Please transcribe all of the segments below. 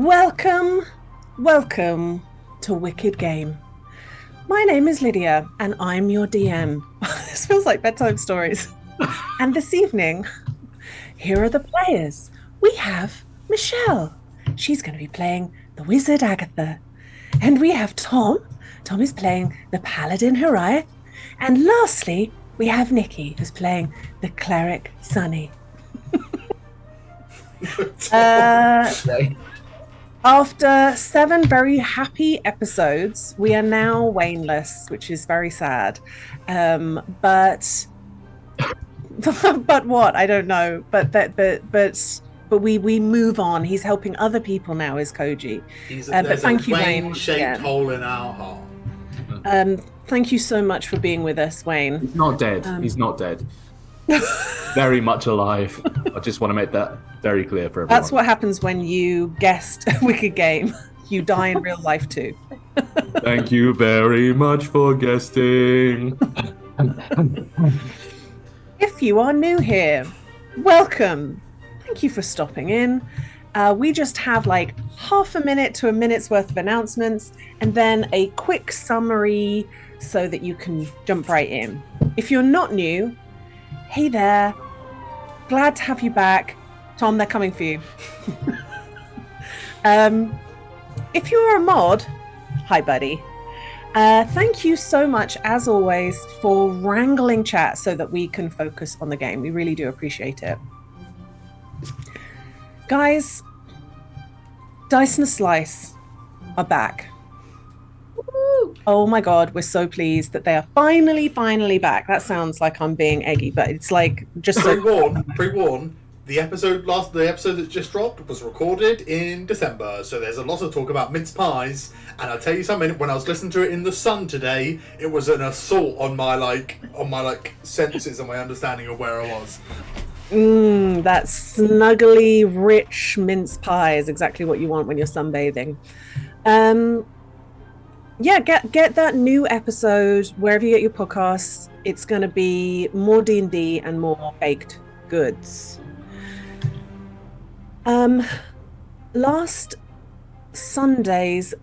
Welcome to Wicked Game. My name is Lydia and I'm your DM. This feels like bedtime stories. And this evening, here are the players. We have Michelle. She's going to be playing the wizard Agatha. And we have Tom. Tom is playing the paladin Hariah. And lastly, we have Nikki, who's playing the cleric Sunny. After 7 very happy episodes, we are now Wayneless, which is very sad. But what? I don't know. But we move on. He's helping other people now, is Koji. But thank you, Wayne. Shaped hole in our heart. Thank you so much for being with us, Wayne. He's not dead. He's not dead. Very much alive. I just want to make that very clear for everyone. That's what happens when you guest a Wicked Game. You die in real life too. Thank you very much for guesting. If you are new here, welcome. Thank you for stopping in. We just have like half a minute to a minute's worth of announcements and then a quick summary so that you can jump right in. If you're not new, hey there. Glad to have you back. Tom, they're coming for you. If you're a mod, hi buddy. Thank you so much, as always, for wrangling chat so that we can focus on the game. We really do appreciate it. Guys, Dice and a Slice are back. Woo! Oh my god, we're so pleased that they are finally back. That sounds like I'm being eggy, but it's like just pre-warn. The episode that just dropped was recorded in December, so there's a lot of talk about mince pies. And I'll tell you something. When I was listening to it in the sun today, it was an assault on my senses and my understanding of where I was. That snuggly, rich mince pie is exactly what you want when you're sunbathing. Yeah, get that new episode wherever you get your podcasts. It's going to be more D&D and more baked goods. Last Sunday's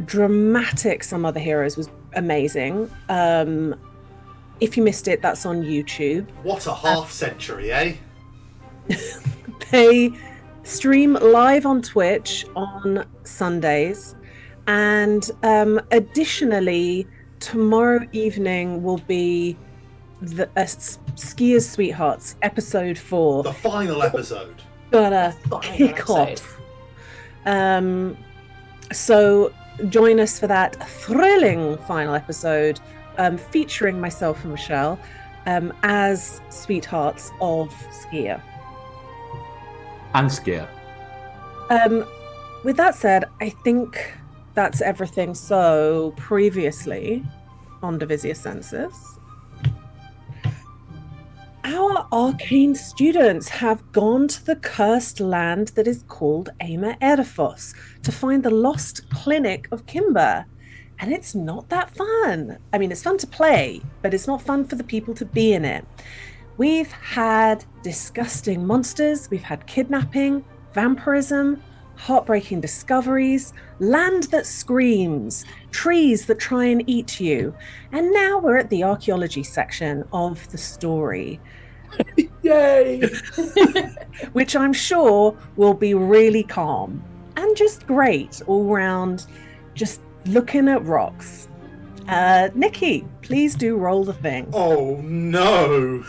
dramatic Some Other Heroes was amazing. If you missed it, that's on YouTube. What a half century, eh? They stream live on Twitch on Sundays. And additionally, tomorrow evening will be the Skiers Sweethearts, episode 4. The final episode. Gonna kick off. So join us for that thrilling final episode, featuring myself and Michelle as Sweethearts of Skier. And Skier. With that said, I think that's everything. So previously on Divisia Sensus, our arcane students have gone to the cursed land that is called Amer Erifos to find the lost clinic of Kimber. And it's not that fun. I mean, it's fun to play, but it's not fun for the people to be in it. We've had disgusting monsters, we've had kidnapping, vampirism, heartbreaking discoveries, land that screams, trees that try and eat you. And now we're at the archaeology section of the story. Yay! Which I'm sure will be really calm and just great all round, just looking at rocks. Nikki, please do roll the thing. Oh no!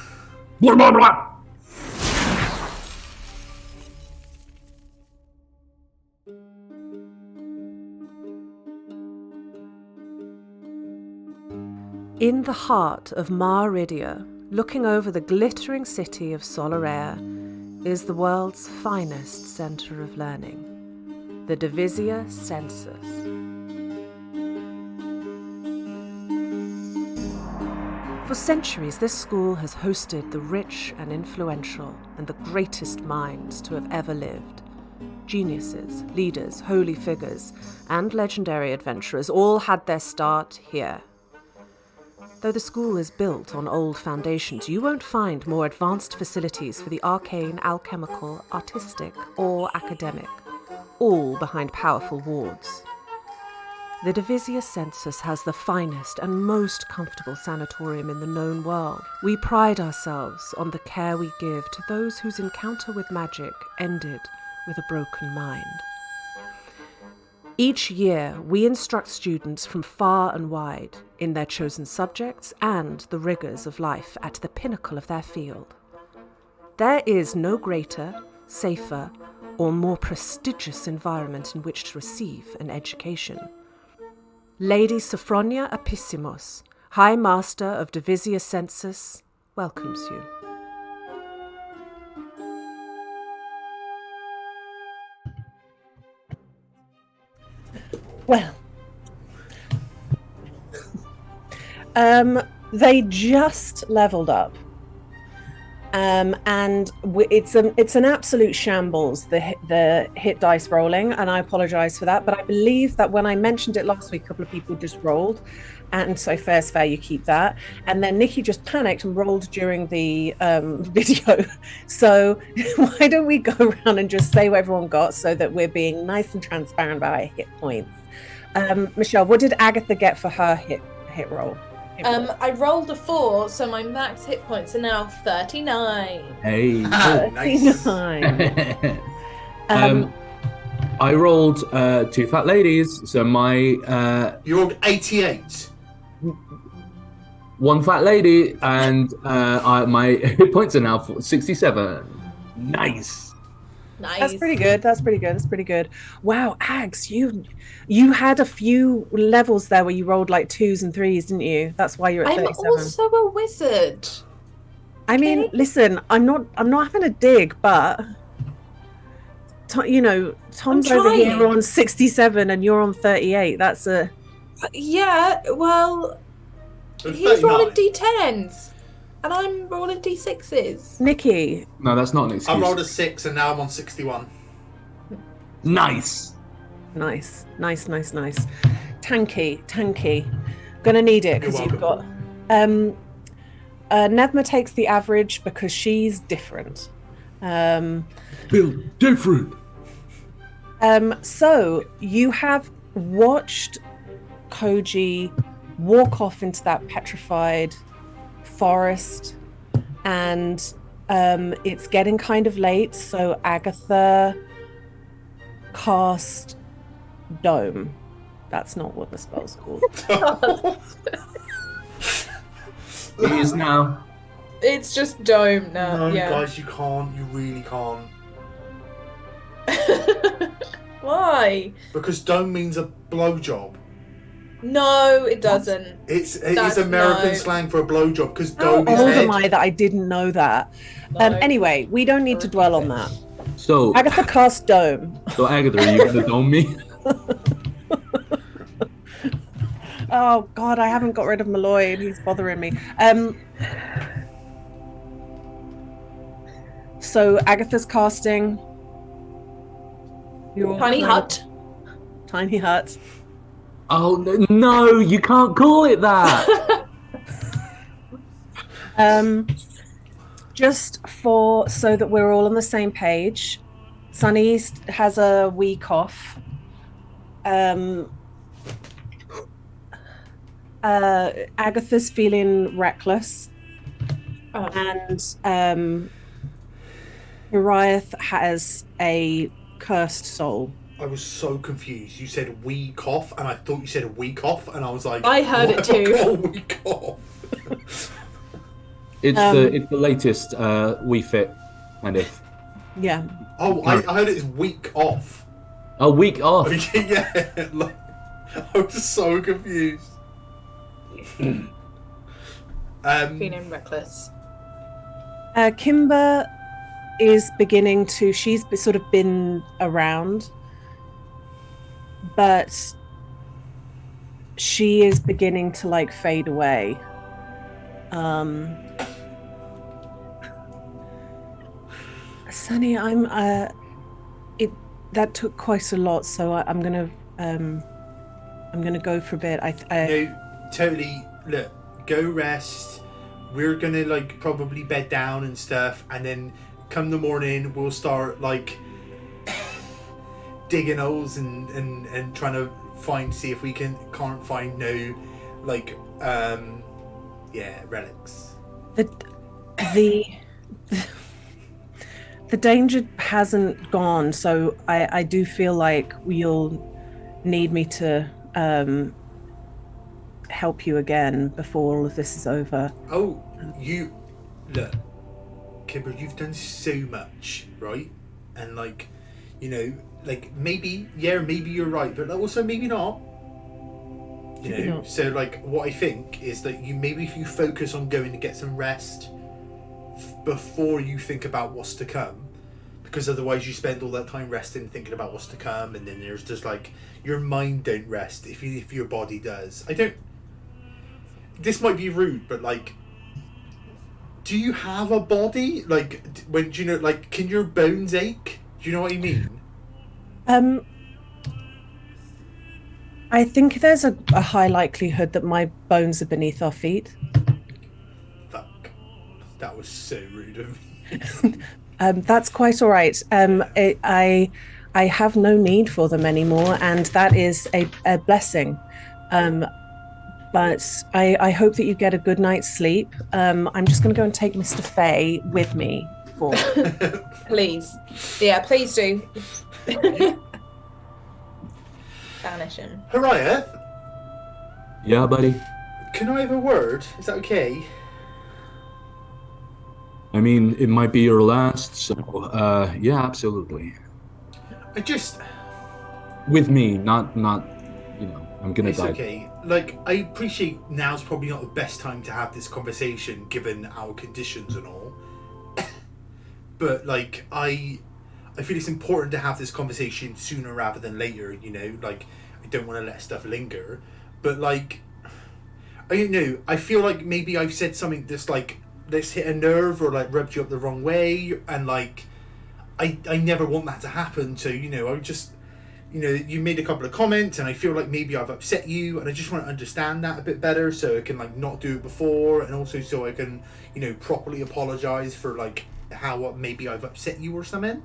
Blah, blah, blah. In the heart of Mar Iridia, looking over the glittering city of Solarea, is the world's finest center of learning, the Divisia Sensus. For centuries, this school has hosted the rich and influential and the greatest minds to have ever lived. Geniuses, leaders, holy figures, and legendary adventurers all had their start here. Though the school is built on old foundations, you won't find more advanced facilities for the arcane, alchemical, artistic, or academic. all behind powerful wards. The Divisia Sensus has the finest and most comfortable sanatorium in the known world. We pride ourselves on the care we give to those whose encounter with magic ended with a broken mind. Each year, we instruct students from far and wide in their chosen subjects and the rigours of life at the pinnacle of their field. There is no greater, safer, or more prestigious environment in which to receive an education. Lady Sophronia Apissimos, High Master of Divisia Sensus, welcomes you. Well, they just leveled up. And it's an absolute shambles, the hit dice rolling, and I apologise for that. But I believe that when I mentioned it last week, a couple of people just rolled, and so fair's fair, you keep that. And then Nikki just panicked and rolled during the video. So why don't we go around and just say what everyone got, so that we're being nice and transparent about our hit points. Michelle, what did Agatha get for her hit roll? I rolled a 4, so my max hit points are now 39. Hey. 39. I rolled 2 fat ladies, so my You rolled 88. 1 fat lady, and my hit points are now 67. Nice. Nice. That's pretty good. Wow, Ags, you had a few levels there where you rolled like 2s and 3s, didn't you? That's why you're at 37. I'm also a wizard. I mean, listen, I'm not having a dig, but Tom's over here on 67 and you're on 38. That's a Yeah, well, he's rolling d10s. And I'm rolling d6s. Nikki. No, that's not an excuse. I rolled a 6 and now I'm on 61. Nice. Nice. Tanky. Gonna need it because you've got. Nevma takes the average because she's different. Different. So you have watched Koji walk off into that petrified forest, and it's getting kind of late, so Agatha cast Dome. That's not what the spell's called. It is now. It's just Dome now. No, yeah. guys, you can't. You really can't. Why? Because dome means a blowjob. No, it doesn't. It's American slang for a blowjob because dome How is old head. am I that I didn't know that? No. Anyway, we don't need to dwell on that. So Agatha cast Dome. So Agatha, are you gonna dome me? Oh God, I haven't got rid of Malloy and he's bothering me. So Agatha's casting your Tiny hut. Tiny hut. Oh no, you can't call it that. Just so that we're all on the same page, Sunny has a week off. Agatha's feeling reckless, and Uriah has a cursed soul. I was so confused. You said week off, and I thought you said a week off, and I was like, I heard it too. A week off. It's the latest We Fit kind of. Yeah. Oh, I heard it's week off. A week off. Yeah, like, I was so confused. Feeling reckless. Kimber is beginning to. She's sort of been around, but she is beginning to like fade away. Sunny, that took quite a lot, so I'm gonna go for a bit. No, totally. Look, go rest. We're gonna like probably bed down and stuff, and then come the morning we'll start like digging holes and trying to see if we can't find no like relics. The the danger hasn't gone, so I do feel like you'll need me to help you again before all of this is over. Oh, you look, Kimber, you've done so much, right? And like, like maybe you're right, but also maybe not. So like, what I think is that maybe if you focus on going to get some rest before you think about what's to come, because otherwise you spend all that time resting thinking about what's to come, and then there's just like your mind don't rest if your body does. This might be rude, but like, do you have a body? Like, can your bones ache? Do you know what I mean? I think there's a high likelihood that my bones are beneath our feet. Fuck, that was so rude of me. That's quite all right. I have no need for them anymore, and that is a blessing. But I hope that you get a good night's sleep. I'm just going to go and take Mr. Fay with me for. Please. Yeah, please do. Banish him. Harriet, Yeah, buddy. can I have a word? Is that okay? I mean, it might be your last, so yeah, absolutely. With me, not I'm gonna It's die. okay. Like, I appreciate now's probably not the best time to have this conversation given our conditions and all. But like, I feel it's important to have this conversation sooner rather than later. Like, I don't want to let stuff linger. But like, I don't know. I feel like maybe I've said something that's like, let's hit a nerve or like rubbed you up the wrong way, and like, I never want that to happen. So I just. You made a couple of comments and I feel like maybe I've upset you, and I just want to understand that a bit better so I can like not do it before, and also so I can, properly apologize for like how maybe I've upset you or something.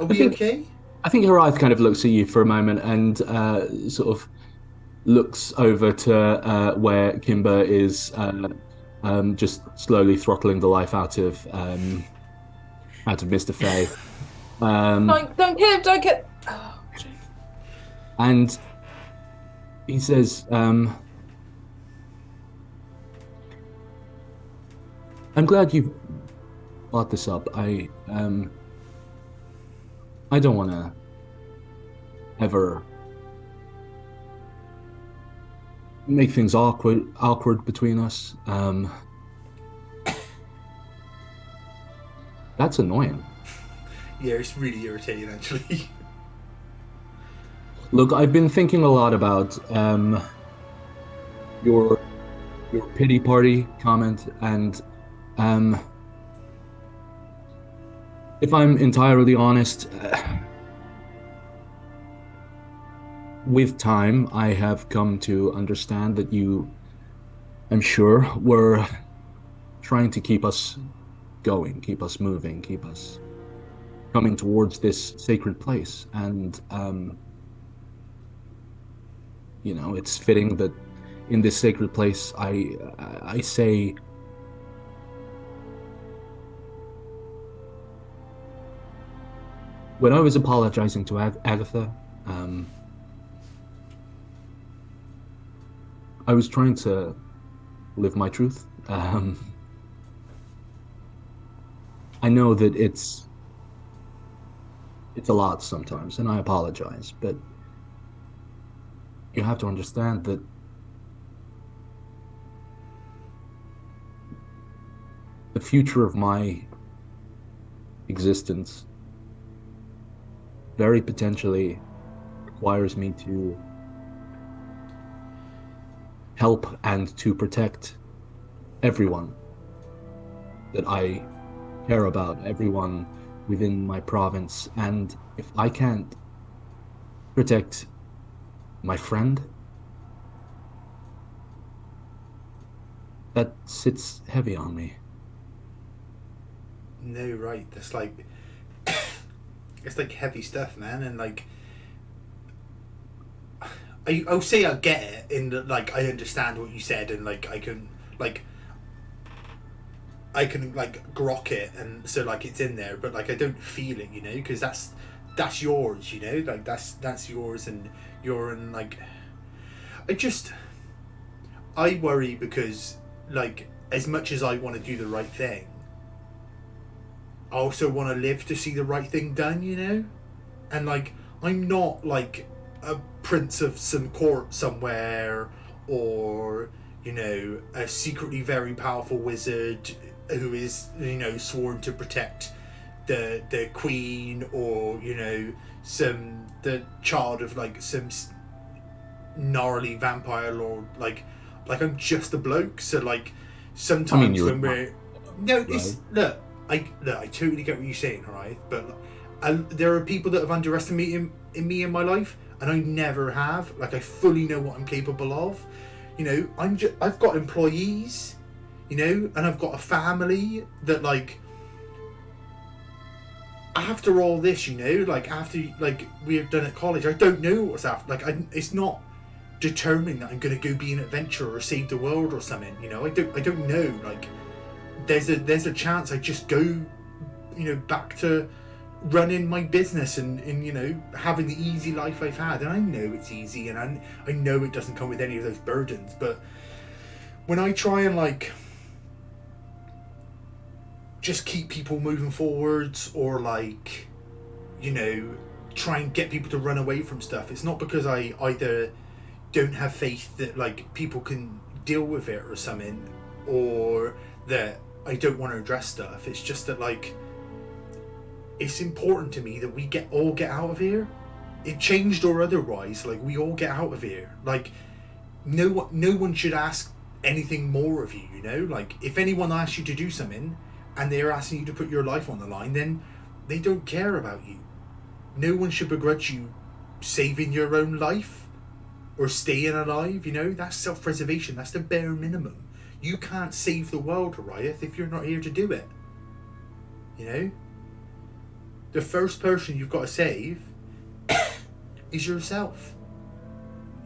Are we okay? I think Horaith kind of looks at you for a moment and sort of looks over to where Kimber is just slowly throttling the life out of Mr. Fay. Don't kill him, don't kill. Oh, and he says, I'm glad you brought this up. I don't want to ever make things awkward between us. That's annoying. Yeah, it's really irritating actually. Look, I've been thinking a lot about your pity party comment, and if I'm entirely honest, with time I have come to understand that you, I'm sure, were trying to keep us going, keep us moving, keep us coming towards this sacred place. And it's fitting that in this sacred place I say when I was apologizing to Agatha, I was trying to live my truth. I know that it's a lot sometimes, and I apologize, but you have to understand that the future of my existence very potentially requires me to help and to protect everyone that I care about, everyone within my province. And if I can't protect my friend, that sits heavy on me. No, right. That's like, it's like heavy stuff, man, and like I'll say I get it in that, like, I understand what you said, and like like I can like grok it, and so like it's in there, but like I don't feel it, you know, because that's yours, you know, like that's yours, and you're in like I worry because like as much as I want to do the right thing, I also want to live to see the right thing done, you know, and like I'm not like a prince of some court somewhere, or you know a secretly very powerful wizard who is, you know, sworn to protect the queen, or you know the child of like some gnarly vampire lord, like I'm just a bloke. So like sometimes you're when we're no it's right. look I totally get what you're saying, right, but there are people that have underestimated in me in my life, and I never have. Like I fully know what I'm capable of, you know. I've got employees, you know, and I've got a family that like after all this, you know, like after like we're done at college, I don't know what's after. Like it's not determined that I'm gonna go be an adventurer or save the world or something, you know. I don't know. Like there's a chance I just go, you know, back to running my business and you know having the easy life I've had, and I know it's easy, and I know it doesn't come with any of those burdens, but when I try and like just keep people moving forwards, or like, you know, try and get people to run away from stuff, it's not because I either don't have faith that like people can deal with it or something, or that I don't want to address stuff. It's just that like it's important to me that we all get out of here. It changed or otherwise, like we all get out of here. Like no one should ask anything more of you, you know. Like if anyone asks you to do something and they're asking you to put your life on the line, then they don't care about you. No one should begrudge you saving your own life or staying alive, you know. That's self-preservation. That's the bare minimum. You can't save the world, Arieth, if you're not here to do it, you know. The first person you've got to save is yourself.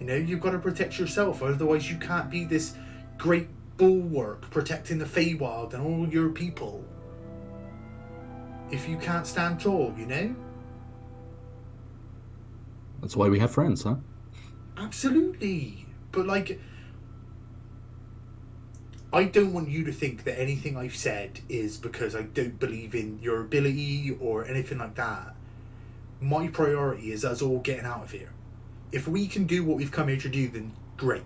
You know, you've got to protect yourself, otherwise you can't be this great bulwark protecting the Feywild and all your people if you can't stand tall, you know? That's why we have friends, huh? Absolutely. But like, I don't want you to think that anything I've said is because I don't believe in your ability or anything like that. My priority is us all getting out of here. If we can do what we've come here to do, then great.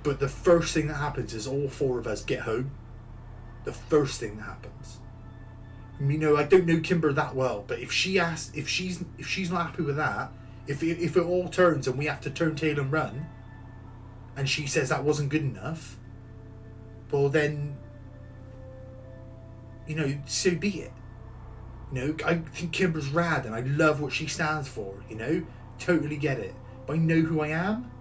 But the first thing that happens is all four of us get home. The first thing that happens. You know, I don't know Kimber that well, but if she's not happy with that, if it all turns and we have to turn tail and run, and she says that wasn't good enough, well then, you know, so be it. You know, I think Kimber's rad and I love what she stands for, you know, totally get it. But I know who I am.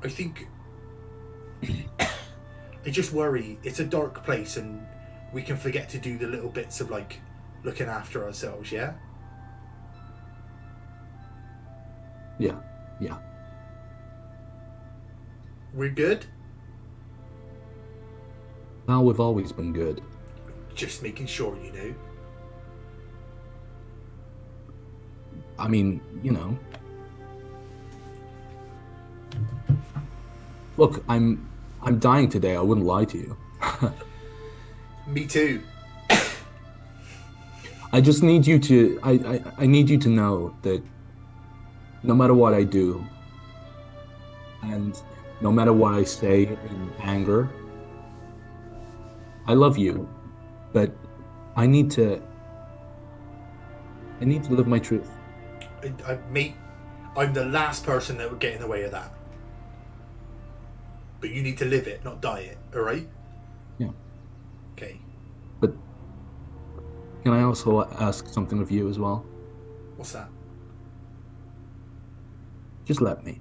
I think I just worry it's a dark place and we can forget to do the little bits of like looking after ourselves, yeah? Yeah. We're good? Well, we've always been good. Just making sure, you know. I mean, you know. Look, I'm dying today. I wouldn't lie to you. Me too. I just need you to I need you to know that no matter what I do, and no matter what I say in anger, I love you, but I need to live my truth. I'm the last person that would get in the way of that. But you need to live it, not die it, alright? Yeah. Okay. But can I also ask something of you as well? What's that? Just let me.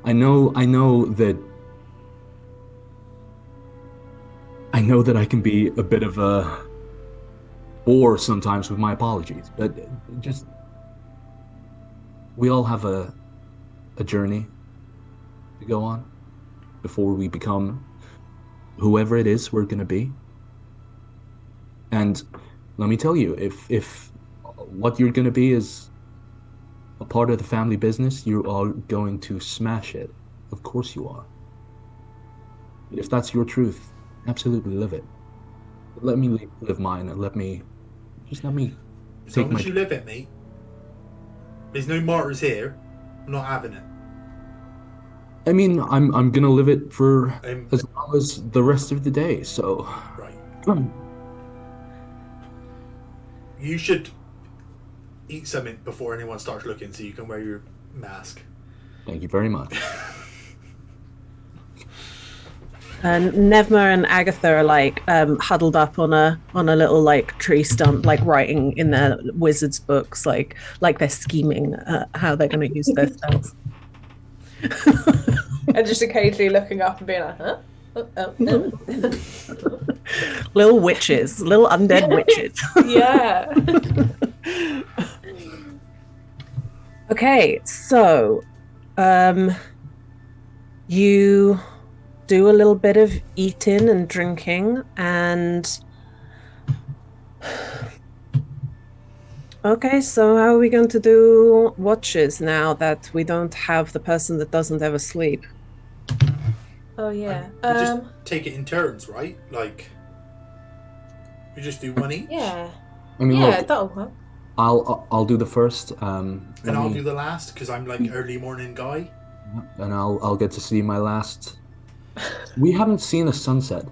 I know that I can be a bit of a or sometimes with my apologies. But just we all have a journey to go on before we become whoever it is we're going to be. And let me tell you, if what you're going to be is a part of the family business, you are going to smash it. Of course you are. But if that's your truth, absolutely live it. Let me live mine, and let me As take long my. as you live it, mate. There's no martyrs here. I'm not having it. I mean, I'm gonna live it for Um, as long as the rest of the day. So, Right. You should eat something before anyone starts looking, so you can wear your mask. thank you very much. And Nevma and Agatha are like huddled up on a little like tree stump, like writing in their wizards books, like they're scheming how they're going to use their spells. And just occasionally looking up and being like, huh? Little witches, little undead witches. Yeah. Okay, so you do a little bit of eating and drinking, and okay, so how are we going to do watches now that we don't have the person that doesn't ever sleep? Oh yeah. We just take it in turns, right? Like, we just do one each. Yeah. I mean, Yeah, look, that'll work. I'll do the first, And I'll do the last because I'm like early morning guy. and I'll get to see my last. We haven't seen a sunset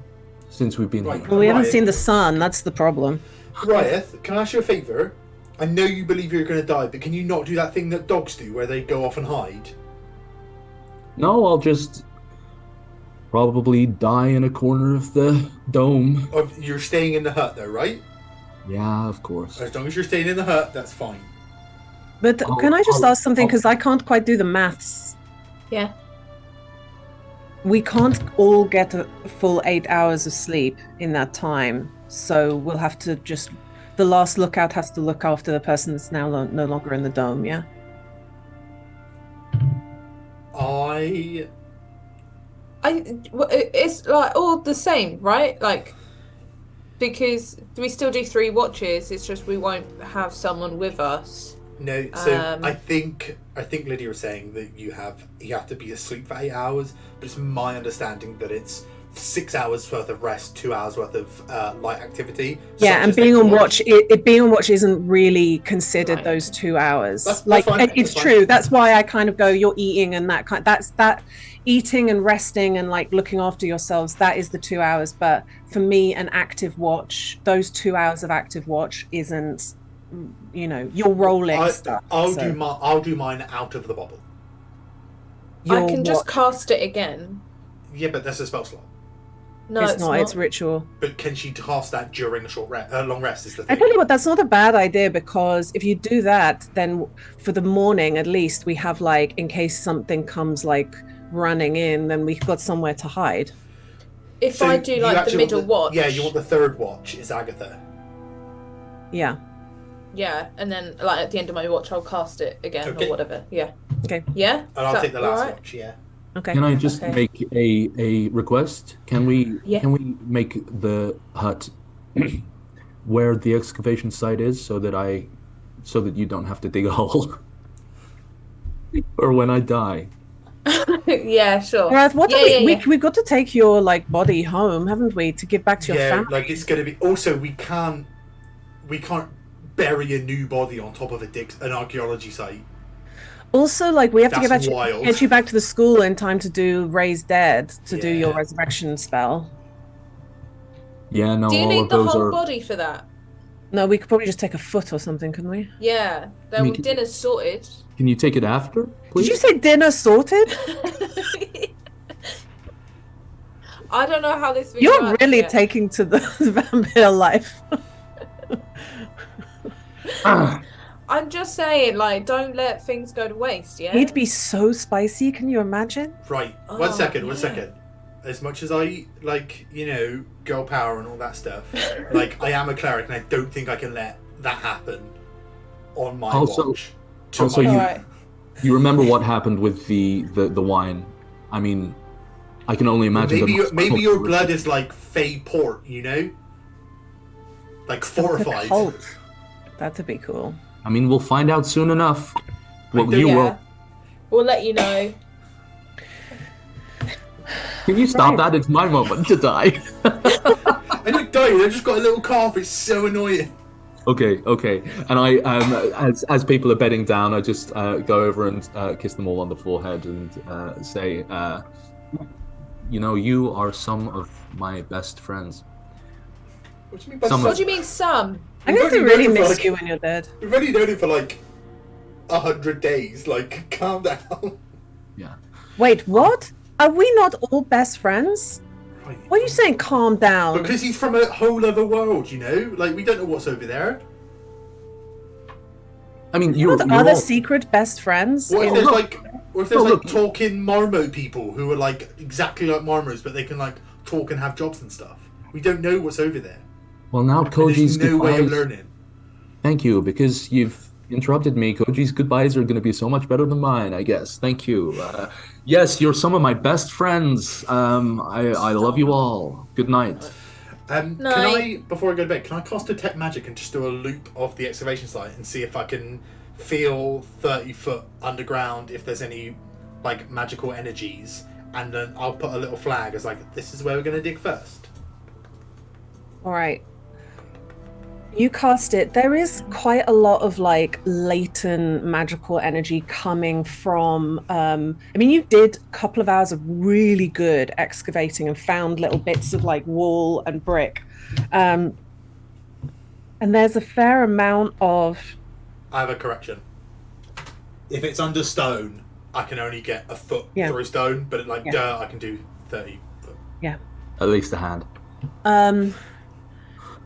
since we've been Right. here. Well, we haven't Right. seen the sun. That's the problem. Riot, can I ask you a favour? I know you believe you're going to die, but can you not do that thing that dogs do where they go off and hide? No, I'll just probably die in a corner of the dome. Or you're staying in the hut though, right? Yeah, of course. As long as you're staying in the hut, that's fine. But can I just ask something? I'll- Because I can't quite do the maths. Yeah. We can't all get a full 8 hours of sleep in that time. So we'll have to just. The last lookout has to look after the person that's now no longer in the dome, yeah? It's like all the same, right? Like, because we still do 3 watches. It's just we won't have someone with us. No, so I think Lydia was saying that you have to be asleep for 8 hours, but it's my understanding that it's 6 hours worth of rest, 2 hours worth of light activity. Yeah, and being on watch, being on watch isn't really considered Right. those 2 hours. That's like fine, it's that's true. fine. That's why I kind of go, you're eating and that eating and resting and like looking after yourselves. That is the 2 hours. But for me, an active watch, those 2 hours of active watch isn't. You know, you're rolling stuff. I'll do mine out of the bubble. I can just cast it again. Yeah, but that's a spell slot. No, it's not. It's ritual. But can she cast that during a long rest? Is the I thing. tell you what, that's not a bad idea, because if you do that, then for the morning at least we have, like, in case something comes like running in, then we've got somewhere to hide. If So I do you like the actually middle want watch. Yeah, you want the third watch. Is Agatha? Yeah. Yeah, and then like at the end of my watch, I'll cast it again Okay. or whatever. Yeah. Okay. Yeah. And I'll take the last watch. Yeah. Okay. Can I just Okay. make a request? Can we Yeah. make the hut where the excavation site is, so that you don't have to dig a hole, or when I die? Yeah, sure. Right, what do Yeah. we've got to take your like body home, haven't we, to give back to your Yeah, family? like it's gonna be. Also, we can't bury a new body on top of an archaeology site. Also, like, we have to That's get wild. you back to the school in time to do Raise Dead, to do your Yeah. resurrection spell. Yeah, no, Do you all need of the those whole are. body for that? No, we could probably just take a foot or something, couldn't we? Yeah. Then mean, can- dinner's sorted. Can you take it after, please? Did you say dinner sorted? I don't know how this thing You're works really yet. taking to the vampire life. Ah, I'm just saying, like, don't let things go to waste, yeah? It'd be so spicy, can you imagine? Right. Oh, One second. yeah. as much as I like, girl power and all that stuff, like I am a cleric, and I don't think I can let that happen on my watch. Also, you remember what happened with the wine? I mean, I can only imagine. Maybe your blood is like Fey port, like fortified. That'd be cool. I mean, we'll find out soon enough. Well, you will. We'll let you know. Can you stop that? It's my moment to die. I didn't die. I just got a little cough. It's so annoying. Okay. And I, as people are bedding down, I just go over and kiss them all on the forehead and say, you are some of my best friends. What do you mean What do you mean some? I'm going to really miss you when you're dead. We've only known him for like 100 days. Like, calm down. Yeah. Wait, what? Are we not all best friends? Right. What are you saying, calm down? Because he's from a whole other world, Like, we don't know what's over there. I mean, you're other secret best friends? What if there's talking Marmo people who are like exactly like Marmos, but they can like talk and have jobs and stuff? We don't know what's over there. Well, now Koji's there's no way of learning. Thank you, because you've interrupted me. Koji's goodbyes are going to be so much better than mine, I guess. Thank you. Yes, you're some of my best friends. I love you all. Good night. Can I, before I go to bed, can I cast Detect Magic and just do a loop of the excavation site and see if I can feel 30 foot underground, if there's any like magical energies, and then I'll put a little flag as like, this is where we're going to dig first. All right. You cast it. There is quite a lot of like latent magical energy coming from. You did a couple of hours of really good excavating and found little bits of like wall and brick, and there's a fair amount of. I have a correction. If it's under stone, I can only get a foot through stone, but dirt, I can do 30 foot. Yeah. At least a hand.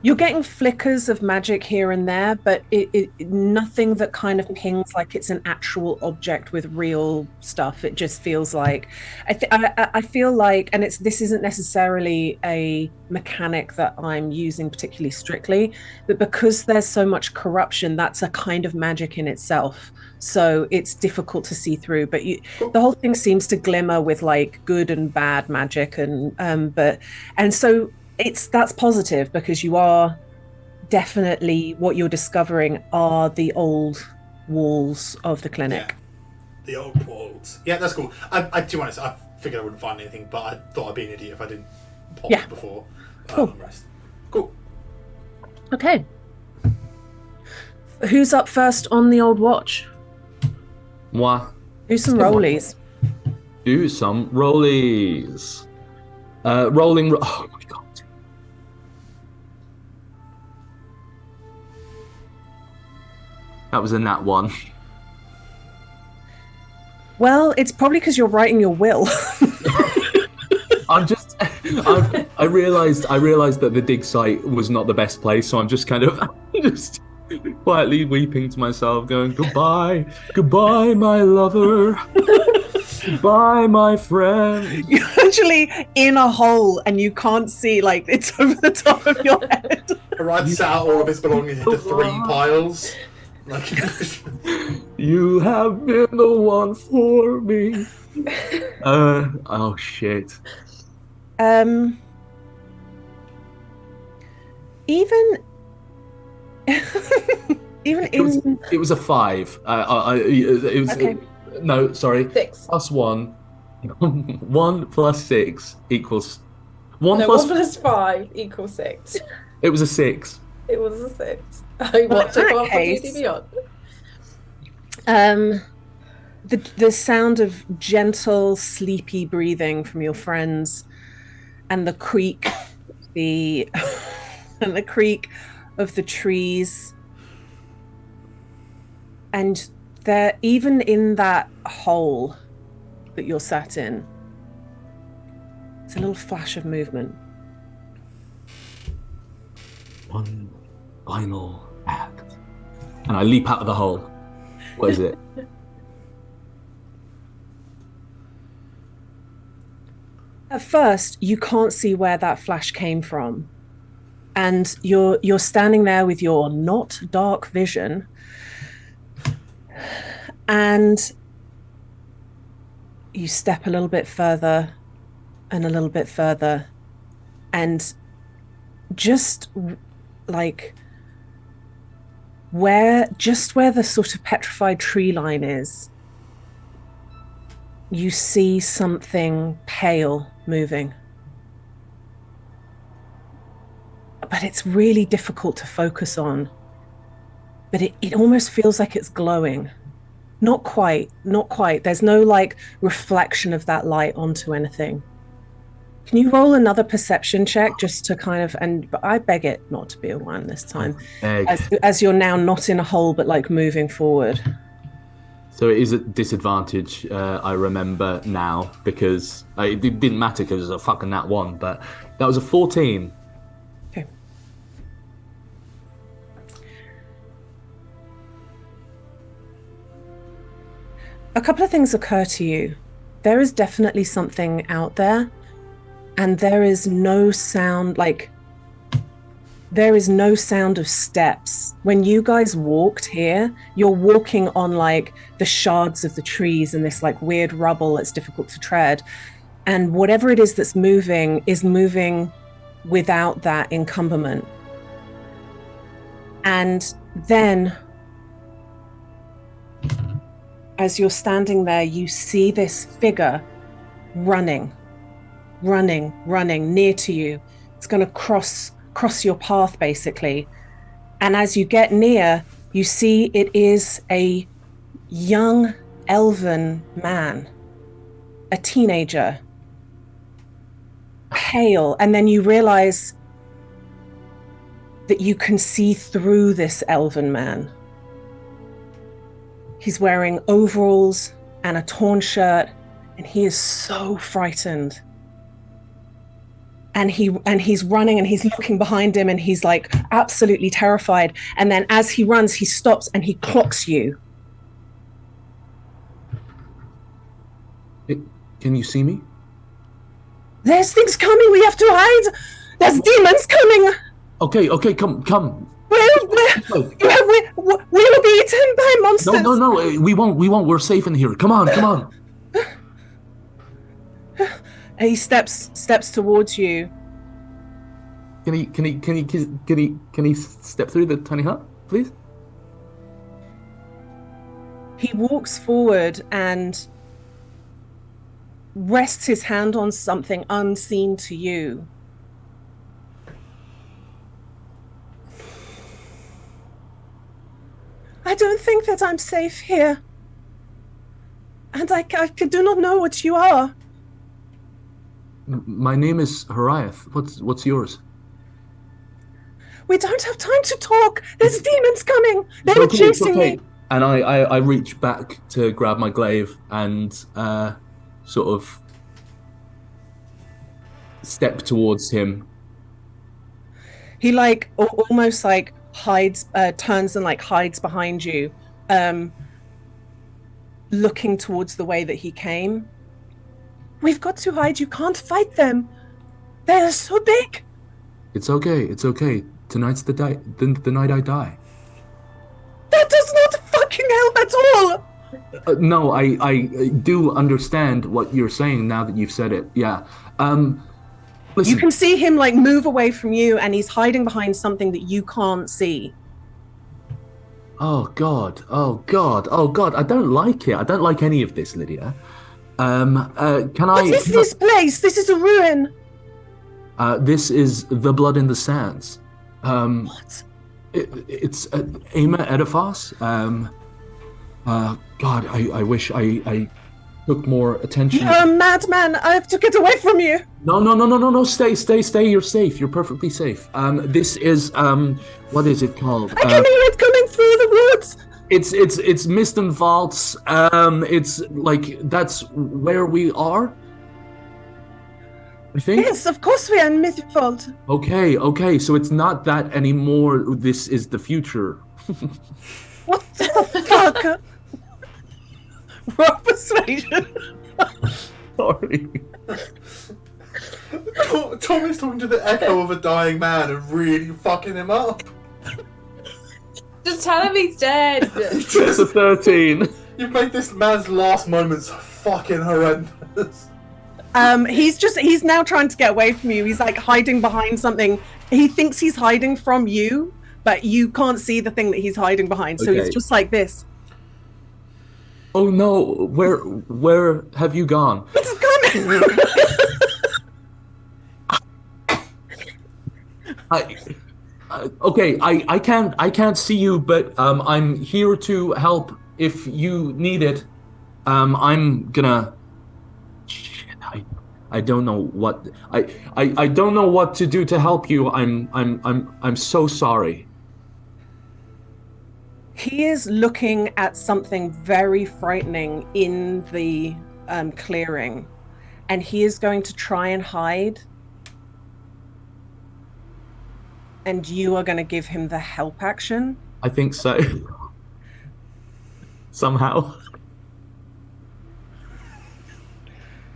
You're getting flickers of magic here and there, but it nothing that kind of pings like it's an actual object with real stuff. It just feels like I feel like, and this isn't necessarily a mechanic that I'm using particularly strictly, but because there's so much corruption, that's a kind of magic in itself. So it's difficult to see through, but the whole thing seems to glimmer with like good and bad magic, and so. That's positive because you are definitely what you're discovering are the old walls of the clinic. Yeah. The old walls. Yeah, that's cool. To be honest, I figured I wouldn't find anything, but I thought I'd be an idiot if I didn't pop it before. Cool. Rest. Cool. Okay. Who's up first on the old watch? Moi. Do some rollies. Do some rollies. Rolling. Oh my god. That was a nat 1. Well, it's probably because you're writing your will. I realized that the dig site was not the best place, so I'm just kind of just quietly weeping to myself, going, goodbye, my lover. Goodbye, my friend. You're actually in a hole and you can't see, like, it's over the top of your head. Ryan set out all of his belongings into 3 piles. You have been the one for me. Oh shit. Even it was a 5. It was okay. No, sorry. 6 plus 1. 1 plus 6 equals 1 plus 5 equals 6. It was a 6. It was a 6. I watched it on D&D Beyond. The sound of gentle, sleepy breathing from your friends, and the creak, and the creak of the trees, and there, even in that hole that you're sat in, it's a little flash of movement. One final act. And I leap out of the hole. What is it? At first, you can't see where that flash came from. And you're standing there with your not dark vision. And you step a little bit further and a little bit further. And just like where the sort of petrified tree line is, you see something pale moving. But it's really difficult to focus on. But it almost feels like it's glowing. Not quite, not quite. There's no like reflection of that light onto anything. Can you roll another perception check just to kind of, and I beg it not to be a 1 this time, as you're now not in a hole but like moving forward. So it is a disadvantage, I remember now, because it didn't matter because it was a fucking nat 1, but that was a 14. Okay. A couple of things occur to you. There is definitely something out there, and there is no sound, like, there is no sound of steps. When you guys walked here, you're walking on like the shards of the trees and this like weird rubble that's difficult to tread. And whatever it is that's moving is moving without that encumberment. And then as you're standing there, you see this figure running near to you. It's going to cross your path, basically. And as you get near, you see it is a young elven man, a teenager, pale. And then you realize that you can see through this elven man. He's wearing overalls and a torn shirt, and he is so frightened. And he's running and he's looking behind him and he's like absolutely terrified. And then as he runs, he stops and he clocks you. Can you see me? There's things coming. We have to hide. There's demons coming. Okay, come. We will be eaten by monsters. No, we won't. We're safe in here. Come on. And he steps towards you. Can he step through the tiny hut, please? He walks forward and rests his hand on something unseen to you. I don't think that I'm safe here. And I do not know what you are. My name is Hariath. What's yours? We don't have time to talk. There's demons coming. They were chasing me. And I reach back to grab my glaive and sort of step towards him. He like almost like hides, turns and like hides behind you, looking towards the way that he came. We've got to hide. You can't fight them. They're so big. It's okay. Tonight's the night I die. That does not fucking help at all. No, I do understand what you're saying now that you've said it. Yeah. Listen. You can see him like move away from you, and he's hiding behind something that you can't see. Oh God. I don't like it. I don't like any of this, Lydia. What is this place? This is a ruin. This is the Blood in the Sands. What? It's Ama Ediphos. God, I wish I took more attention. You're a madman. I have to get away from you. No. Stay. You're safe. You're perfectly safe. This is what is it called? I can hear it coming through the woods. It's Mist and Vaults. It's like that's where we are. I think. Yes, of course we are in Mythfold. Okay. So it's not that anymore. This is the future. What the fuck? Roll persuasion. Sorry. Tom is talking to the echo of a dying man and really fucking him up. Just tell him he's dead. It's a 13. You've made this man's last moments fucking horrendous. He's now trying to get away from you. He's like hiding behind something. He thinks he's hiding from you, but you can't see the thing that he's hiding behind. So he's just like this. Oh no, where have you gone? It's coming. I can't see you, but I'm here to help if you need it. I'm gonna. Shit, I don't know what I don't know what to do to help you. I'm so sorry. He is looking at something very frightening in the clearing, and he is going to try and hide. And you are going to give him the help action? I think so. Somehow.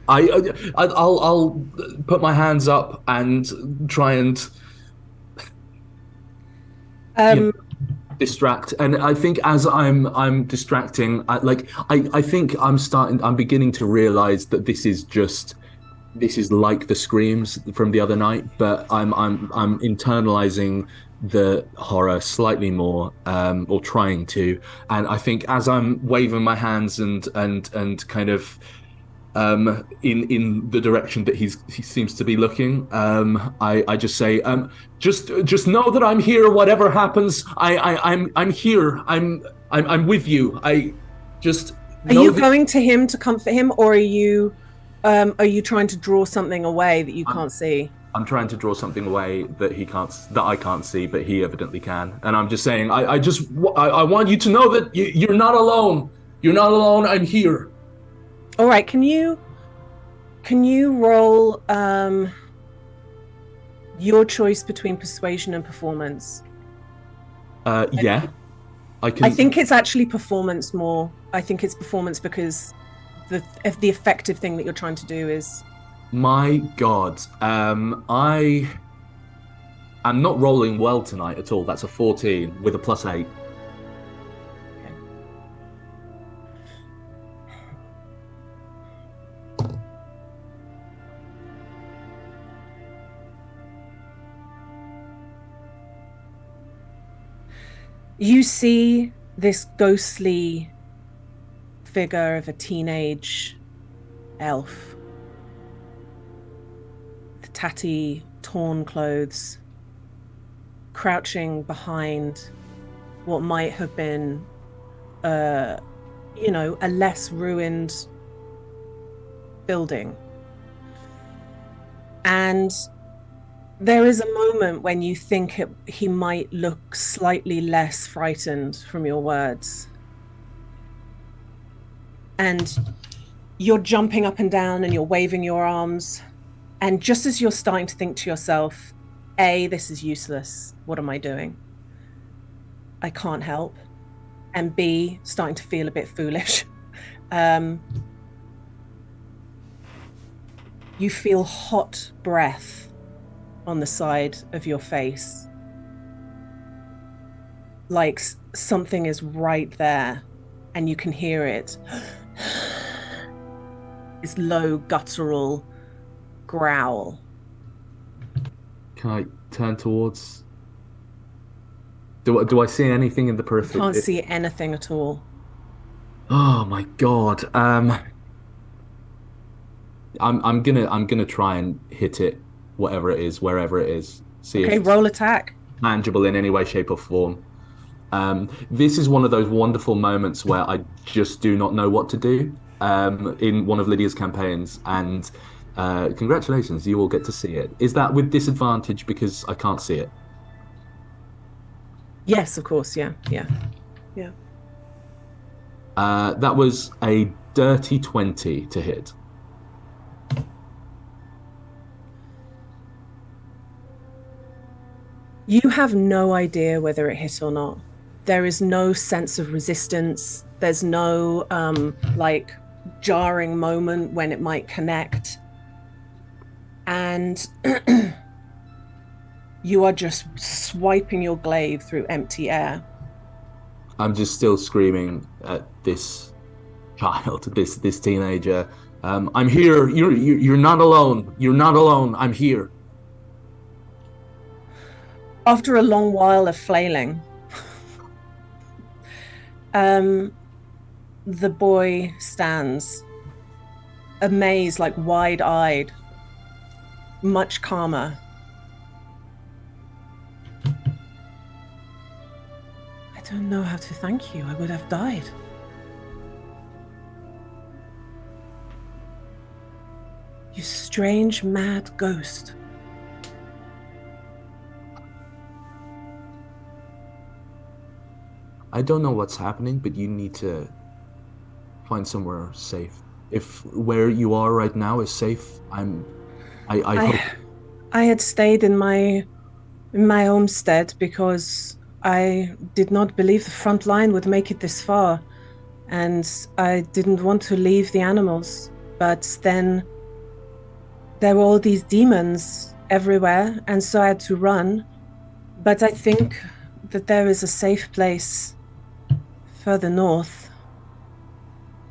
I'll put my hands up and try and distract. And I think as I'm distracting, I think I'm beginning to realize that this is like the screams from the other night, but I'm internalizing the horror slightly more, or trying to. And I think as I'm waving my hands and kind of in the direction that he seems to be looking, I just say, just know that I'm here. Whatever happens, I'm here. I'm with you. I just. Are you going to him to comfort him, or are you trying to draw something away that you can't see? I'm trying to draw something away that I can't see, but he evidently can. And I'm just saying, I want you to know that you're not alone. You're not alone. I'm here. All right. Can you roll your choice between persuasion and performance? Yeah. I think it's actually performance more. I think it's performance because the effective thing that you're trying to do is. My God, I am not rolling well tonight at all. That's a 14 with a +8. Okay. You see this ghostly figure of a teenage elf. Tatty, torn clothes, crouching behind what might have been, a less ruined building. And there is a moment when you think he might look slightly less frightened from your words. And you're jumping up and down and you're waving your arms. And just as you're starting to think to yourself, A, this is useless. What am I doing? I can't help. And B, starting to feel a bit foolish. You feel hot breath on the side of your face. Like something is right there and you can hear it. This low guttural growl. Can I turn towards? Do I see anything in the periphery? Can't see anything at all. Oh my God. I'm gonna try and hit it, whatever it is, wherever it is. See if roll attack. Tangible in any way, shape, or form. This is one of those wonderful moments where I just do not know what to do. In one of Lydia's campaigns, and congratulations, you all get to see it. Is that with disadvantage because I can't see it? Yes, of course. Yeah. That was a dirty 20 to hit. You have no idea whether it hit or not. There is no sense of resistance. There's no jarring moment when it might connect. And and you are just swiping your glaive through empty air. I'm just still screaming at this child, this teenager. I'm here. You're not alone. You're not alone. I'm here. After a long while of flailing, the boy stands, amazed, like wide-eyed, much calmer. I don't know how to thank you. I would have died. You strange, mad ghost. I don't know what's happening, but you need to find somewhere safe. If where you are right now is safe, I hope. I had stayed in my homestead because I did not believe the front line would make it this far, and I didn't want to leave the animals. But then there were all these demons everywhere, and so I had to run. But I think that there is a safe place further north.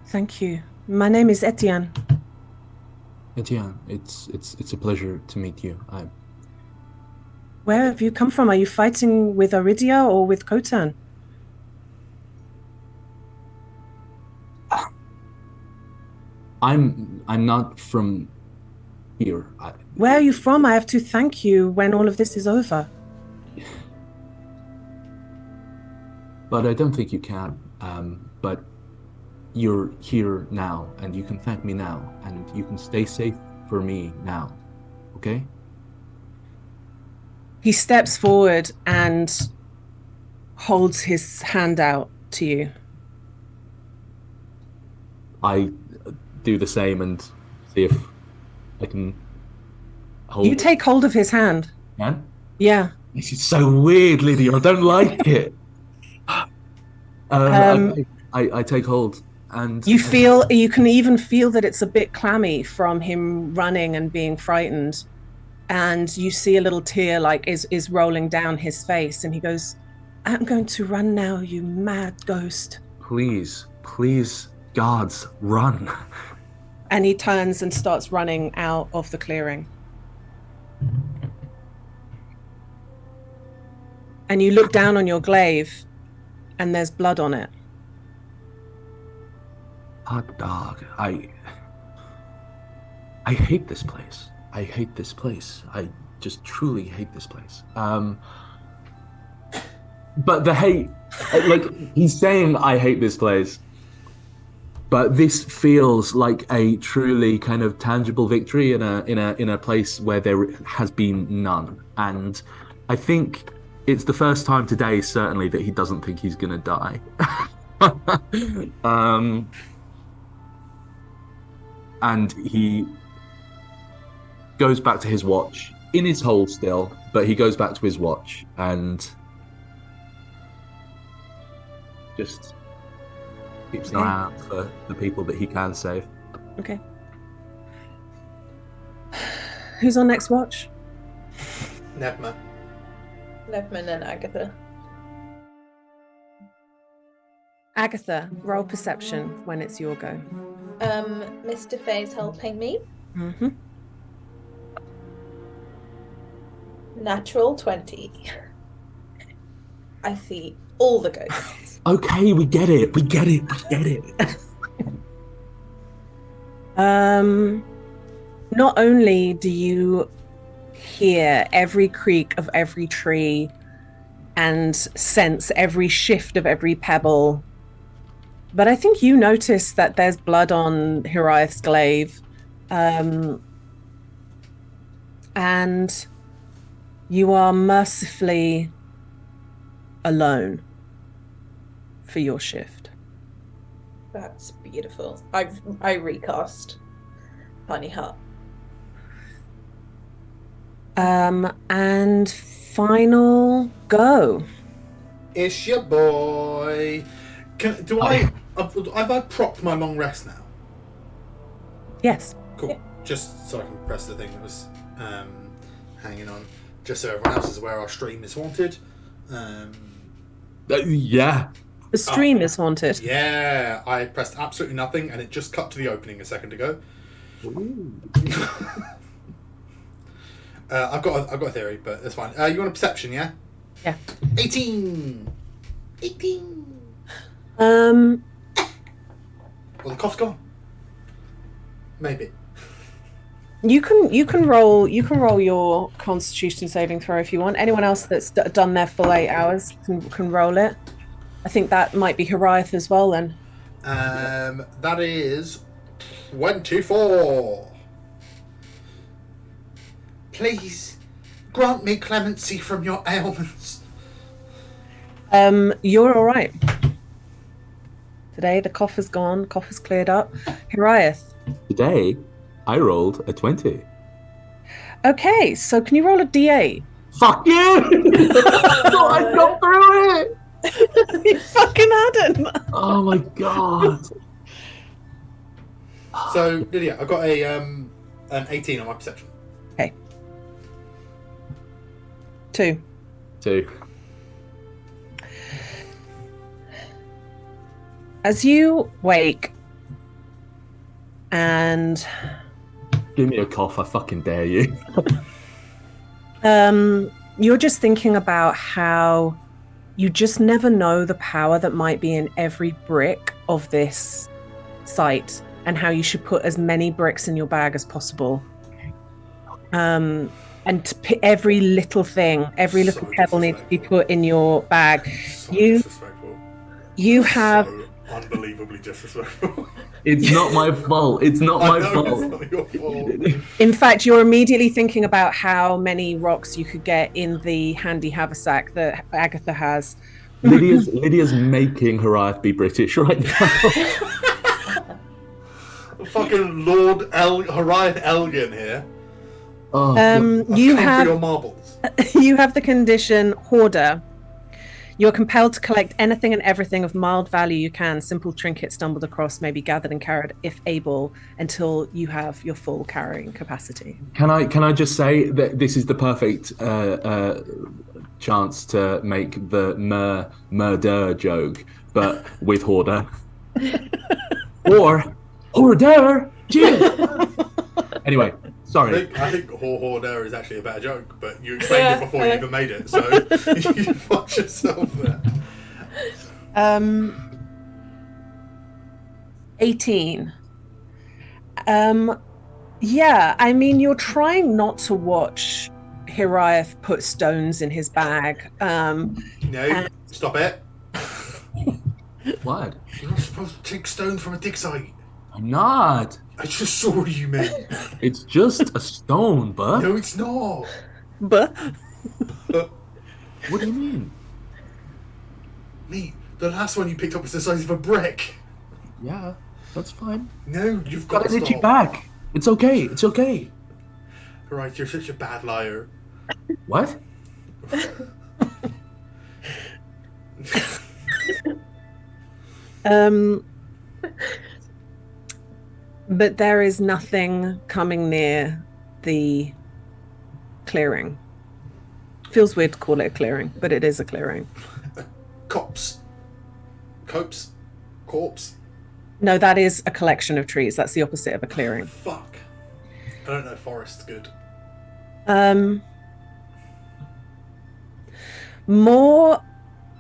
Thank you. My name is Etienne. Etienne, it's a pleasure to meet you. Where have you come from? Are you fighting with Aridia or with Khotan? I'm not from here. Where are you from? I have to thank you when all of this is over. But I don't think you can. But you're here now, and you can thank me now, and you can stay safe for me now. Okay? He steps forward and holds his hand out to you. I do the same and see if I can hold You take hold of his hand. Can? Yeah. This is so weird, Lydia. I don't like it. I take hold, and you can even feel that it's a bit clammy from him running and being frightened. And you see a little tear is rolling down his face, and he goes, I'm going to run now, you mad ghost. Please, gods, run. And he turns and starts running out of the clearing. And you look down on your glaive, and there's blood on it. Hot dog. I hate this place. I hate this place. I just truly hate this place. But the hate, like he's saying, I hate this place. But this feels like a truly kind of tangible victory in a place where there has been none. And I think it's the first time today, certainly, that he doesn't think he's gonna die. And he goes back to his watch in his hole still, but he goes back to his watch and just keeps an eye out for the people that he can save. Okay. Who's on next watch? Nevma. Nevman and Agatha. Agatha, roll perception when it's your go. Mr. Faye's helping me. Mm-hmm. Natural 20. I see all the ghosts. Okay, we get it. Not only do you hear every creak of every tree and sense every shift of every pebble, but I think you notice that there's blood on Hiraeth's glaive. And you are mercifully alone for your shift. That's beautiful. I recast Honey Hut. And final go. It's your boy. Have I propped my long rest now? Yes. Cool. Yeah. Just so I can press the thing that was hanging on. Just so everyone else is aware, our stream is haunted. Yeah. The stream is haunted. Yeah, I pressed absolutely nothing, and it just cut to the opening a second ago. I've got a theory, but that's fine. You want a perception, yeah? Yeah. 18. Um. Well, the cough's gone. Maybe. You can roll your Constitution saving throw if you want. Anyone else that's done their full 8 hours can roll it. I think that might be Horiath as well then. That is 24. Please grant me clemency from your ailments. You're all right. Today the cough is gone. Cough is cleared up. Horiath. Today, I rolled a 20. Okay, so can you roll a d8? Fuck you! I got through it! You fucking hadn't. Oh my god. So, Lydia, I got an 18 on my perception. Okay. 2. 2. As you wake and Give me a cough, I fucking dare you. you're just thinking about how you just never know the power that might be in every brick of this site and how you should put as many bricks in your bag as possible. And every little thing, every little pebble needs to be put in your bag. So You have so unbelievably disrespectful. It's not my fault. It's not my I know fault. it's not your fault. In fact, you're immediately thinking about how many rocks you could get in the handy haversack that Agatha has. Lydia's making Horiath be British right now. Fucking Lord Horiath Elgin here. Oh, You Come have for your marbles. you have the condition Hoarder. You're compelled to collect anything and everything of mild value you can. Simple trinkets stumbled across may be gathered and carried, if able, until you have your full carrying capacity. Can I just say that this is the perfect chance to make the murder joke, but with Hoarder. Or Hoarder! Anyway, sorry. I think Hoarder is actually a better joke, but you explained it before you even made it, so you fucked yourself there. 18. Yeah, I mean, you're trying not to watch Horiath put stones in his bag. No, stop it. What? You're not supposed to take stones from a dig site. I'm not. I just saw what you meant. It's just a stone, bud. No, it's not. But What do you mean? Mate, the last one you picked up was the size of a brick. Yeah, that's fine. No, you've got Gotta to hit you stop. back. It's okay. It's okay. Right, you're such a bad liar. What? but there is nothing coming near the clearing. Feels weird to call it a clearing, but it is a clearing. Corpse. No, that is a collection of trees. That's the opposite of a clearing. Fuck. I don't know. Forest's good. More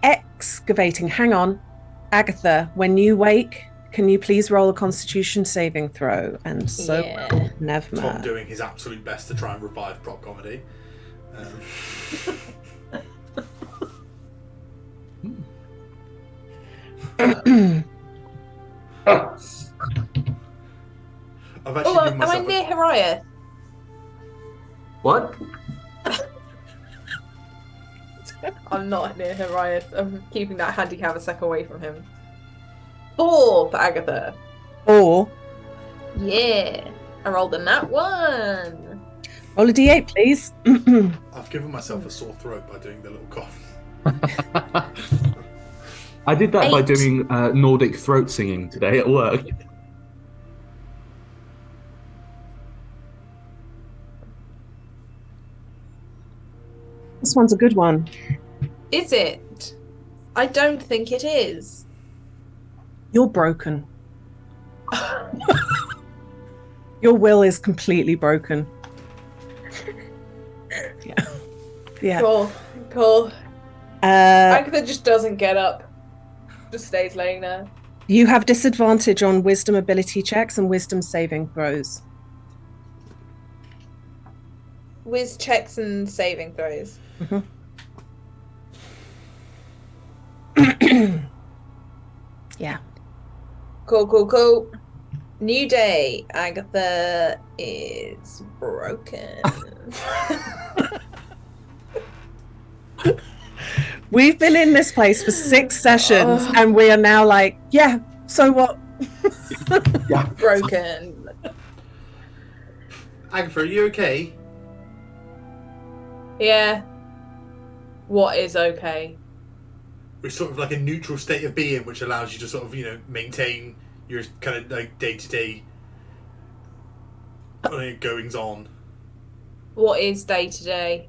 excavating. Hang on. Agatha, when you wake, can you please roll a Constitution saving throw? And so Yeah. Tom Nevma. doing his absolute best to try and revive prop comedy. I've actually Oh, given am I myself near Horiath? What? I'm not near Horiath. I'm keeping that handy haversack away from him. 4 for Agatha. Or Yeah. I rolled a nat 1. roll a d8, please. I've given myself a sore throat by doing the little cough. I did that by 8. doing Nordic throat singing today at work. This one's a good one. Is it? I don't think it is. You're broken. Your will is completely broken. Yeah. Yeah. Cool. Agatha just doesn't get up. Just stays laying there. You have disadvantage on wisdom ability checks and wisdom saving throws. Whiz checks and saving throws. Yeah. Cool. New day. Agatha is broken. We've been in this place for 6 sessions and we are now like, yeah, so what? Yeah. Broken. Agatha, are you okay? Yeah. What is okay? We're sort of like a neutral state of being, which allows you to sort of, maintain your kind of like day-to-day goings on. What is day to day?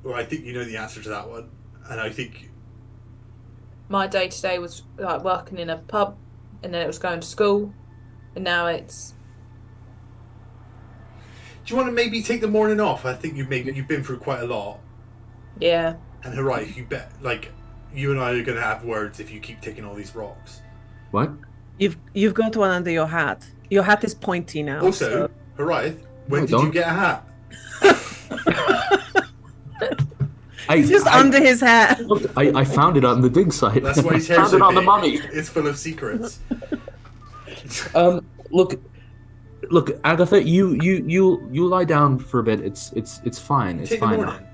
Well, I think you know the answer to that one, and I think My day to day was like working in a pub, and then it was going to school, and now it's. Do you want to maybe take the morning off? I think you've been through quite a lot. Yeah. And Harai, you bet, like, you and I are going to have words if you keep taking all these rocks. What? You've got one under your hat. Your hat is pointy now. Also, Harai, when did you get a hat? It's just under his hat. I found it on the dig site. That's why his hair's found so it on the big. mummy. It's full of secrets. Look, Agatha, you lie down for a bit. It's fine. It's Take fine. the morning.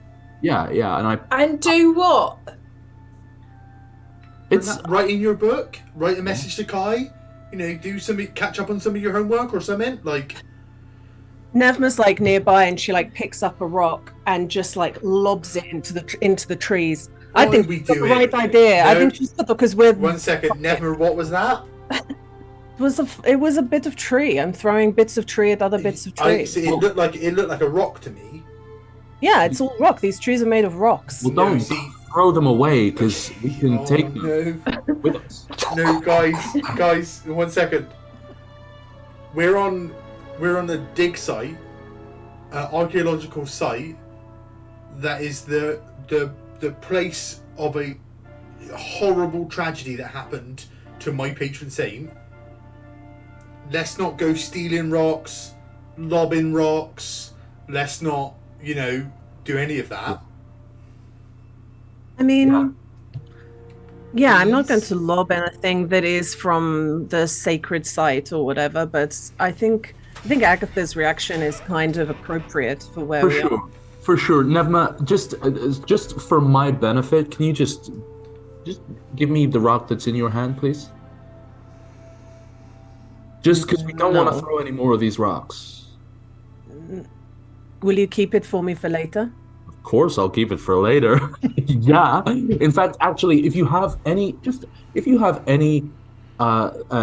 Yeah, And do what? it's Write in your book. Write a message to Kai. Do something. Catch up on some of your homework or something. Like. Nevma's like nearby and she like picks up a rock and just like lobs it into the trees. I think we it's the do right it. idea. I No. think she's got because we're 1 second, Nevma. What was that? it was a bit of tree. I'm throwing bits of tree at other bits of tree. See, it looked like a rock to me. Yeah, it's all rock. These trees are made of rocks. well, don't throw them away because we can take them No, with us. no, guys, 1 second. We're on a dig site, archaeological site. That is the place of a horrible tragedy that happened to my patron saint. Let's not go stealing rocks, lobbing rocks. Let's not, do any of that. I mean, yeah, I'm not going to lob anything that is from the sacred site or whatever, but I think Agatha's reaction is kind of appropriate for where we are. For sure. Nevma, just for my benefit, can you just give me the rock that's in your hand, please? Just because we don't want to throw any more of these rocks. Will you keep it for me for later? Of course, I'll keep it for later. Yeah. In fact, actually, if you have any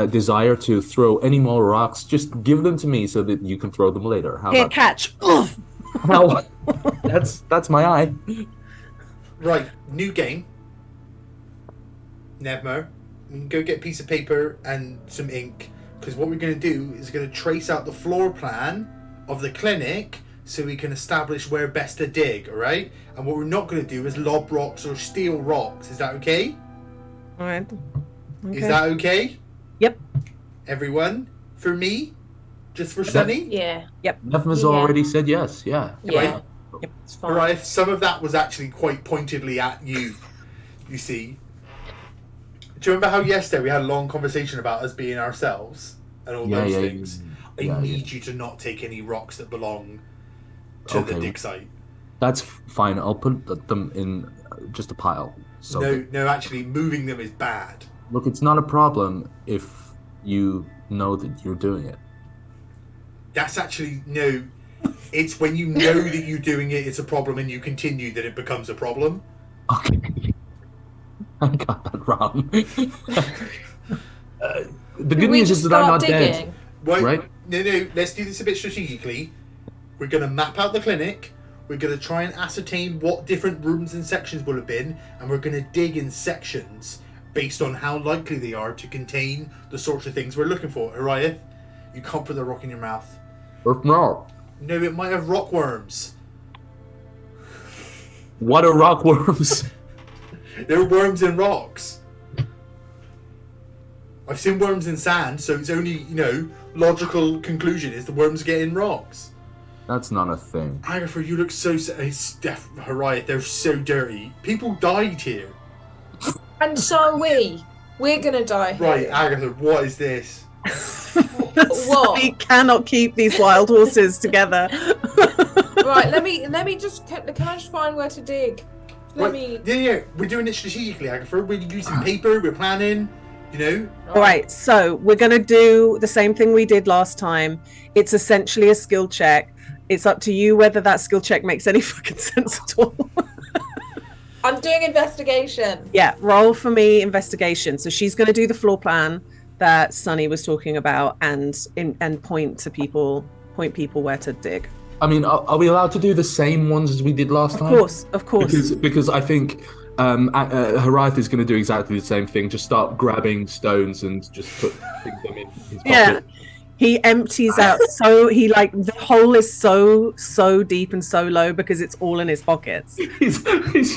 desire to throw any more rocks, just give them to me so that you can throw them later. How Here, about catch. How? That's my eye. Right, new game. Nevmo, we can go get a piece of paper and some ink, because what we're going to do is going to trace out the floor plan of the clinic so we can establish where best to dig, alright? And what we're not going to do is lob rocks or steal rocks. Is that okay? All right. Okay. Is that okay? Yep. Everyone? For me? Just for Sunny? Yeah. Yep. Nevma's already said yes. Yeah. Yeah. Yep. It's fine. Alright, some of that was actually quite pointedly at you, you see. Do you remember how yesterday we had a long conversation about us being ourselves and all those things? I need you to not take any rocks that belong to the dig site. That's fine. I'll put them in just a pile. So No, actually, moving them is bad. look, it's not a problem if you know that you're doing it. That's actually, no. It's when you know that you're doing it, it's a problem, and you continue that it becomes a problem. Okay. I got that wrong. The good We news is just that I'm start not digging? dead. Right? Right? No, let's do this a bit strategically. We're going to map out the clinic. We're going to try and ascertain what different rooms and sections will have been, and we're going to dig in sections based on how likely they are to contain the sorts of things we're looking for. Ariath, you can't put the rock in your mouth. No. No, it might have rockworms. What are rockworms? There are worms in rocks. I've seen worms in sand, so it's only, logical conclusion is the worms get in rocks. That's not a thing. Agatha, you look so... Harriet, they're so dirty. People died here. And so are we. We're gonna die here. Right, Agatha, what is this? What? We cannot keep these wild horses together. Right, let me just... Can I just find where to dig? Yeah, we're doing it strategically, Agatha. We're using paper, we're planning, All right, so we're going to do the same thing we did last time. It's essentially a skill check. It's up to you whether that skill check makes any fucking sense at all. I'm doing investigation. Yeah, roll for me investigation. So she's going to do the floor plan that Sunny was talking about and point people where to dig. I mean, are we allowed to do the same ones as we did last time? Of course. Because I think Harath is going to do exactly the same thing. Just start grabbing stones and just putting them in his pocket. Yeah. He empties out the hole is so deep and so low because it's all in his pockets. He's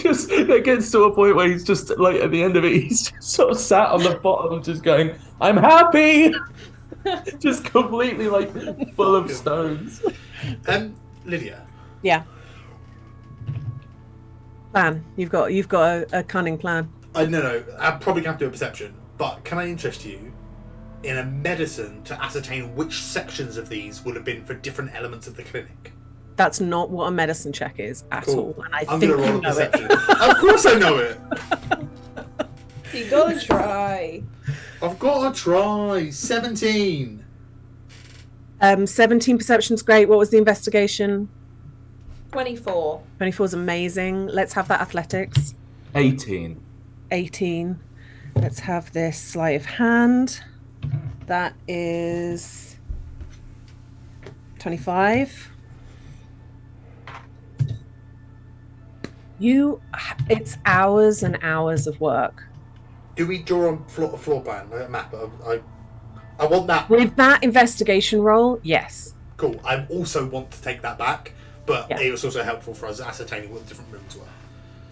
just, it gets to a point where he's just like at the end of it, he's just sort of sat on the bottom just going, I'm happy! Just completely like full of stones. Lydia. Yeah. Plan. You've got a cunning plan. No. I'm probably going to have to do a perception, but can I interest you in a medicine to ascertain which sections of these would have been for different elements of the clinic? That's not what a medicine check is at all. And I'm going to roll a perception. Of course I know it. You gotta try. I've got to try. 17. 17 perception's great. What was the investigation? 24. 24 is amazing. Let's have that athletics. 18. 18. Let's have this sleight of hand. That is 25. It's hours and hours of work. Do we draw a floor plan, like a map? I want that. With that investigation roll, yes. Cool. I also want to take that back, but Yeah. it was also helpful for us ascertaining what the different rooms were.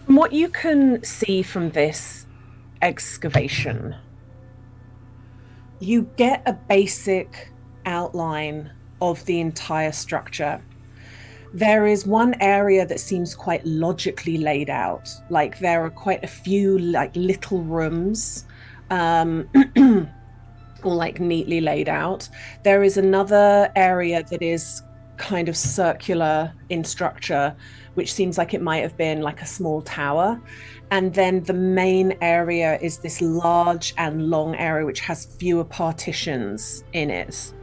From what you can see from this excavation, you get a basic outline of the entire structure. There is one area that seems quite logically laid out. Like there are quite a few like little rooms, all like neatly laid out. There is another area that is kind of circular in structure, which seems like it might have been like a small tower. And then the main area is this large and long area, which has fewer partitions in it.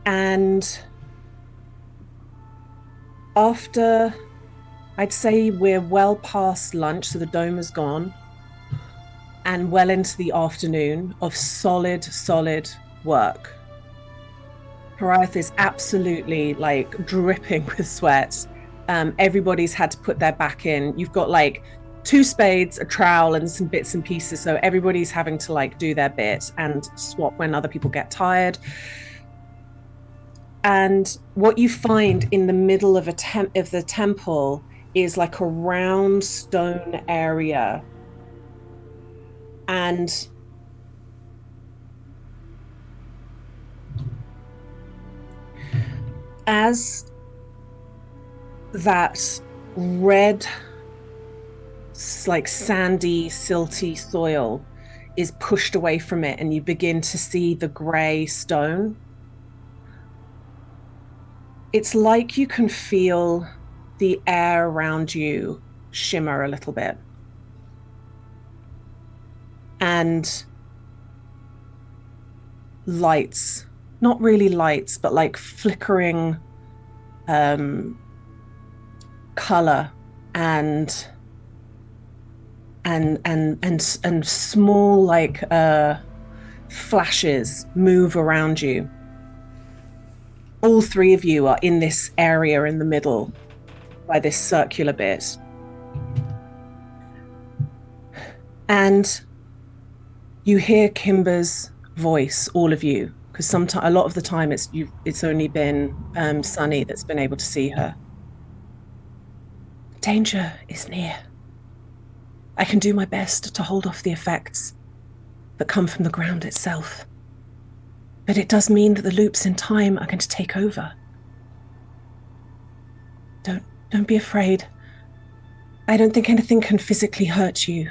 And after, I'd say we're well past lunch, so the dome is gone, and well into the afternoon of solid work. Harath is absolutely like dripping with sweat. Everybody's had to put their back in. You've got like 2 spades, a trowel, and some bits and pieces. So everybody's having to like do their bit and swap when other people get tired. And what you find in the middle of the temple is like a round stone area. And as that red, like sandy, silty soil is pushed away from it, and you begin to see the grey stone, it's like you can feel the air around you shimmer a little bit. And lights, not really lights, but like flickering color and small like flashes move around you. All three of you are in this area in the middle by this circular bit. And you hear Kimber's voice, all of you, because sometimes, a lot of the time, it's only been Sunny that's been able to see her. Danger is near. I can do my best to hold off the effects that come from the ground itself. But it does mean that the loops in time are going to take over. Don't be afraid. I don't think anything can physically hurt you.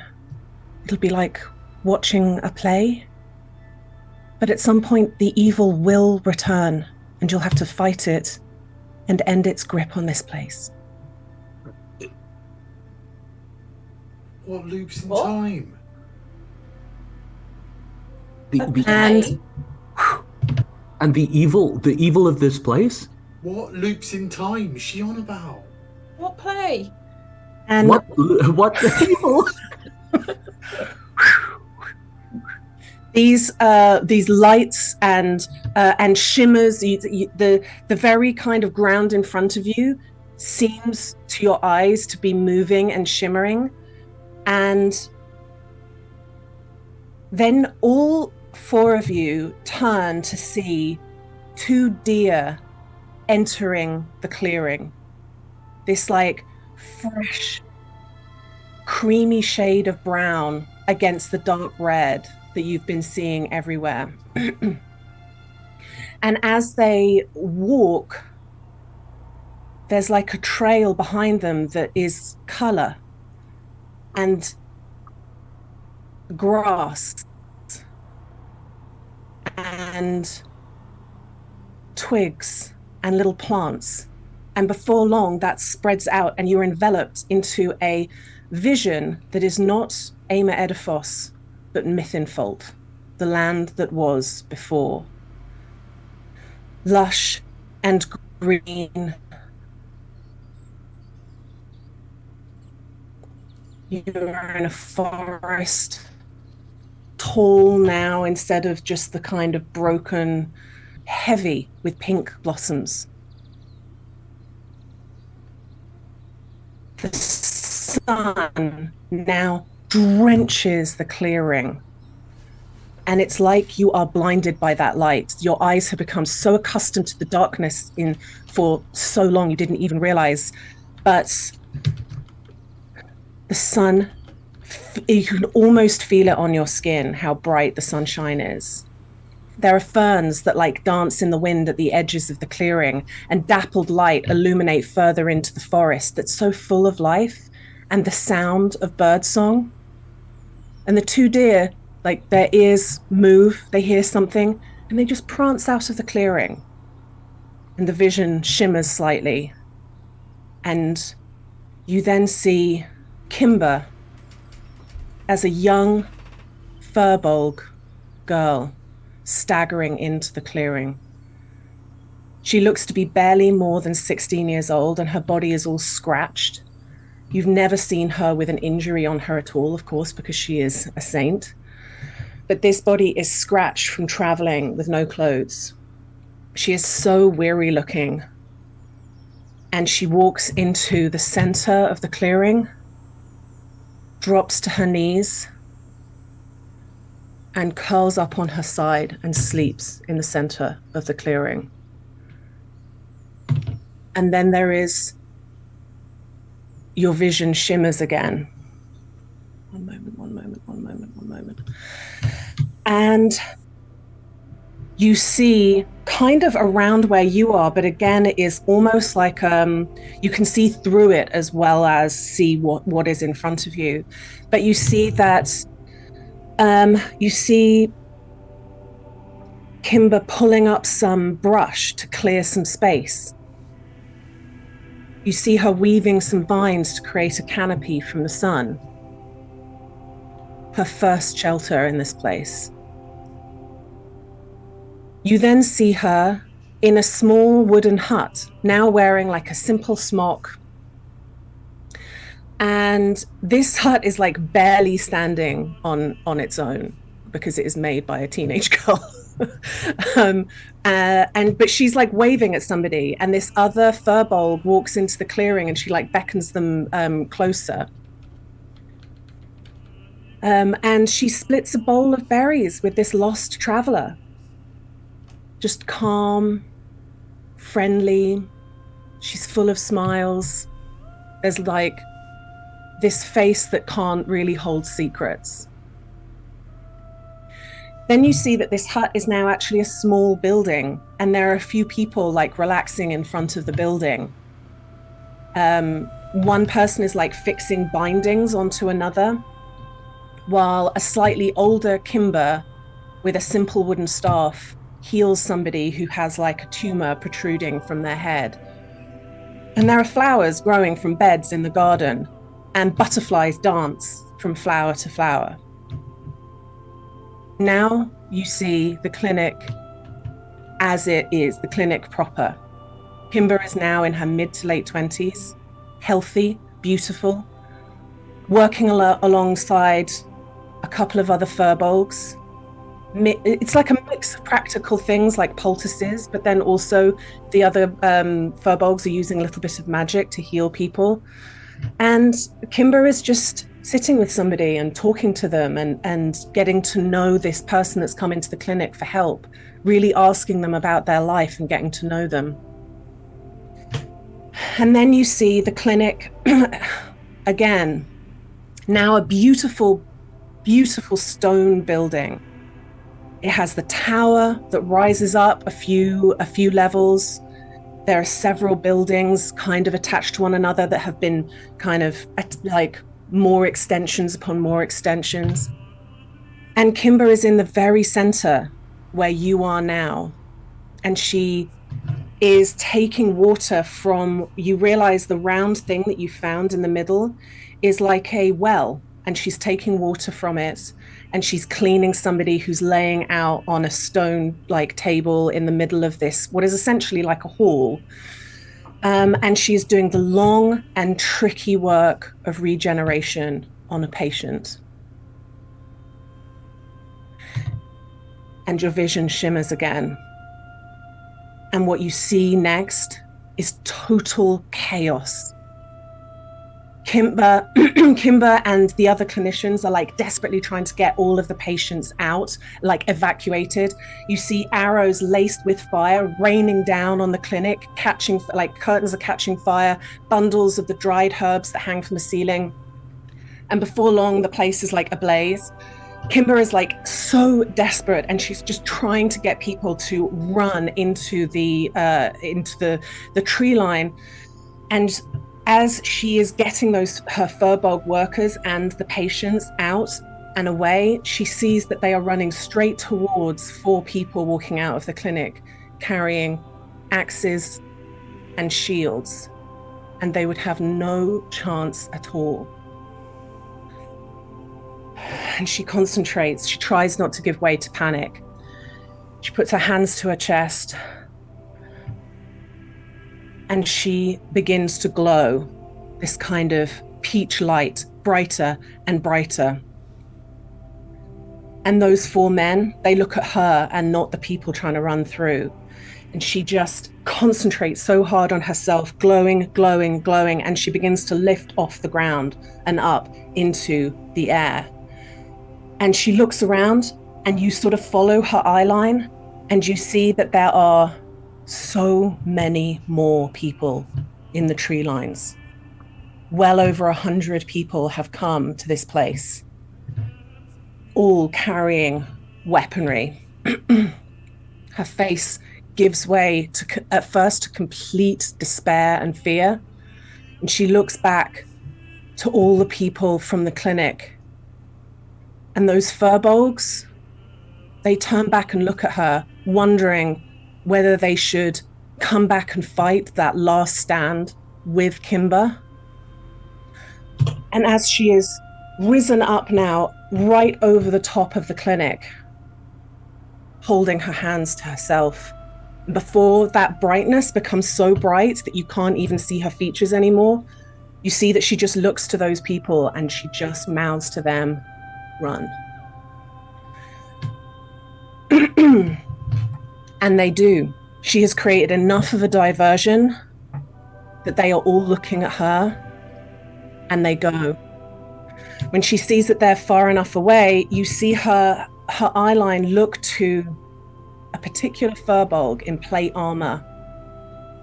It'll be like watching a play. But at some point, the evil will return, and you'll have to fight it and end its grip on this place. What loops in time? And the evil of this place? What loops in time is she on about? What play? And what evil? These lights and shimmers, the very kind of ground in front of you seems to your eyes to be moving and shimmering. And then all four of you turn to see two deer entering the clearing. This like fresh, creamy shade of brown against the dark red that you've been seeing everywhere. And as they walk, there's like a trail behind them that is color and grass and twigs and little plants. And before long, that spreads out and you're enveloped into a vision that is not Amer Edifos, but Mythinfold, the land that was before. Lush and green. You're in a forest, tall now instead of just the kind of broken, heavy with pink blossoms. The sun now drenches the clearing. And it's like you are blinded by that light. Your eyes have become so accustomed to the darkness for so long you didn't even realize. But the sun, you can almost feel it on your skin, how bright the sunshine is. There are ferns that like dance in the wind at the edges of the clearing, and dappled light illuminate further into the forest that's so full of life and the sound of birdsong. And the two deer, like their ears move, they hear something, and they just prance out of the clearing. And the vision shimmers slightly. And you then see Kimber as a young furbolg girl staggering into the clearing. She looks to be barely more than 16 years old, and her body is all scratched. You've never seen her with an injury on her at all, of course, because she is a saint. But this body is scratched from traveling with no clothes. She is so weary looking. And she walks into the center of the clearing, drops to her knees, and curls up on her side and sleeps in the center of the clearing. And then your vision shimmers again. One moment. And you see kind of around where you are, but again, it is almost like you can see through it as well as see what is in front of you. But you see that you see Kimber pulling up some brush to clear some space. You see her weaving some vines to create a canopy from the sun. Her first shelter in this place. You then see her in a small wooden hut, now wearing like a simple smock. And this hut is like barely standing on its own because it is made by a teenage girl. um, but she's like waving at somebody, and this other furbolg walks into the clearing, and she like beckons them closer. And she splits a bowl of berries with this lost traveler. Just calm, friendly. She's full of smiles. There's like this face that can't really hold secrets. Then you see that this hut is now actually a small building, and there are a few people like relaxing in front of the building. One person is like fixing bindings onto another, while a slightly older Kimber with a simple wooden staff heals somebody who has like a tumor protruding from their head. And there are flowers growing from beds in the garden, and butterflies dance from flower to flower. Now you see the clinic as it is, the clinic proper. Kimber is now in her mid to late 20s, healthy, beautiful, working alongside a couple of other furbolgs. It's like a mix of practical things like poultices, but then also the other furbolgs are using a little bit of magic to heal people. And Kimber is just sitting with somebody and talking to them and getting to know this person that's come into the clinic for help, really asking them about their life and getting to know them. And then you see the clinic again, now a beautiful, beautiful stone building. It has the tower that rises up a few levels. There are several buildings kind of attached to one another that have been kind of like more extensions upon more extensions. And Kimber is in the very center where you are now. And she is taking water from, you realize the round thing that you found in the middle is like a well, and she's taking water from it, and she's cleaning somebody who's laying out on a stone like table in the middle of this, what is essentially like a hall. And she's doing the long and tricky work of regeneration on a patient. And your vision shimmers again. And what you see next is total chaos. Kimber and the other clinicians are like desperately trying to get all of the patients out, like evacuated. You see arrows laced with fire raining down on the clinic, catching, like curtains are catching fire, bundles of the dried herbs that hang from the ceiling. And before long, the place is like ablaze. Kimber is like so desperate, and she's just trying to get people to run into the tree line. And as she is getting her furbolg workers and the patients out and away, she sees that they are running straight towards 4 people walking out of the clinic, carrying axes and shields, and they would have no chance at all. And she concentrates. She tries not to give way to panic. She puts her hands to her chest, and she begins to glow, this kind of peach light, brighter and brighter. And those 4 men, they look at her and not the people trying to run through. And she just concentrates so hard on herself, glowing, glowing, glowing, and she begins to lift off the ground and up into the air. And she looks around, and you sort of follow her eye line, and you see that there are so many more people in the tree lines. Well over 100 people have come to this place, all carrying weaponry. Her face gives way at first to complete despair and fear. And she looks back to all the people from the clinic. And those furbolgs, they turn back and look at her, wondering whether they should come back and fight that last stand with Kimber. And as she is risen up now, right over the top of the clinic, holding her hands to herself, before that brightness becomes so bright that you can't even see her features anymore, you see that she just looks to those people and she just mouths to them, "Run." And they do. She has created enough of a diversion that they are all looking at her, and they go. When she sees that they're far enough away, you see her eye line look to a particular furbolg in plate armor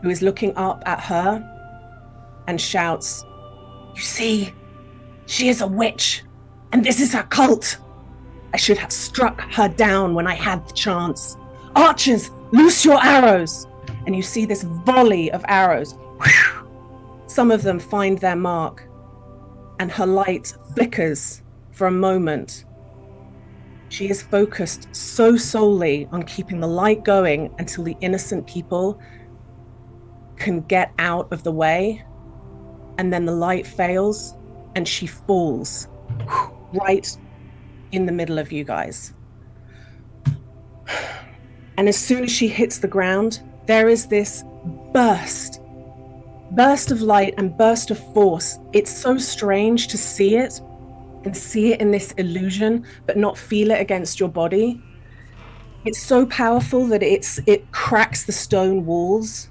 who is looking up at her and shouts, "You see, she is a witch, and this is her cult. I should have struck her down when I had the chance. Archers, loose your arrows!" And you see this volley of arrows. Some of them find their mark, and her light flickers for a moment. She is focused so solely on keeping the light going until the innocent people can get out of the way, and then the light fails, and she falls right in the middle of you guys. And as soon as she hits the ground, there is this burst of light and burst of force. It's so strange to see it and see it in this illusion, but not feel it against your body. It's so powerful that it cracks the stone walls.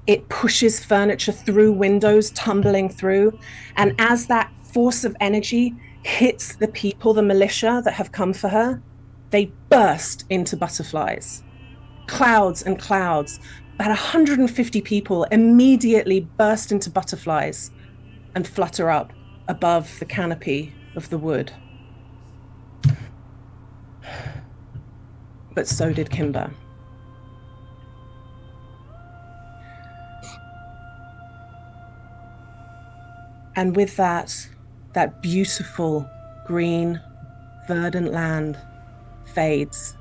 It pushes furniture through windows, tumbling through. And as that force of energy hits the people, the militia that have come for her, they burst into butterflies. Clouds and clouds. About 150 people immediately burst into butterflies and flutter up above the canopy of the wood. But so did Kimber. And with that beautiful green, verdant land fades.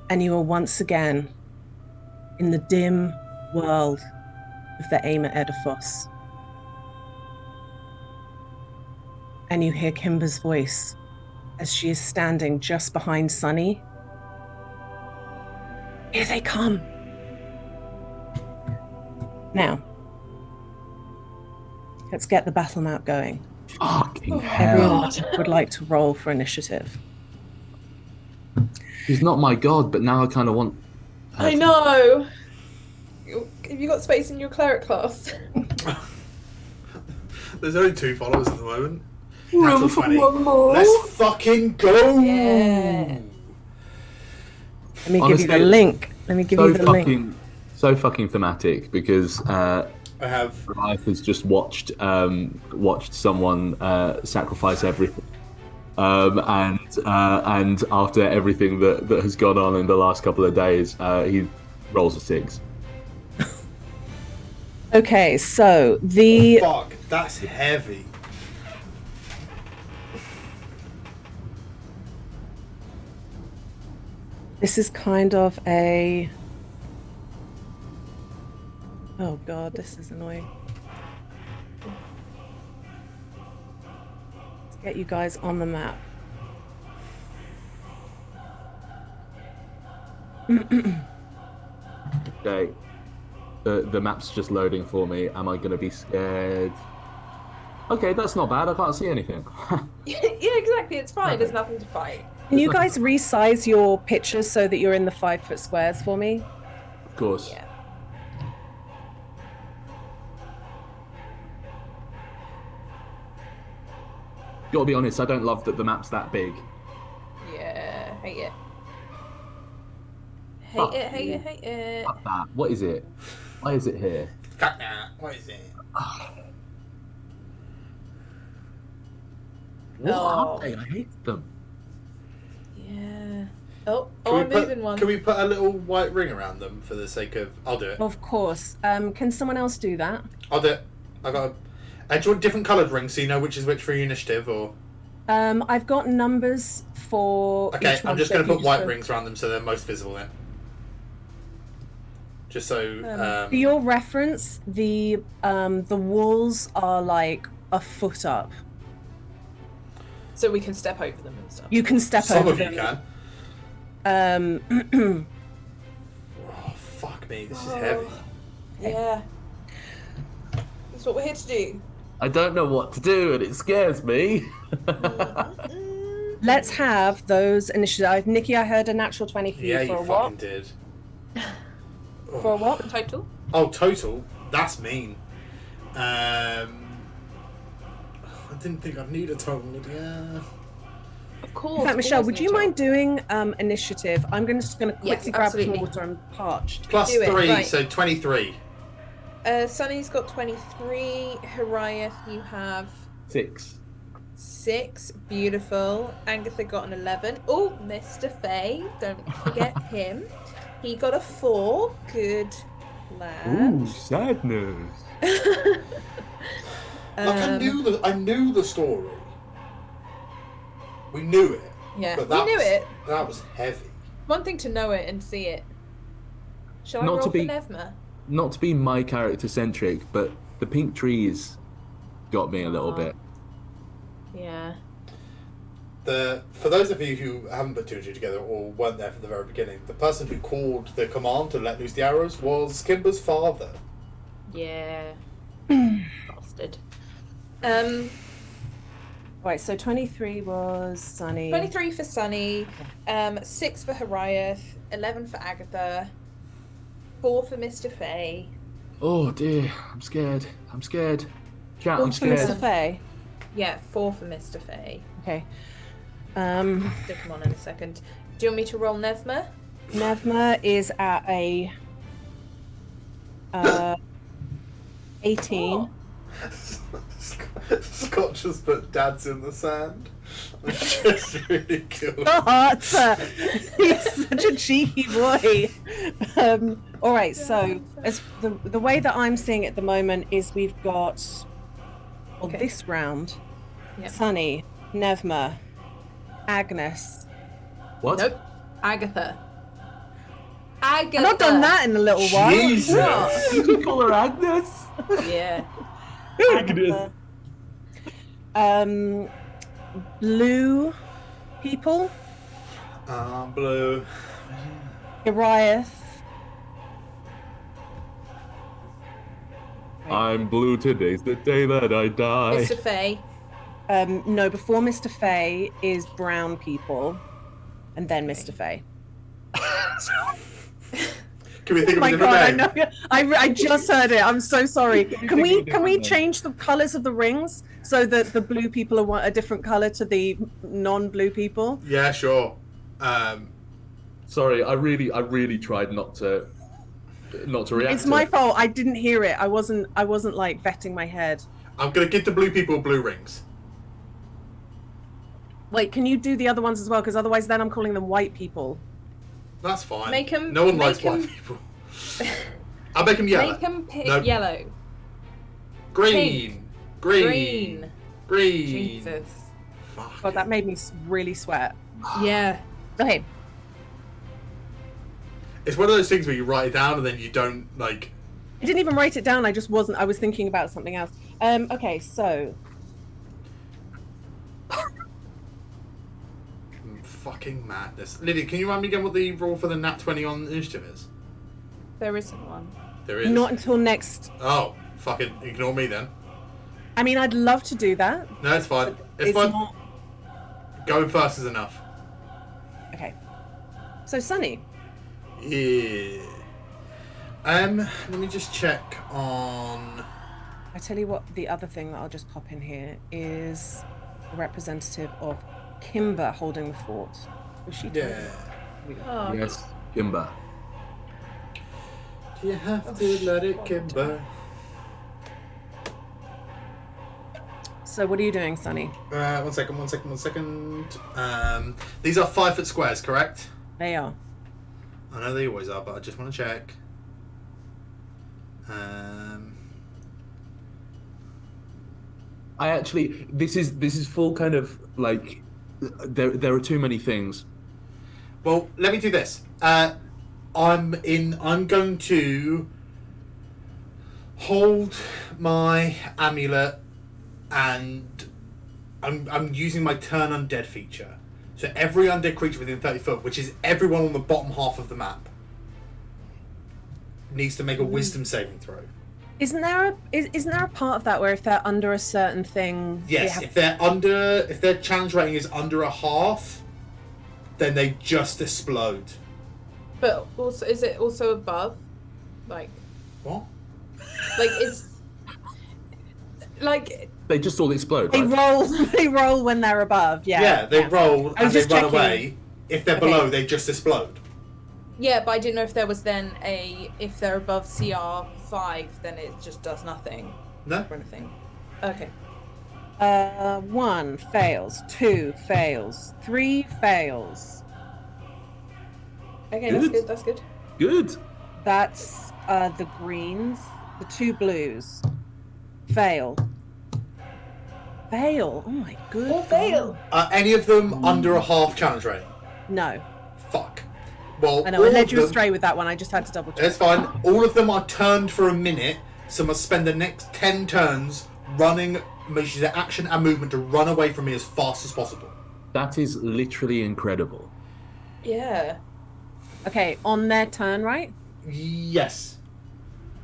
And you are once again in the dim world of the Aimer Edifos. And you hear Kimber's voice as she is standing just behind Sunny. Here they come. Now, let's get the battle map going. Fucking hell. Everyone would like to roll for initiative. She's not my god, but now I kind of want her I to- know. Have you got space in your cleric class? There's only 2 followers at the moment. Room Natural for 20. one more. Let's fucking go! Yeah. Let me give Honestly, you the link. Let me give you the link. So fucking thematic because I have. Life has just watched someone sacrifice everything, and after everything that has gone on in the last couple of days, he rolls a 6. Okay, so the Fuck, that's heavy. this is kind of a. Oh god, this is annoying. Let's get you guys on the map. Okay, the map's just loading for me. Am I gonna be scared? Okay, that's not bad. I can't see anything. Yeah, exactly. It's fine. There's nothing to fight. Can you guys resize your pictures so that you're in the 5-foot squares for me? Of course. Yeah. Gotta be honest, I don't love that the map's that big. Yeah. Hate it. Fuck Hate it. Hate you. it. Hate it. Fuck that. What is it? Why is it here? Fuck that. What is it? What Oh. are they? I hate them. Yeah. Oh, Can I'm we put- moving one. Can we put a little white ring around them for the sake of? I'll do it. Of course. Can someone else do that? I'll do it. I got a. Do you want different coloured rings so you know which is which for your initiative, or? I've got numbers for. Okay, each I'm one, just so going to you put white go- rings around them so they're most visible then. Just so. For your reference, the walls are like a foot up. So we can step over them and stuff. You can step some over of you them. can. Oh fuck me! This is heavy. Yeah. That's what we're here to do. I don't know what to do, and it scares me. Let's have those initiatives. Nikki, I heard a natural 20 for you Yeah, for you a fucking what? did. For a what? Total? Oh, total? That's mean. I didn't think I'd need a total. Yeah. Of course. In fact, Michelle, always would you need mind doing initiative? I'm just going to Yes, quickly grab some absolutely. water. I'm parched. Plus Do it, 3, right. so 23. Sunny's got 23. Hariath, you have 6. 6. Beautiful. Agatha got an 11. Oh, Mr. Fay. Don't forget him. He got a 4. Good lad. Ooh, sadness. I knew the story. We knew it. Yeah, But we knew it. That was heavy. One thing to know it and see it. Shall I Not roll to be- for Nevma? Not to be my character centric, but the pink trees got me a little bit. Yeah. For those of you who haven't put two and two together or weren't there from the very beginning, the person who called the command to let loose the arrows was Kimber's father. Yeah. Bastard. Right, so 23 was Sunny. 23 for Sunny, 6 for Hariath, 11 for Agatha, 4 for Mr. Fay. Oh dear, I'm scared. Chat, I'm What's for Mr. scared. Fay? Yeah, 4 for Mr. Fay. Okay. Stick him on in a second. Do you want me to roll Nevma? Nevma is at a 18. Oh. Scott just put dads in the sand. Which is really cool. He's such a cheeky boy. All right, so as the way that I'm seeing it at the moment is we've got Okay. this round, Yep. Sunny, Nevma, Agnes. What? Nope. Agatha. Agatha. I've not done that in a little while. Jesus. What? You can call her Agnes. Yeah. Agnes. Blue people, Blue. Goliath. I'm blue. Today's the day that I die. Mr. Fay. No, before Mr. Fay is brown people, and then Mr. Fay. Can we think Oh of a my different god, name? I know. I just heard it. I'm so sorry. Can we different change the colors of the rings so that the blue people are a different color to the non-blue people? Yeah, sure. Sorry, I really tried not to react. It's to my it. fault. I didn't hear it. I wasn't like vetting my head. I'm gonna give the blue people blue rings. Wait, can you do the other ones as well? Because otherwise, then I'm calling them white people. That's fine. Make 'em- No one make likes white 'em- people. I'll make them yellow. Make him Nope. yellow. Green. Green. Green. Jesus. Fuck. God, that made me really sweat. Yeah. Okay. It's one of those things where you write it down and then you don't like. I didn't even write it down. I just wasn't. I was thinking about something else. Okay, so Fucking madness. Lydia, can you remind me again what the rule for the nat 20 on initiative is? There isn't one. There is. not until next. Oh, fucking ignore me then. I mean, I'd love to do that. No, it's fine. But It's fine. not. Going first is enough. Okay. So Sunny. Yeah. Let me just check on. I tell you what. The other thing that I'll just pop in here is a representative of Kimber holding the fort. Was she? Yeah. Here we go. Oh, Yes, Kimber. You have to let it Kimber. So what are you doing, Sunny? One second. These are 5-foot squares, correct? They are. I know they always are, but I just want to check. I actually, this is full kind of like, there are too many things. Well, let me do this. I'm going to hold my amulet, and I'm using my turn undead feature. So every undead creature within 30 foot, which is everyone on the bottom half of the map, needs to make a wisdom saving throw. isn't there a part of that where if they're under a certain thing, they Yes, have if their challenge rating is under a half, then they just explode. But also, is it also above? Like, What? it's like They just all explode, they right? roll they roll when they're above. Yeah. Yeah, they roll I and was they just run checking. away. If they're Okay. below, they just explode. yeah, but I didn't know if there was then if they're above CR5, then it just does nothing No? or anything. Okay. 1 fails, 2 fails, 3 fails. Okay, Good. that's good. That's good. Good. That's the greens. The 2 blues fail. Fail. Oh my good All God. fail. Any of them under a half challenge rating? No. Fuck. Well, I know, I all led of you them, astray with that one. I just had to double check. It's fine. All of them are turned for a minute, so must spend the next 10 turns running, use their action and movement to run away from me as fast as possible. That is literally incredible. Yeah. Okay, on their turn, right? Yes.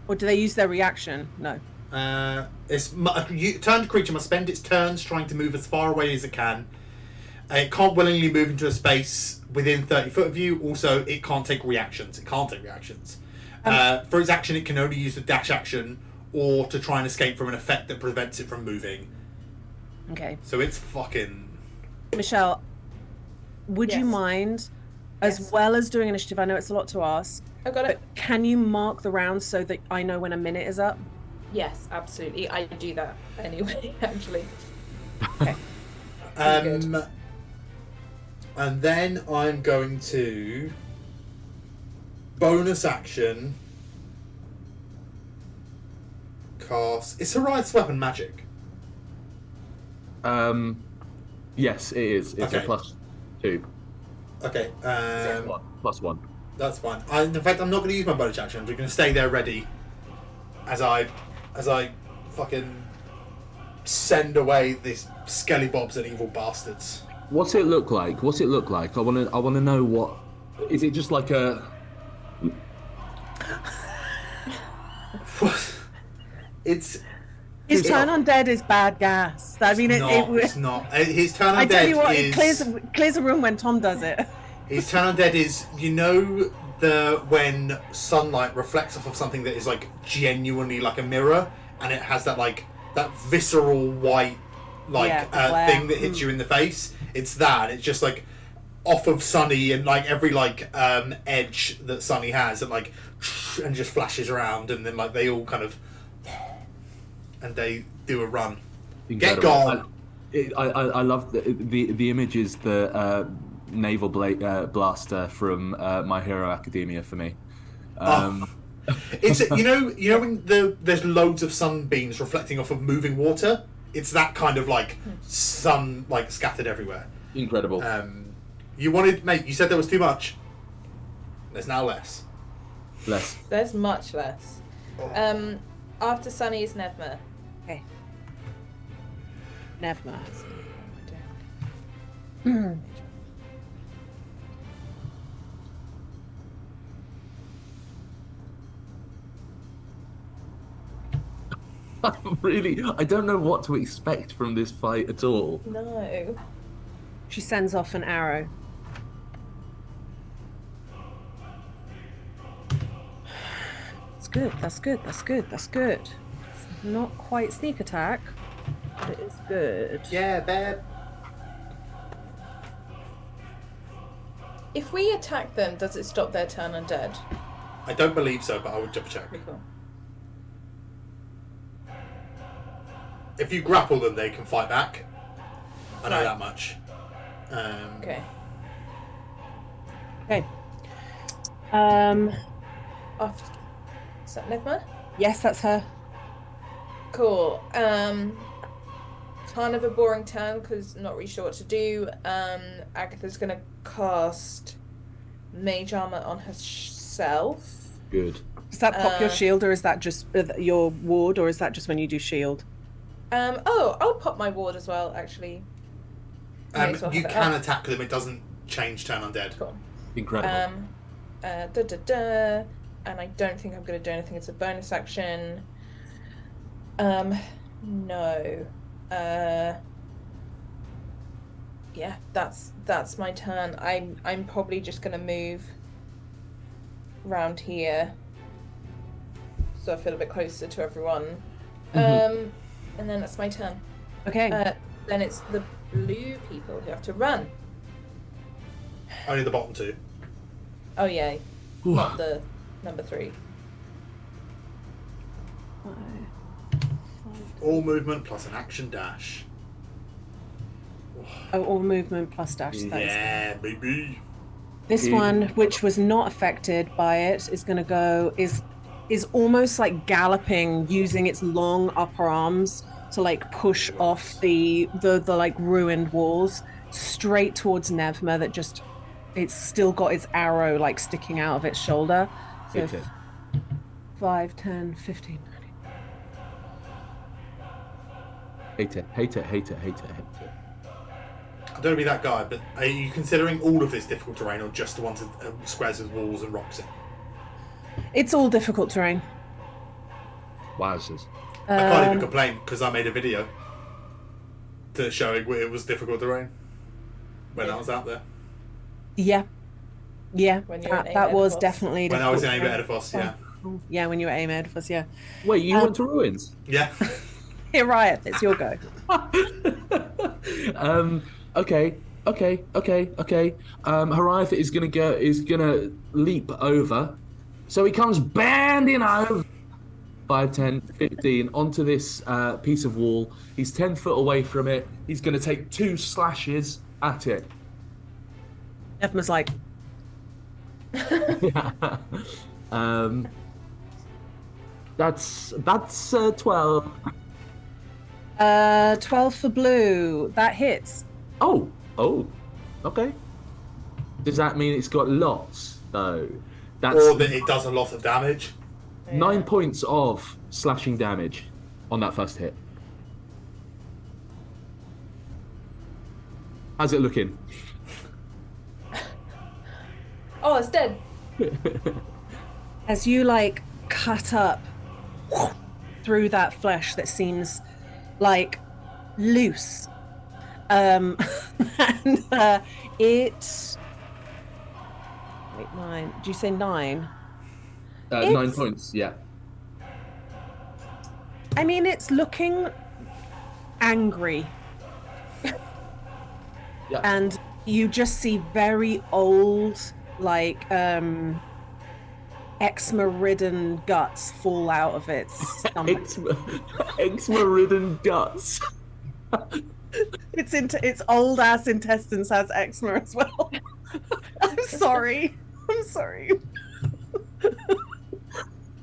Or do they use their reaction? No. Turned creature must spend its turns trying to move as far away as it can. It can't willingly move into a space within 30 foot of you. Also, it can't take reactions. For its action, it can only use the dash action or to try and escape from an effect that prevents it from moving. Okay. So it's fucking... Michelle, would you Yes. mind, as Yes. well as doing initiative, I know it's a lot to ask, I got but it. can you mark the rounds so that I know when a minute is up? Yes, absolutely. I do that anyway, actually. Okay. Good. And then I'm going to bonus action cast. Is Horiot's weapon magic? Yes, it is. It's Okay. a +2. Okay. +1. That's fine. In fact, I'm not going to use my bonus action. I'm just going to stay there ready as I fucking send away these skellybobs and evil bastards. What's it look like? I want to know what. Is it just like a? It's His turn on dead is bad gas. I mean, it's not. His turn on I tell dead you what, is... it clears a room when Tom does it. His turn on dead is, when sunlight reflects off of something that is like genuinely like a mirror, and it has that visceral white thing that hits you in the face. It's that. It's just like off of Sunny and like every edge that Sunny has, and just flashes around, and then they all kind of and they do a run. Incredible. Get gone. I love the image is the naval blaster from My Hero Academia for me. It's when there's loads of sunbeams reflecting off of moving water. It's that kind of sun scattered everywhere. Incredible. You said there was too much. There's now less. Less. There's much less. After Sunny is Nevma. Okay. Never. I don't know what to expect from this fight at all. No. She sends off an arrow. That's good. It's not quite sneak attack, but it is good. Yeah, babe. If we attack them, does it stop their turn undead? I don't believe so, but I would double check. Cool. If you grapple them, they can fight back. I know Right. that much. Okay. Okay. After... Is that Nevma? Yes, that's her. Cool. Kind of a boring turn because not really sure what to do. Agatha's gonna cast Mage Armor on herself. Good. Does that pop your shield, or is that just your ward, or is that just when you do shield? I'll pop my ward as well, actually. May as well You have it can up. attack them. It doesn't change turn undead. Cool. Incredible. And I don't think I'm going to do anything. It's a bonus action. No. Uh, yeah, that's my turn. I'm probably just gonna move round here, so I feel a bit closer to everyone. Mhm. And then that's my turn. Okay. Then it's the blue people who have to run. Only the bottom two. Oh yeah, Ooh. not the number 3. All movement plus an action dash. Oh, all movement plus dash. That is Yeah, baby. this Yeah. one, which was not affected by it, is going to go is almost like galloping, using its long upper arms to like push off the like ruined walls straight towards Nevma. That just it's still got its arrow like sticking out of its shoulder. So Hate it. 5, 10, 15. Hate it. Hate it. Hate it. Hate it. Hate it. I don't want to be that guy, but are you considering all of this difficult terrain or just the ones with squares with walls and rocks in? It's all difficult terrain. Wowzers. I can't even complain because I made a video to showing it was difficult terrain when I was out there. Yeah. Yeah. When you're in That was Edifos. definitely When I was in difficult Edifos, terrain. yeah. Yeah, when you were aim Edifos, yeah. Wait, you went to ruins? Yeah. Here, Riot, it's your go. Okay. Hariath is gonna leap over. So he comes banding over 5, 10, 15 onto this piece of wall. He's 10 foot away from it. He's gonna take 2 slashes at it. Nevma's like, That's 12. 12 for blue. That hits. Oh, okay. Does that mean it's got lots though? That's Or that it does a lot of damage. 9 points of slashing damage on that first hit. How's it looking? Oh, it's dead. As you like cut up through that flesh that seems like loose. And it. Wait, 9. Did you say 9? 9 It's- points, yeah. I mean, it's looking angry. Yeah. And you just see very old, like, eczema-ridden guts fall out of its stomach. Eczema-ridden guts. Its old ass intestines has eczema as well. I'm sorry.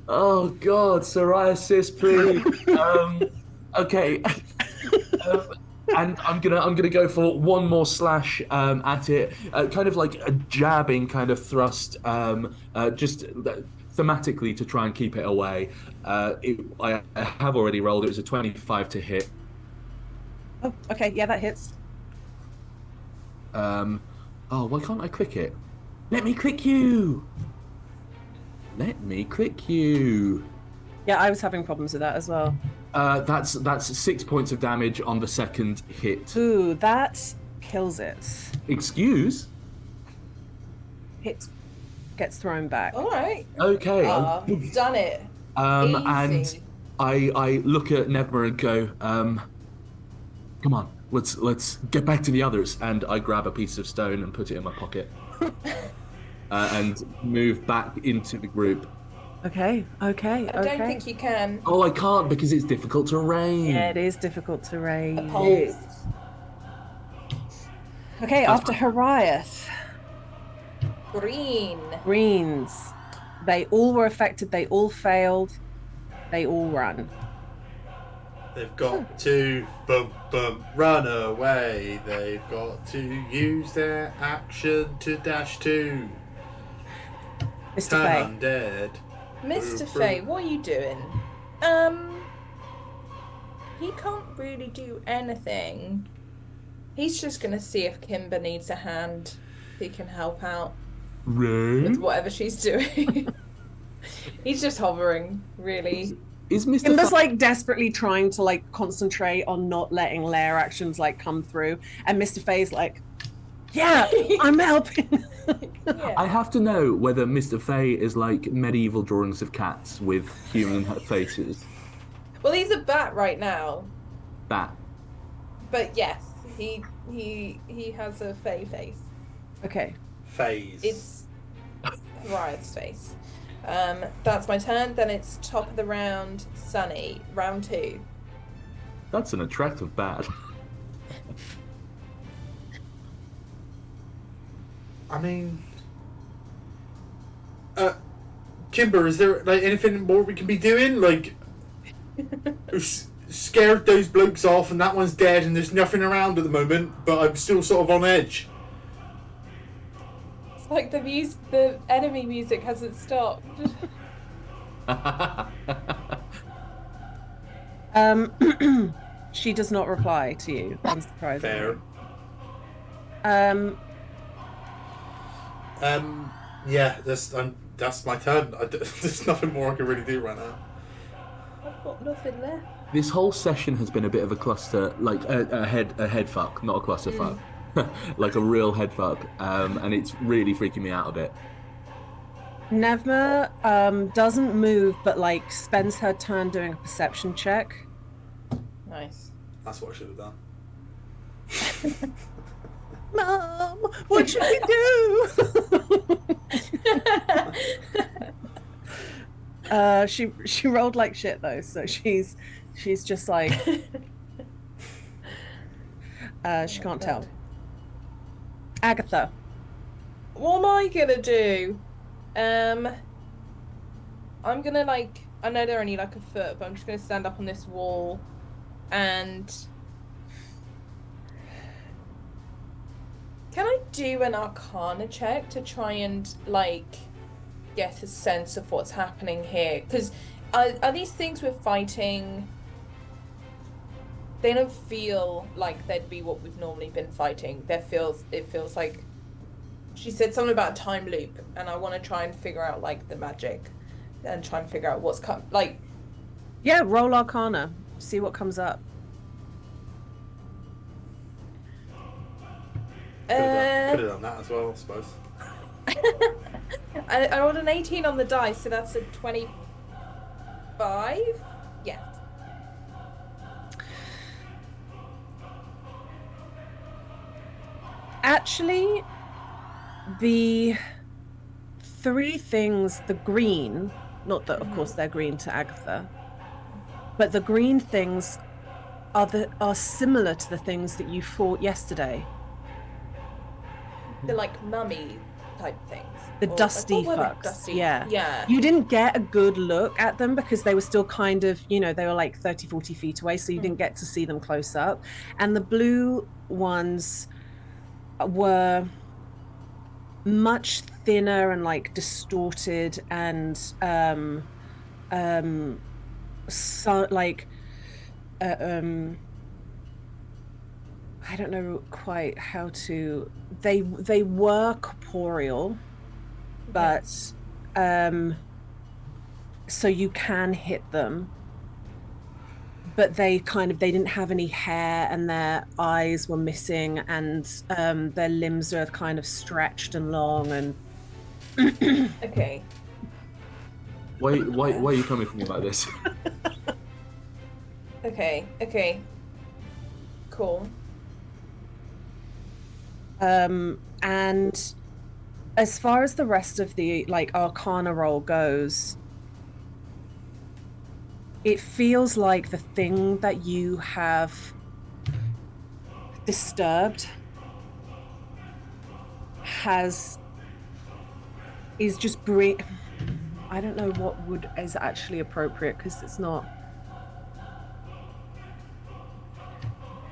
Oh God, psoriasis, please. Okay. And I'm gonna go for one more slash at it, kind of like a jabbing kind of thrust, just thematically to try and keep it away. I have already rolled. It was a 25 to hit. Oh, okay, yeah, that hits. Oh, why can't I click it? Let me click you. Let me click you. Yeah, I was having problems with that as well. That's 6 points of damage on the second hit. Ooh, that kills it. Excuse? Hit gets thrown back. All right. Okay. You've done it. And Easy. I look at Nevma and go, come on, let's get back to the others. And I grab a piece of stone and put it in my pocket. And move back into the group. Okay. I don't think you can. Oh, I can't because it's difficult terrain. Yeah, it is difficult to raise. Opposed. Okay, after Hariath. Green. Greens. They all were affected, they all failed, they all run. They've got to run away. They've got to use their action to dash to Mr. turn Fay. undead. Mr. Fay, what are you doing? He can't really do anything. He's just gonna see if Kimber needs a hand. If he can help out with Right. whatever she's doing. He's just hovering, really. Is Mr. Kimber's Fa- like desperately trying to like concentrate on not letting lair actions like come through, and Mr. Faye's like, "Yeah, I'm helping." I Yeah. have to know whether Mr. Fay is like medieval drawings of cats with human faces. Well, he's a bat right now, That. but yes, he has a fey face. Okay. Phase. It's Riot's face. That's my turn. Then it's top of the round, Sunny. Round 2. That's an attractive bat. I mean, Kimber, is there like anything more we can be doing? Like, scared those blokes off, and that one's dead, and there's nothing around at the moment. But I'm still sort of on edge. It's like the enemy music hasn't stopped. She does not reply to you, unsurprisingly. Fair. Um, Yeah, that's my turn. There's nothing more I can really do right now. I've got nothing left. This whole session has been a bit of a cluster, like a head fuck, not a cluster fuck, like a real head fuck, and it's really freaking me out a bit. Nevma doesn't move, but like spends her turn doing a perception check. Nice. That's what I should have done. Mom, what should we do? She rolled like shit though, so she's just like she can't tell. Agatha. What am I gonna do? I'm gonna like, I know they're only like a foot, but I'm just gonna stand up on this wall and can I do an Arcana check to try and like get a sense of what's happening here? Because are these things we're fighting? They don't feel like they'd be what we've normally been fighting. It feels like she said something about a time loop, and I want to try and figure out like the magic and try and figure out what's like. Yeah, roll Arcana. See what comes up. Could have done that as well, I suppose. I rolled an 18 on the dice, so that's a 25. Yeah. Actually, the three things, the green, not that of course they're green to Agatha, but the green things are similar to the things that you fought yesterday. They're like mummy type things. The dusty fucks. Dusty. Yeah. Yeah. You didn't get a good look at them because they were still kind of, they were like 30, 40 feet away, so you didn't get to see them close up. And the blue ones were much thinner and like distorted and so like I don't know quite how to. They were corporeal, but so you can hit them, but they didn't have any hair, and their eyes were missing, and their limbs are kind of stretched and long. And Okay. Why are you coming from me like this? Okay. Cool. And as far as the rest of the like Arcana roll goes, it feels like the thing that you have disturbed is just I don't know what is actually appropriate because it's not.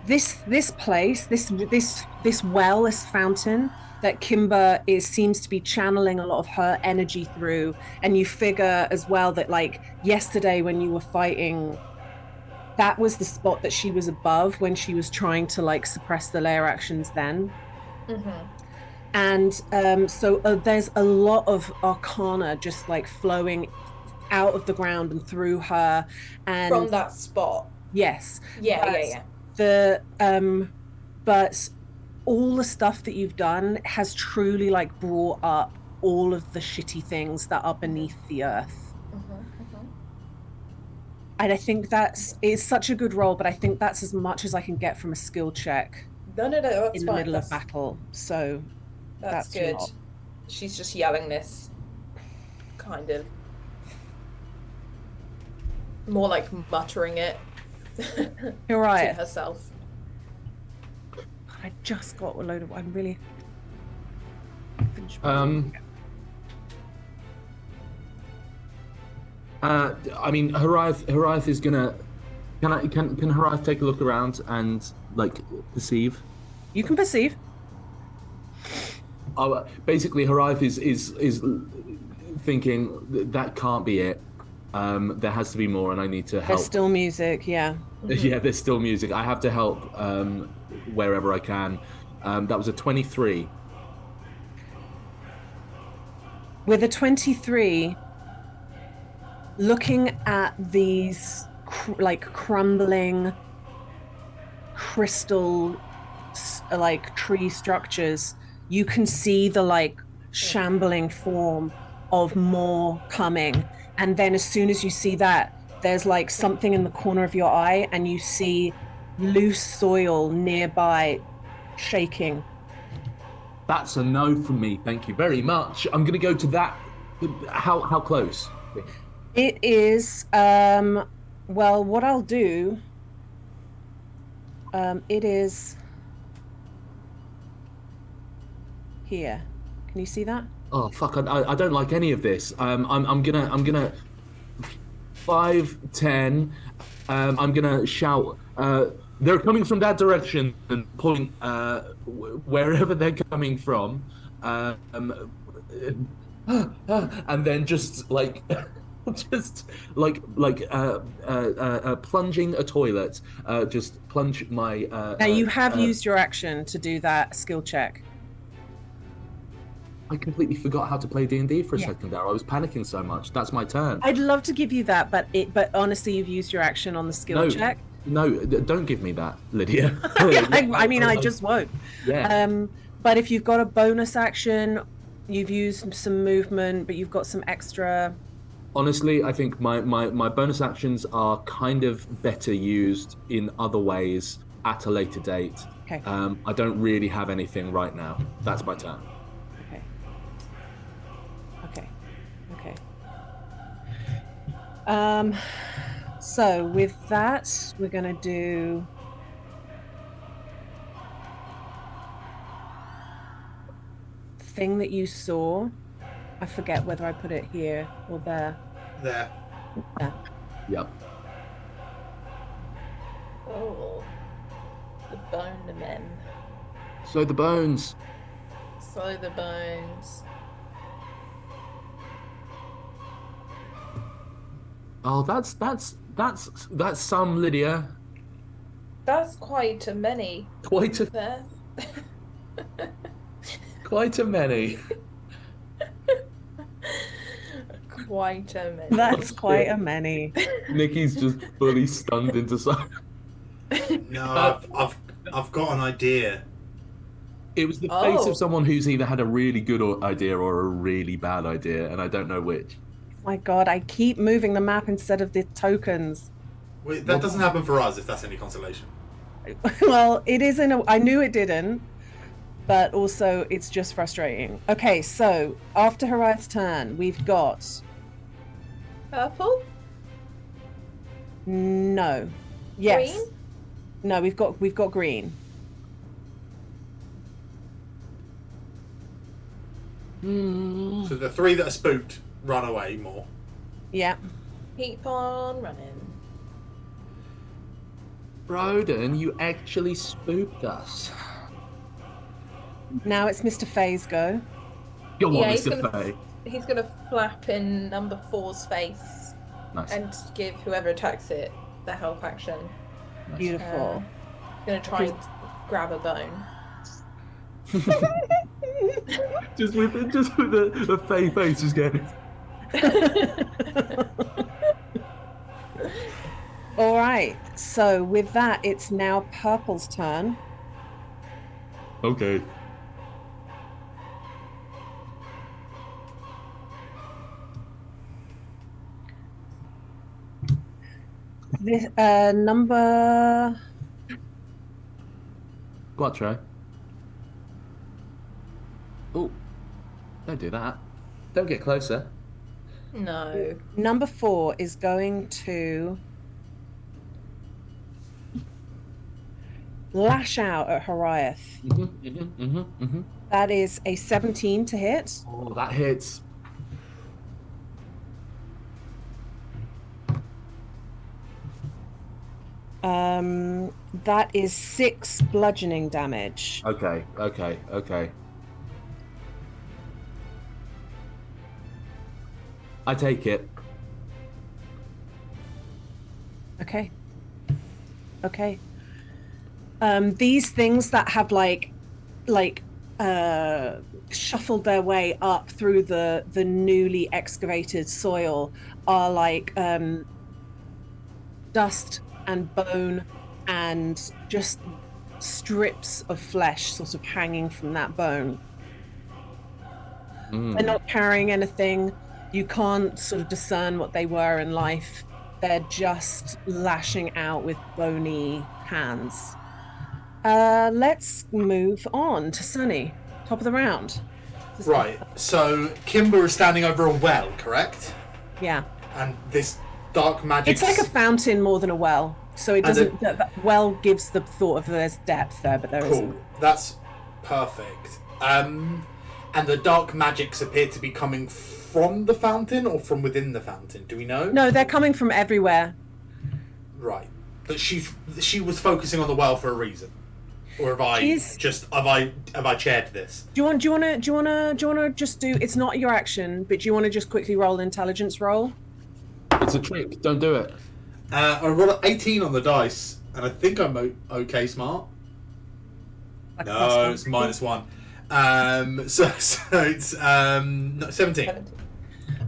This place, this well, this fountain that Kimber seems to be channeling a lot of her energy through, and you figure as well that like yesterday when you were fighting, that was the spot that she was above when she was trying to like suppress the lair actions then. And so there's a lot of Arcana just like flowing out of the ground and through her. And From that spot. yes, Yeah, but yeah. but all the stuff that you've done has truly like brought up all of the shitty things that are beneath the earth. And I think it's such a good role, but I think that's as much as I can get from a skill check No, that's in the fine. middle of battle. So That's that's good. not. She's just yelling this, kind of more like muttering it You're to right. herself. I just got a load of. I'm really. I mean, Harath is gonna. Can Harath take a look around and like perceive? You can perceive. Oh, basically, Harath is thinking that can't be it. There has to be more, and I need to help. There's still music, yeah. Yeah, there's still music. I have to help wherever I can. That was a 23. With a 23, looking at these like crumbling crystal like tree structures, you can see the like shambling form of more coming. And then as soon as you see that, there's like something in the corner of your eye, and you see loose soil nearby shaking. That's a no from me. Thank you very much. I'm gonna go to that. How close? It is well, what I'll do, it is here. Can you see that? Oh fuck! I don't like any of this. I'm gonna 5, 10. I'm gonna shout. They're coming from that direction and point wherever they're coming from. And then just like just plunging a toilet. Just plunge my. Now you have used your action to do that skill check. I completely forgot how to play D&D for a second there. I was panicking so much. That's my turn. I'd love to give you that, but honestly, you've used your action on the skill check. No, don't give me that, Lydia. I mean, I just won't. Yeah. But if you've got a bonus action, you've used some movement, but you've got some extra. Honestly, I think my bonus actions are kind of better used in other ways at a later date. Okay. I don't really have anything right now. That's my turn. Okay. So with that, we're gonna do thing that you saw. I forget whether I put it here or there. There. Yep. Oh, the bone men. So the bones. So the bones. Oh, that's some, Lydia. That's quite a many. Quite a There. quite a many. Quite a many. That's quite a many. Nikki's just fully stunned into silence. No, I've got an idea. It was the face of someone who's either had a really good idea or a really bad idea, and I don't know which. My God, I keep moving the map instead of the tokens. Wait, that doesn't happen for us, if that's any consolation. Well, it is I knew it didn't, but also it's just frustrating. Okay, so after Harath's turn, we've got Purple? no. Yes. Green? No, we've got green. So the three that are spooked run away more. Yeah. Keep on running. Broden, you actually spooked us. Now it's Mr. Faye's go. Go on, he's Mr. Faye. He's gonna flap in number 4's face Nice. and give whoever attacks it the help action. Nice. Beautiful. Gonna try and grab a bone. just with the Faye face just getting. All right. So with that, it's now Purple's turn. Okay. This number. Quattro. Oh, don't do that. Don't get closer. No. Number 4 is going to lash out at Horiath. That is a 17 to hit. Oh, that hits. That is 6 bludgeoning damage. Okay. I take it. Okay. These things that have shuffled their way up through the newly excavated soil are like dust and bone and just strips of flesh sort of hanging from that bone. They're not carrying anything. You can't sort of discern what they were in life. They're just lashing out with bony hands. Let's move on to Sunny. Top of the round. Right, so Kimber is standing over a well, correct? Yeah. And this dark magic... It's like a fountain more than a well. So it doesn't... The well gives the thought of there's depth there, but there isn't. Cool, that's perfect. And the dark magics appear to be coming from the fountain or from within the fountain? Do we know? No, they're coming from everywhere. Right. But she was focusing on the well for a reason. Or have I chaired this? Do you want to just do? It's not your action, but do you want to just quickly roll an intelligence roll? It's a trick. Don't do it. I rolled an 18 on the dice, and I think I'm okay smart. Like No, it's -1. So it's 17.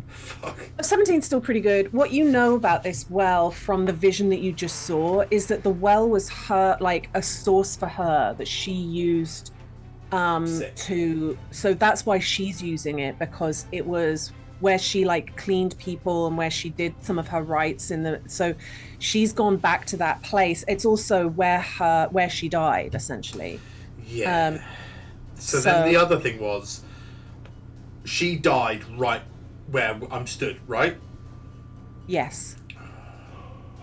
Fuck. 17's still pretty good. What you know about this well from the vision that you just saw is that the well was her, like a source for her that she used so that's why she's using it, because it was where she like cleaned people and where she did some of her rites so she's gone back to that place. It's also where she died, essentially. Yeah. So then the other thing was she died right where I'm stood, right? Yes.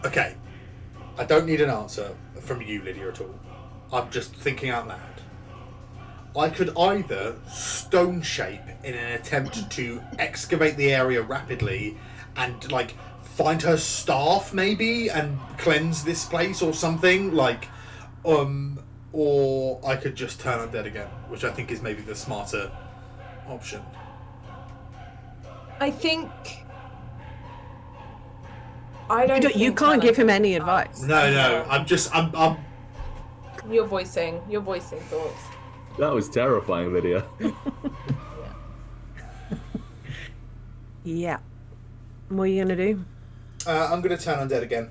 Okay. I don't need an answer from you, Lydia, at all. I'm just thinking out loud. I could either stone shape in an attempt to excavate the area rapidly and, like, find her staff, maybe, and cleanse this place or something, like, or I could just turn undead again, which I think is maybe the smarter option. I think I don't. You can't give him any advice. No. I'm. You're voicing thoughts. That was terrifying, Lydia. Yeah. What are you gonna do? I'm gonna turn undead again.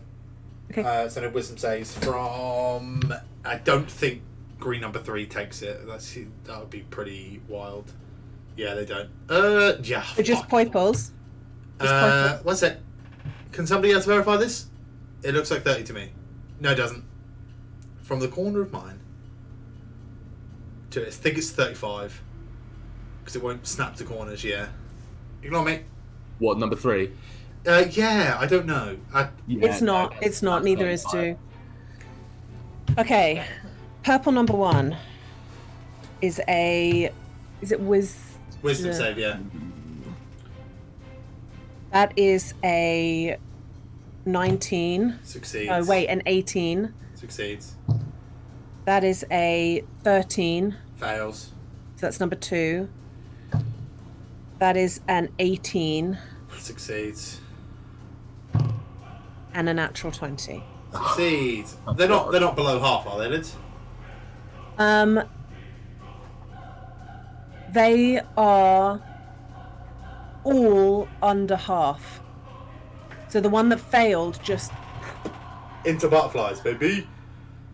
Okay. So no wisdom saves from. I don't think green number 3 takes it. That would be pretty wild. Yeah, they don't. Yeah. They're just poiples. What's it? Can somebody else verify this? It looks like 30 to me. No, it doesn't. From the corner of mine to I think it's 35 because it won't snap to corners. Yeah. Ignore me. What, number 3? Yeah, I don't know. It's not. Neither is 2. Okay. Purple number 1 is a. Is it wisdom save? Yeah. That is a 19. Succeeds. Oh wait, an 18. Succeeds. That is a 13. Fails. So that's number 2. That is an 18. Succeeds. And a natural 20. Succeeds. They're not below half, are they, Lids? They are all under half. So the one that failed just into butterflies, baby.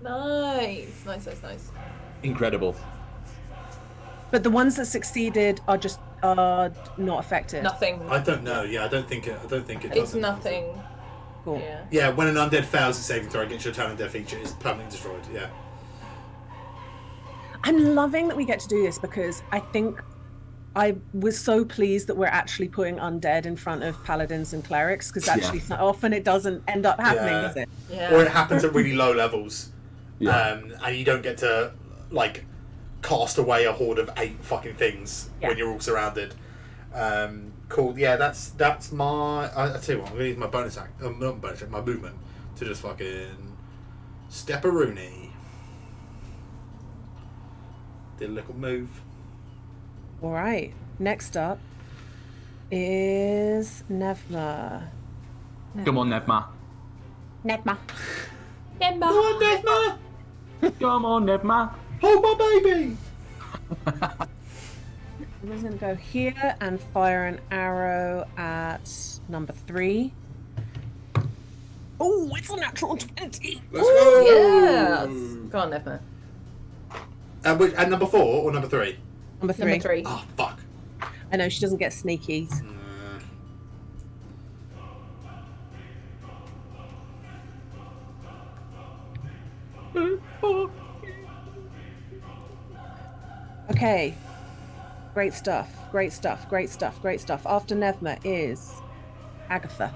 Nice. Incredible. But the ones that succeeded are not effective. Nothing. I don't know. Yeah, I don't think it. It's does nothing. Cool. Yeah. Yeah, when an undead fails its saving throw against your turn undead feature, it's permanently destroyed. Yeah. I'm loving that we get to do this because I think I was so pleased that we're actually putting undead in front of paladins and clerics because actually often it doesn't end up happening, does it? Yeah. Or it happens at really low levels, Yeah. and you don't get to like cast away a horde of 8 fucking things when you're all surrounded. Cool. Yeah, that's my. I tell you what, I'm gonna use my bonus act, not bonus act, my movement to just fucking step-a-rooney. Did a little move. All right. Next up is Nevma. Come on, Nevma. Nevma. Come on, Desma! Come on, Nevma. Hold my baby! I'm just going to go here and fire an arrow at number 3. Oh, it's a natural 20. Let's go! Yes. Go on, Nevma. And number 4 or number 3? Number 3. Number 3. Oh, fuck. I know she doesn't get sneakies. Okay. Great stuff. After Nevma is Agatha.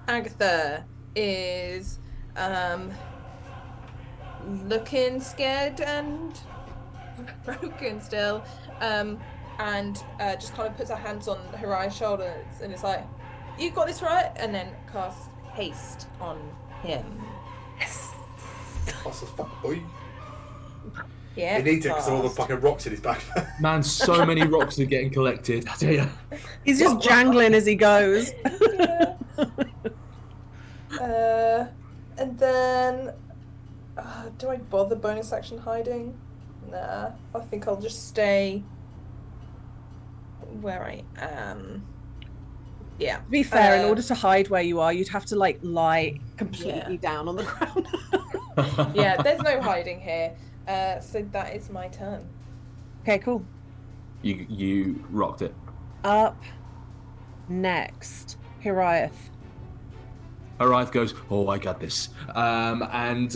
Agatha is looking scared and broken still, and just kind of puts her hands on Hariah's shoulders and is like, "You got this right," and then casts haste on him. Yes. What's this fuck, boy? Yeah. He needs it because of all the fast. fucking rocks in his back. Man, so many rocks are getting collected. I tell you. He's just jangling as he goes. And then, do I bother bonus action hiding? Nah, I think I'll just stay where I am. Yeah. To be fair, in order to hide where you are, you'd have to like lie completely down on the ground. Yeah, there's no hiding here. So that is my turn. Okay, cool. You rocked it. Up next, Hariah. Hariah goes, "Oh, I got this," and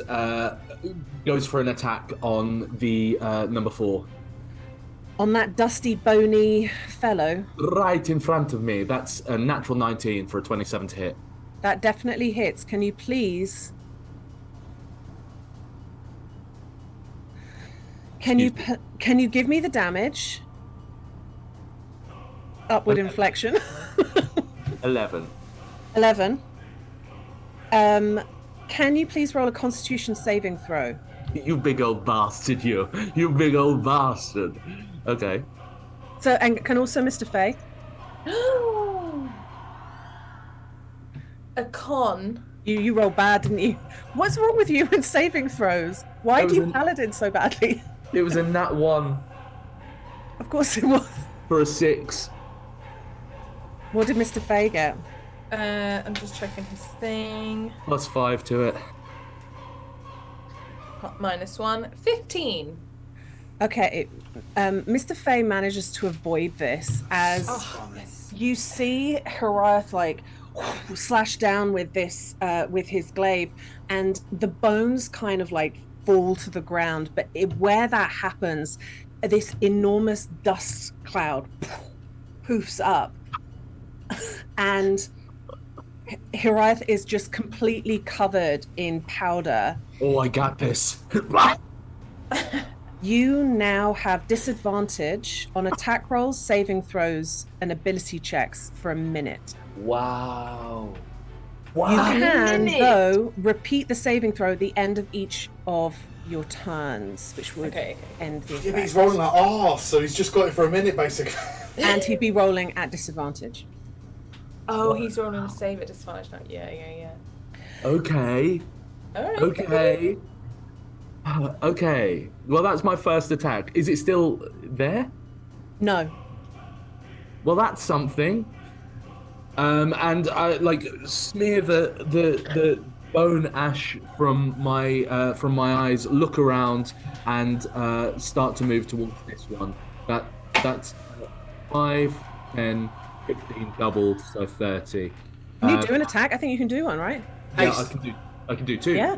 goes for an attack on the number 4. On that dusty, bony fellow. Right in front of me. That's a natural 19 for a 27 to hit. That definitely hits. Can you please... Can you give me the damage? Upward inflection. 11. 11. Can you please roll a Constitution saving throw? You big old bastard, you. You big old bastard. Okay. So, and can also Mr. Fay. A con. You rolled bad, didn't you? What's wrong with you in saving throws? Why do you paladin so badly? It was a nat 1 Of course it was. for a 6. What did Mr. Fay get? I'm just checking his thing. Plus 5 to it. -1. 15. Okay, Mr. Fay manages to avoid this as you see Hariah like slash down with this with his glaive, and the bones kind of like fall to the ground. But where that happens, this enormous dust cloud poofs up, and Hariah is just completely covered in powder. Oh, I got this. You now have disadvantage on attack rolls, saving throws, and ability checks for a minute. Wow. You can, though, repeat the saving throw at the end of each of your turns, which would end the Yeah, effect. but he's rolling like arse, so he's just got it for a minute, basically. And he'd be rolling at disadvantage. Oh, he's rolling a save at disadvantage now. Yeah. Okay. Alright. Okay. Okay. Well, that's my first attack. Is it still there? No. Well, that's something. And I like smear the bone ash from my eyes, look around, and start to move towards this one. That's 5, 10, 15 doubled, so 30. Can you Um, do an attack? I think you can do one, right? yeah, Haste. I can do two. Yeah.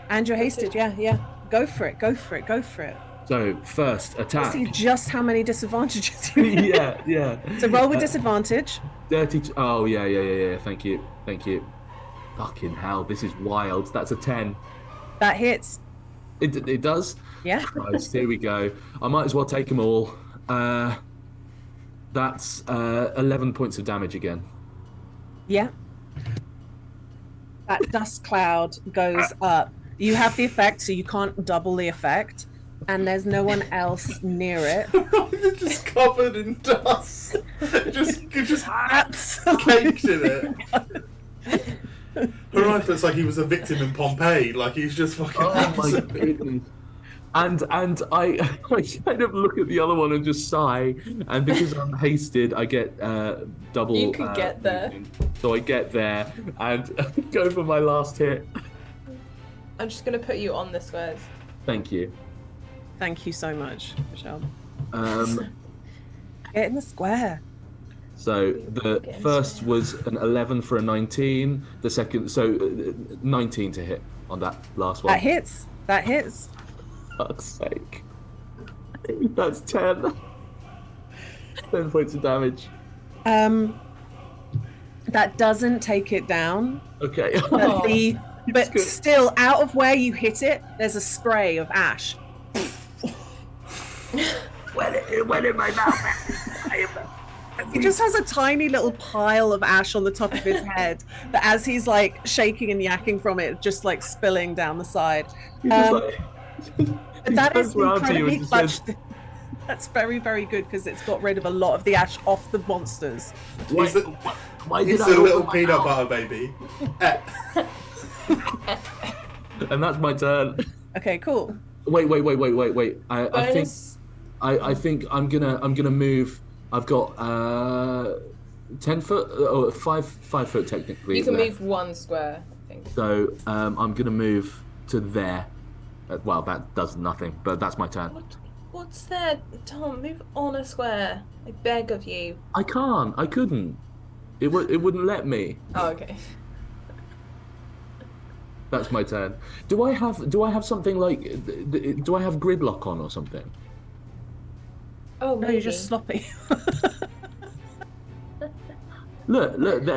And you're Go hasted. to- Yeah, yeah. Go for it. Go for it. Go for it. So first Let's see attack. just how many disadvantages you have. Yeah, yeah. So roll with disadvantage. 32. Oh yeah. Thank you. Thank you. Fucking hell, this is wild. That's a 10. That hits. It does. Yeah. Christ, here we go. I might as well take them all. That's 11 points of damage again. Yeah. That dust cloud goes up. You have the effect, so you can't double the effect. And there's no one else near it. You're just covered in dust. Just Absolutely. caked in it. Horizon looks like he was a victim in Pompeii. Like he's just fucking. Oh my goodness. And I kind of look at the other one and just sigh. And because I'm hasted, I get double. You can get there. So I get there and go for my last hit. I'm just gonna put you on the squares. Thank you. Thank you so much, Michelle. Get in the square. So the first was an 11 for a 19. The second, so 19 to hit on that last one. That hits. That hits. For fuck's sake. That's 10. 10 points of damage. That doesn't take it down. Okay. But still, out of where you hit it, there's a spray of ash. It went in my mouth. He just has a tiny little pile of ash on the top of his head that as he's like shaking and yakking from it, just like spilling down the side. That is incredibly clutch. That's very, very good because it's got rid of a lot of the ash off the monsters. He's a little peanut butter baby. And that's my turn. Okay, cool. Wait. I think I'm gonna move. I've got 10 foot or 5 foot technically. You can left. move one square, I think. So I'm gonna move to there. Well, that does nothing, but that's my turn. What's there, Tom? Move on a square. I beg of you. I can't. I couldn't. It wouldn't let me. Oh, okay. That's my turn. Do I have something like? Do I have gridlock on or something? Oh, No, maybe. you're just sloppy. Look.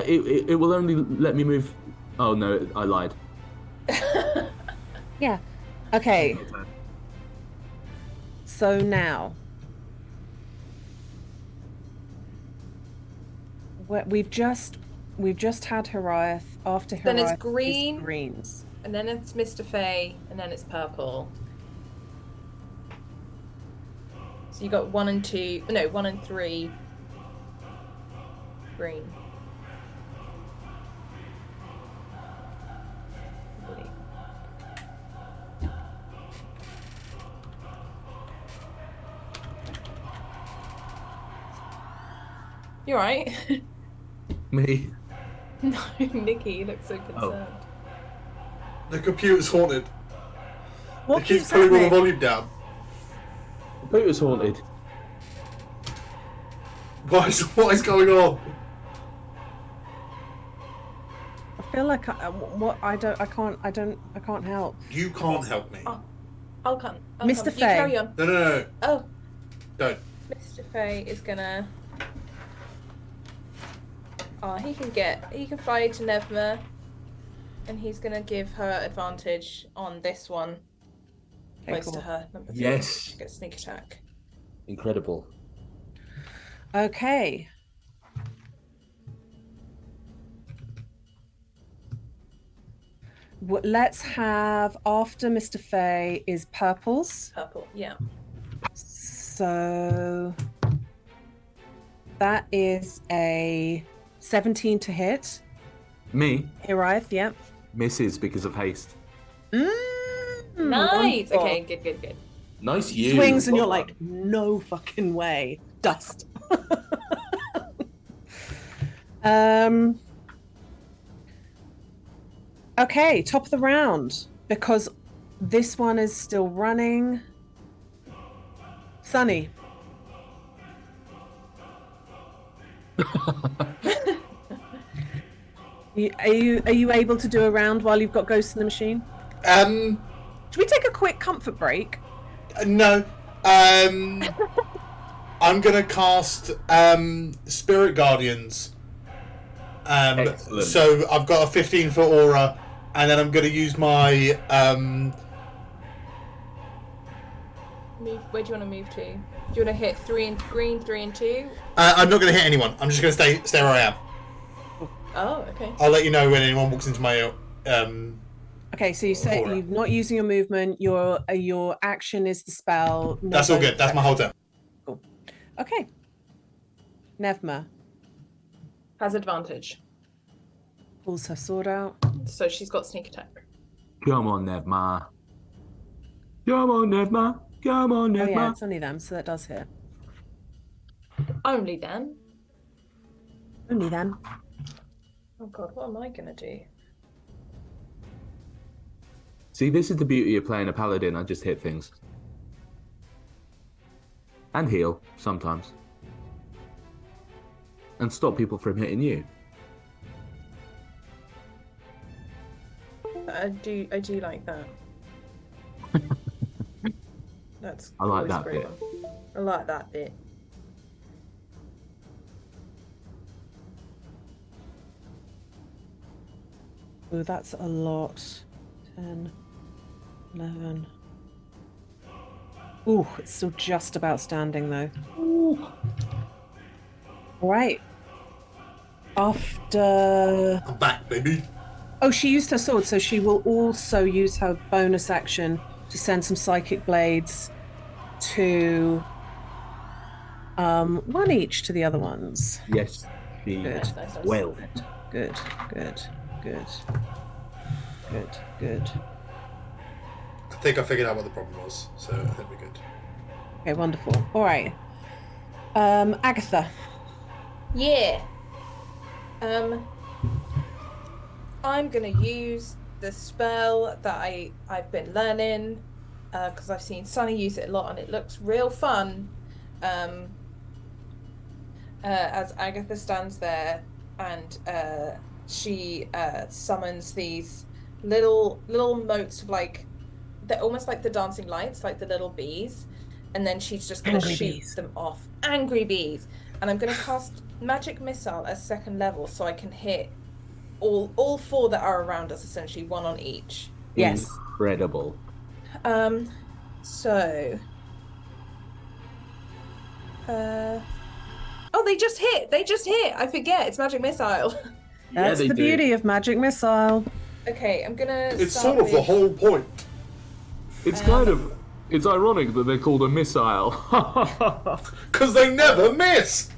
It will only let me move. Oh no, I lied. Yeah. Okay. So now we've just had Horiath. After Horiath, Then it's is green. greens. And then it's Mr. Fay, and then it's purple. So you got 1 and 2. No, 1 and 3. Green. You alright? Me. No, Nikki, you look so concerned. The computer's haunted. What It keeps keeps pulling all the happening? volume down. The boat was haunted. What is going on? I feel like I can't help. You can't help me. I'll come. Mr. You Fay. carry on. No. Oh, Don't. Mr. Fay is gonna. Oh, he can fly to Nevma, and he's gonna give her advantage on this one. Okay, Close cool. to her. Number 3. Yes. She gets sneak attack. Incredible. Okay. Let's have after Mr. Fay is purples. Purple, yeah. So that is a 17 to hit. Me Horiath, yep. misses because of haste. Nice. Wonderful. Okay, good. Nice you. Swings and you're like, no fucking way. Dust. Um. Okay, top of the round because this one is still running. Sunny. Are you able to do a round while you've got ghosts in the machine? Um, Should we take a quick comfort break? no. I'm gonna cast Spirit Guardians. Excellent. So I've got a 15-foot aura, and then I'm gonna use my Move. Where do you want to move to? Do you want to hit 3 and green, 3 and 2? I'm not gonna hit anyone. I'm just gonna stay where I am. Oh, okay. I'll let you know when anyone walks into my Okay, so you say aura. you're not using your movement. Your action is the spell. No That's all bonus good. That's my whole turn. Cool. Okay. Nevma Has advantage. pulls her sword out. So she's got sneak attack. Come on, Nevma. Come on, Nevma. Come on, Oh Nevma. yeah, it's only them, so that does hit. Only then. Only them. Oh god, what am I gonna do? See, this is the beauty of playing a paladin. I just hit things. And heal, sometimes. And stop people from hitting you. I do like that. That's I like always that a great bit. one. I like that bit. Oh, that's a lot. 10, 11. Ooh, it's still just about standing though. Ooh. All right. After. I'm back, baby. Oh, she used her sword, so she will also use her bonus action to send some psychic blades to one each to the other ones. Yes, she Good. Nice. will. Good. I think I figured out what the problem was, so I think we're good. Okay, wonderful. All right. Agatha. Yeah. I'm gonna use the spell that I've been learning because I've seen Sunny use it a lot and it looks real fun. As Agatha stands there and she summons these little motes of like they're almost like the dancing lights, like the little bees, and then she's just gonna Angry shoot bees. them off. Angry bees. And I'm gonna cast magic missile at second level so I can hit all 4 that are around us, essentially 1 on each. Yes. Incredible. So oh, they just hit. I forget it's magic missile. That's they the do. beauty of magic missile. Okay, I'm gonna It's start sort of the with- whole point. It's kind of... It's ironic that they're called a missile. Because they never miss!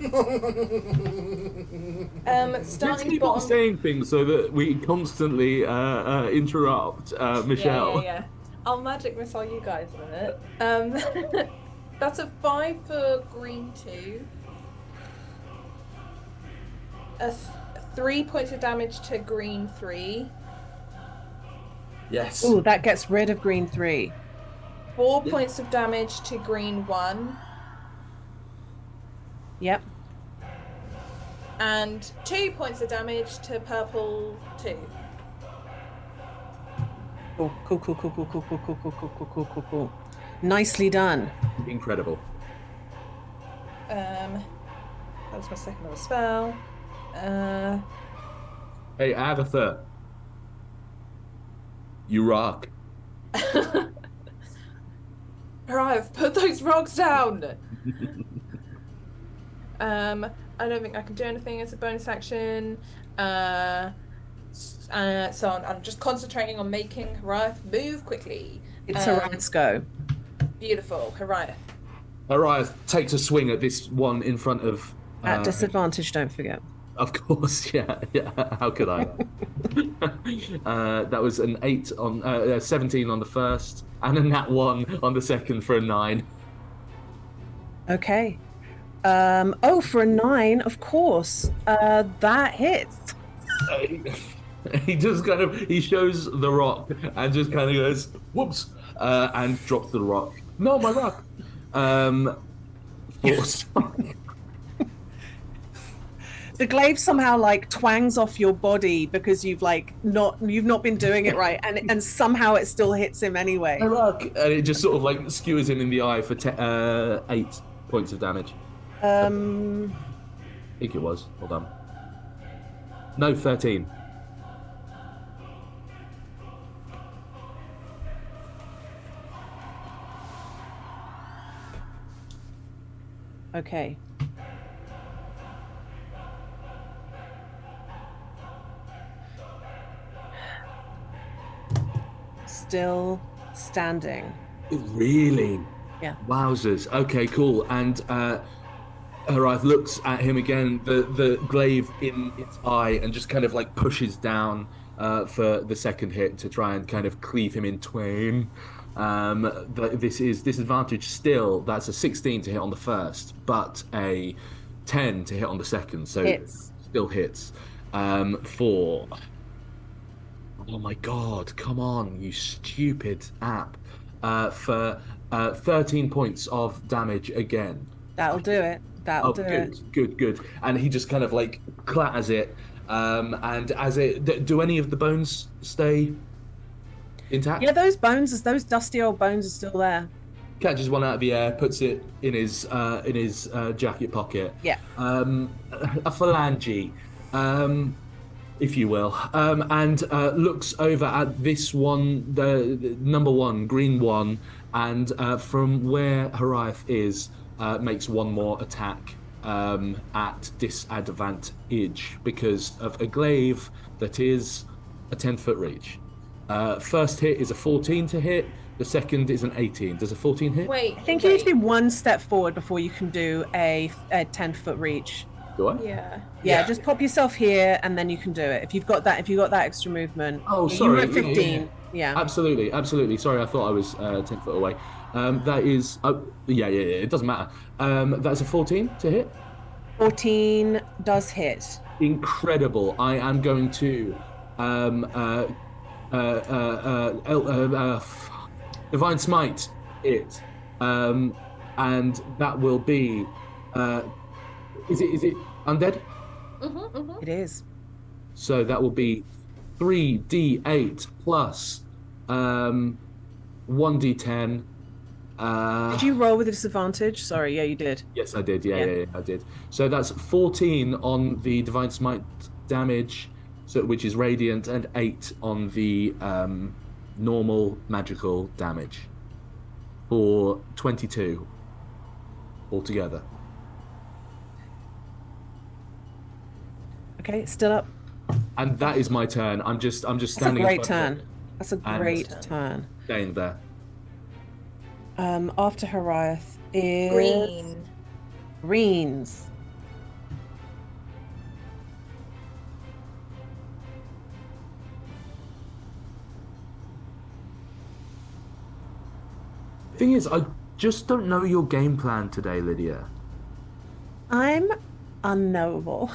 Let's starting keep on bottom. saying things so that we constantly interrupt Michelle. Yeah. I'll magic missile you guys in a minute. That's a 5 for green 2. 3 points of damage to green 3. Yes. Ooh, that gets rid of green 3. 4 points of damage to green 1. Yep. And 2 points of damage to purple 2. Cool. Nicely done. Incredible. That was my second level spell. Hey, Agatha. You rock. Arrive, put those rocks down. I don't think I can do anything as a bonus action. So I'm just concentrating on making Hariath move quickly. It's Hariath's go. Beautiful, Hariath. Arias takes a swing at this one in front of... At disadvantage, don't forget. Of course, yeah. How could I? That was an 8 on 17 on the first, and a nat 1 on the second for a 9. Okay. Oh, for a 9, of course. That hits. He he just kind of he shows the rock and just kind of goes whoops and drops the rock. No, my rock. Um, for The glaive somehow like twangs off your body because you've not been doing it right, and somehow it still hits him my anyway. rock, and it just sort of like skewers him in the eye for 8 points of damage. I Um, think it was. Hold on. No, 13. okay. Still standing. Really? Yeah. Wowzers. Okay, cool. And Harath looks at him again, the glaive in its eye, and just kind of like pushes down for the second hit to try and kind of cleave him in twain. This is disadvantage still. That's a 16 to hit on the first, but a 10 to hit on the second. So Hits. still hits. For oh my god, come on, you stupid app. For 13 points of damage again. That'll do it. That'll Oh, do good, it. good, good. And he just kind of like clatters it. And as do any of the bones stay Yeah, intact? those dusty old bones are still there. Catches one out of the air, puts it in his jacket pocket. Yeah. A phalange, if you will, and looks over at this one, the number one, green one, and from where Hariath is, makes one more attack at disadvantage because of a glaive that is a 10-foot reach. First hit is a 14 to hit. The second is an 18. Does a 14 hit? Wait, I think you need to be one step forward before you can do a 10-foot reach. Do I? Yeah. Yeah, just pop yourself here and then you can do it. If you've got that extra movement. Oh, You were sorry. at 15. Yeah. Absolutely, absolutely. Sorry, I thought I was 10 foot away. That is, oh, yeah. It doesn't matter. That's a 14 to hit. 14 does hit. Incredible. I am going to divine smite it, and that will be. Is it undead? It is. So that will be 3d8 plus 1d10. Did you roll with a disadvantage? Sorry, yeah, you did. Yes, I did. Yeah, Yeah. yeah, I did. So that's 14 on the divine smite damage, so which is radiant, and 8 on the normal magical damage for 22 altogether. Okay, it's still up. And that is my turn. I'm just That's a standing in great front of turn. it, That's a And- great turn. staying there. After Hariath is Green. Greens. Thing is, I just don't know your game plan today, Lydia. I'm unknowable.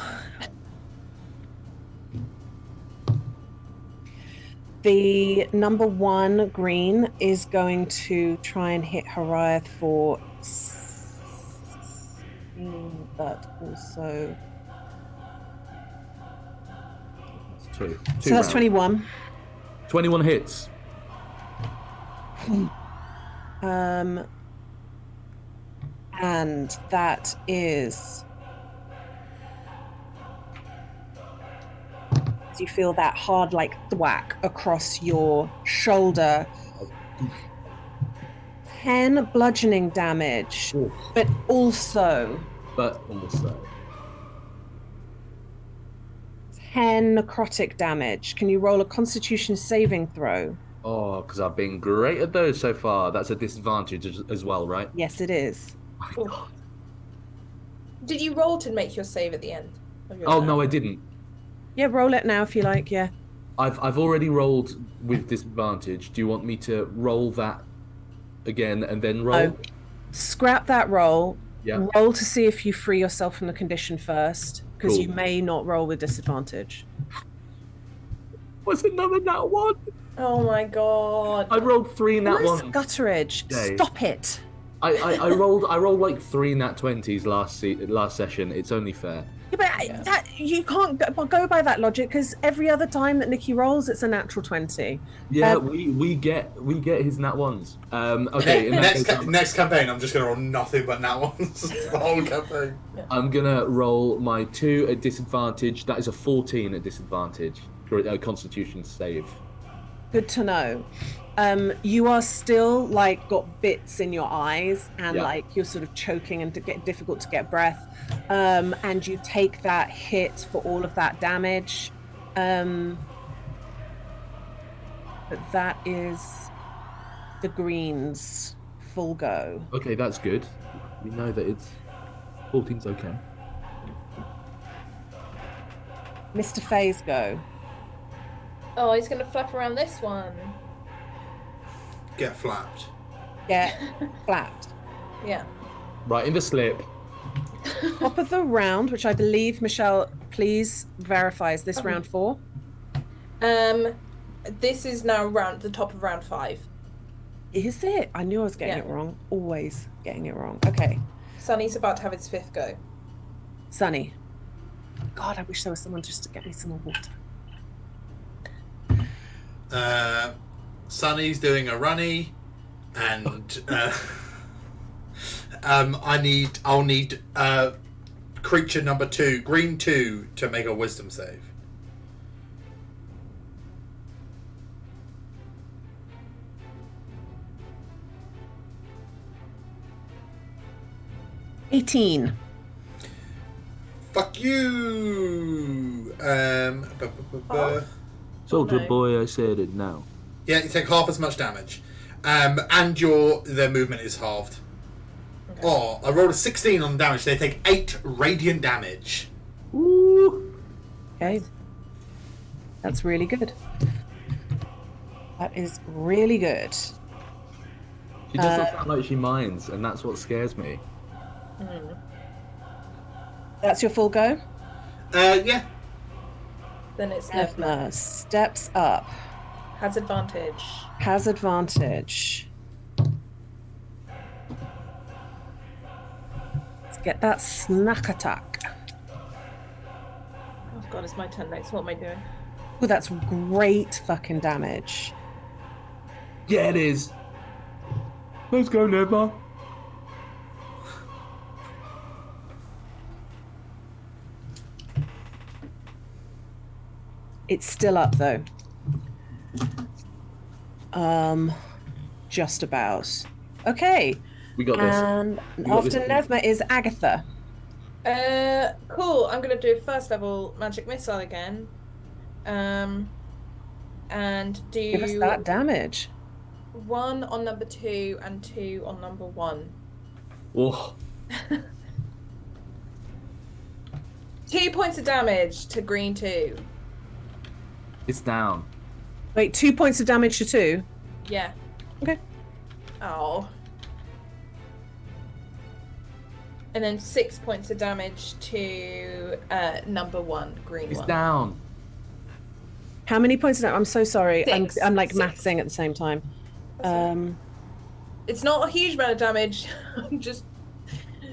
The number one green is going to try and hit Hariath for 16, but also. It's two. So that's rounds. 21. 21 hits. And that is. You feel that hard, like thwack across your shoulder. 10 bludgeoning damage, Oof. but also But also. 10 necrotic damage. Can you roll a constitution saving throw? Oh, because I've been great at those so far. That's a disadvantage as well, right? Yes, it is. My Oof. God. Did you roll to make your save at the end of your Oh turn? no, I didn't. Yeah, roll it now if you like. Yeah. I've already rolled with disadvantage. Do you want me to roll that again and then roll? Oh, scrap that roll. Yeah. Roll to see if you free yourself from the condition first, because Cool. you may not roll with disadvantage. What's another nat one? Oh my god. I rolled three nat Almost ones Gutteridge. today. Stop it. I rolled like three nat 20s last session. It's only fair. Yeah, but Yeah. that you can't go by that logic because every other time that Nikki rolls, it's a natural 20. Yeah, we get his nat ones. Okay, in that case, Next campaign, I'm just gonna roll nothing but nat ones the whole campaign. I'm gonna roll my 2 at disadvantage. That is a 14 at disadvantage for a Constitution save. Good to know. You are still like got bits in your eyes and Yeah. like you're sort of choking and to get difficult to get breath. And you take that hit for all of that damage. But that is the Greens full go. Okay, that's good. We know that it's 14's okay. Mr. Faye's go. Oh, he's gonna flap around this one. Get flapped. Get flapped. Yeah. Right in the slip. Top of the round, which I believe Michelle, please verify, is this round 4? This is now the top of round 5. Is it? I knew I was getting Yeah. it wrong. Always getting it wrong. Okay. Sunny's about to have its 5th go. Sunny. God, I wish there was someone just to get me some more water. Sunny's doing a runny, and I'll need creature number 2, green 2, to make a wisdom save. – 18. Fuck you. Soldier no. boy, I said it now. Yeah, you take half as much damage, and their movement is halved. Okay. Oh, I rolled a 16 on damage. They take 8 radiant damage. Ooh. Okay. That's really good. That is really good. She doesn't sound like she minds, and that's what scares me. That's your full go? Yeah. Then it's Nevma. Nevma steps up. Has advantage. Has advantage. Let's get that snack attack. Oh god, it's my turn next. What am I doing? Oh, that's great fucking damage. Yeah, it is. Let's go, Nevma. It's still up though. Just about. Okay. We got this. And got after this. Nevma is Agatha. Cool. I'm gonna do a 1st level magic missile again. And do Give us that damage. 1 on number 2 and 2 on number 1. Oh, 2 points of damage to green 2. it's down. Wait, 2 points of damage to 2. Yeah. Okay. Oh. And then 6 points of damage to number 1, green It's 1. down. How many points of damage? I'm so sorry. 6. I'm like 6. mathsing at the same time. It's not a huge amount of damage. I'm just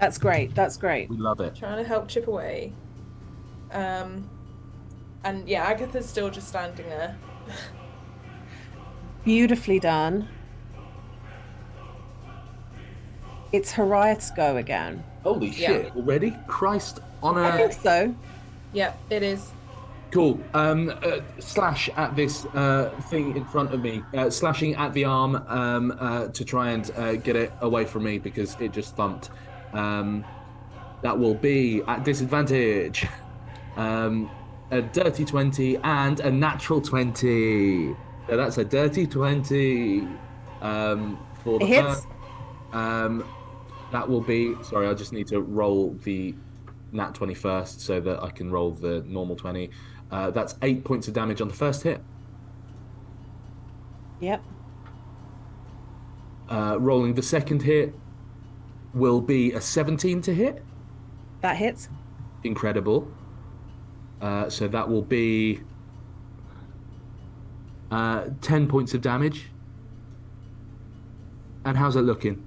That's great. That's great. We love it. trying to help chip away. And yeah, Agatha's still just standing there. Beautifully done. It's Harriet's go again. Holy shit! Already? Christ on I think a so. Yep, it is. cool. Slash at this thing in front of me. Slashing at the arm to try and get it away from me because it just thumped. That will be at disadvantage. A dirty 20 and a natural 20. So that's a dirty 20 for the It hits. first. That will be. Sorry, I just need to roll the nat 20 first so that I can roll the normal 20. That's 8 points of damage on the first hit. Yep. Rolling the second hit. will be a 17 to hit. That hits. Incredible. So that will be 10 points of damage. And how's that looking?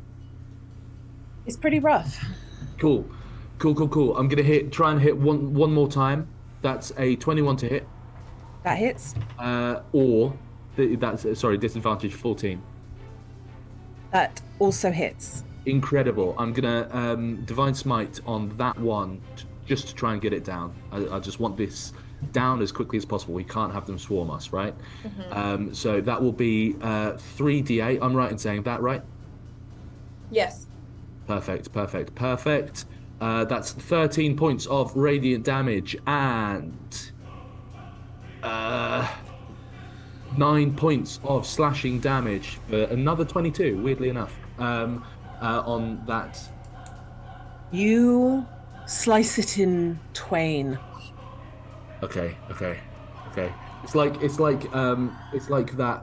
It's pretty rough. Cool. I'm gonna try and hit one more time. That's a 21 to hit. That hits. Disadvantage 14. That also hits. Incredible. I'm gonna divine smite on that one just to try and get it down. I just want this down as quickly as possible. We can't have them swarm us, right? Mm-hmm. So that will be 3d8. I'm right in saying that, right? Yes. Perfect. That's 13 points of radiant damage and 9 points of slashing damage for another 22, weirdly enough, on that. You slice it in twain. Okay. It's like that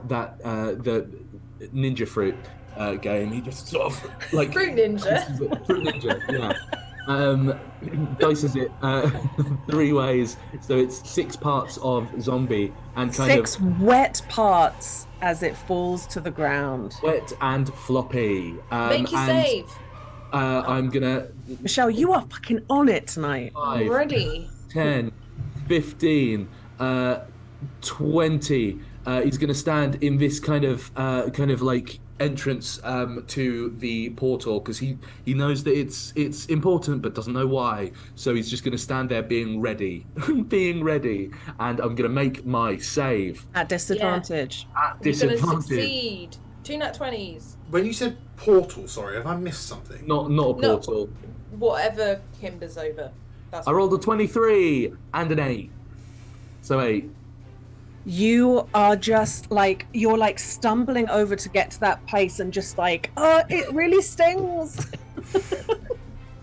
the ninja fruit game. He just sort of like Fruit ninja. Fruit ninja, yeah. Dices it 3 ways, so it's 6 parts of zombie and kind 6 wet parts as it falls to the ground. wet and floppy. Make you and, save. I'm gonna Michelle, you are fucking on it tonight. 5, Ready. 10, 15, 20. He's going to stand in this kind of like entrance to the portal because he knows that it's important but doesn't know why. So he's just going to stand there being ready, being ready. And I'm going to make my save At disadvantage. at You're gonna disadvantage. succeed. 2 nat 20s. When you said portal, sorry, have I missed something? Not a No. portal. Whatever Kimber's over. That's I rolled a 23 and an 8. So 8. You are just like, you're like stumbling over to get to that place and just like, oh, it really stings.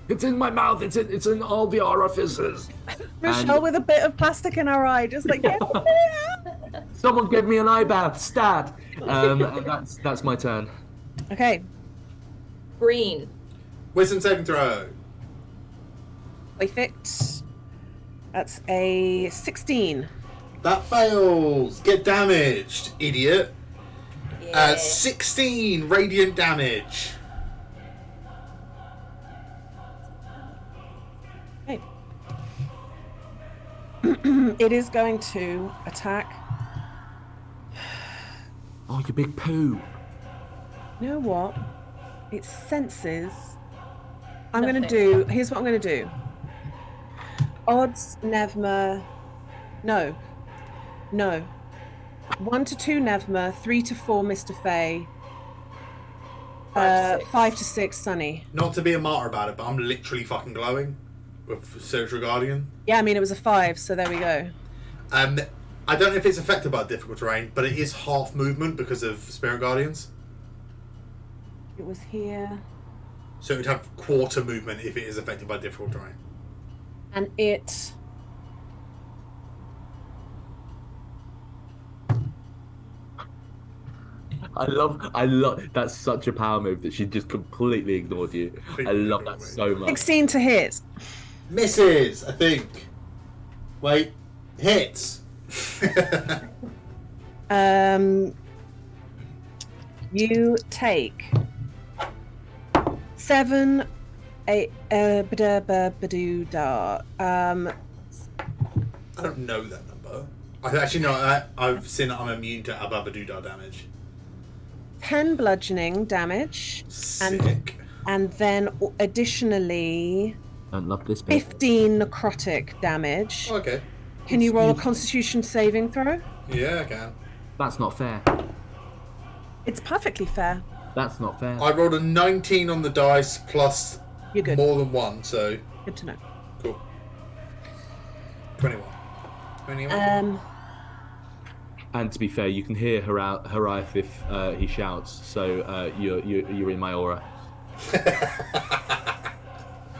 It's in my mouth. It's in all the orifices. Michelle with a bit of plastic in her eye, just like, get there. Someone give me an eye bath, stat. And that's my turn. Okay, green. Wisdom saving throw. perfect. That's a 16. That fails. Get damaged, idiot. Yeah. 16 radiant damage. Okay. It is going to attack. Oh, you big poo. You know what? It senses. Nothing. Here's what I'm going to do. Odds, Nevma. No. 1 to 2 Nevma, 3 to 4 Mr. Fay, 5 to 6. 5 to 6 Sunny. Not to be a martyr about it, but I'm literally fucking glowing with Spiritual Guardian. Yeah, I mean, it was a 5, so there we go. I don't know if it's affected by difficult terrain, but it is half movement because of Spirit Guardians. It was here. So it would have quarter movement if it is affected by difficult terrain. And it... I love that's such a power move that she just completely ignored you. I love that so much. 16 to hit. Misses, I think. Wait, hits. You take 7, 8, ba-da-ba-ba-doo-da. I don't know that number. I actually know. I've seen that I'm immune to ababadoodah damage. 10 bludgeoning damage. Sick. And then additionally Don't love this bit. 15 necrotic damage. Okay. Can you roll a constitution saving throw? Yeah, I can. That's not fair. It's perfectly fair. That's not fair. I rolled a 19 on the dice plus You're good. more than 1, so Good to know. cool. 21. 21? And to be fair, you can hear Hariath if he shouts. So you're in my aura.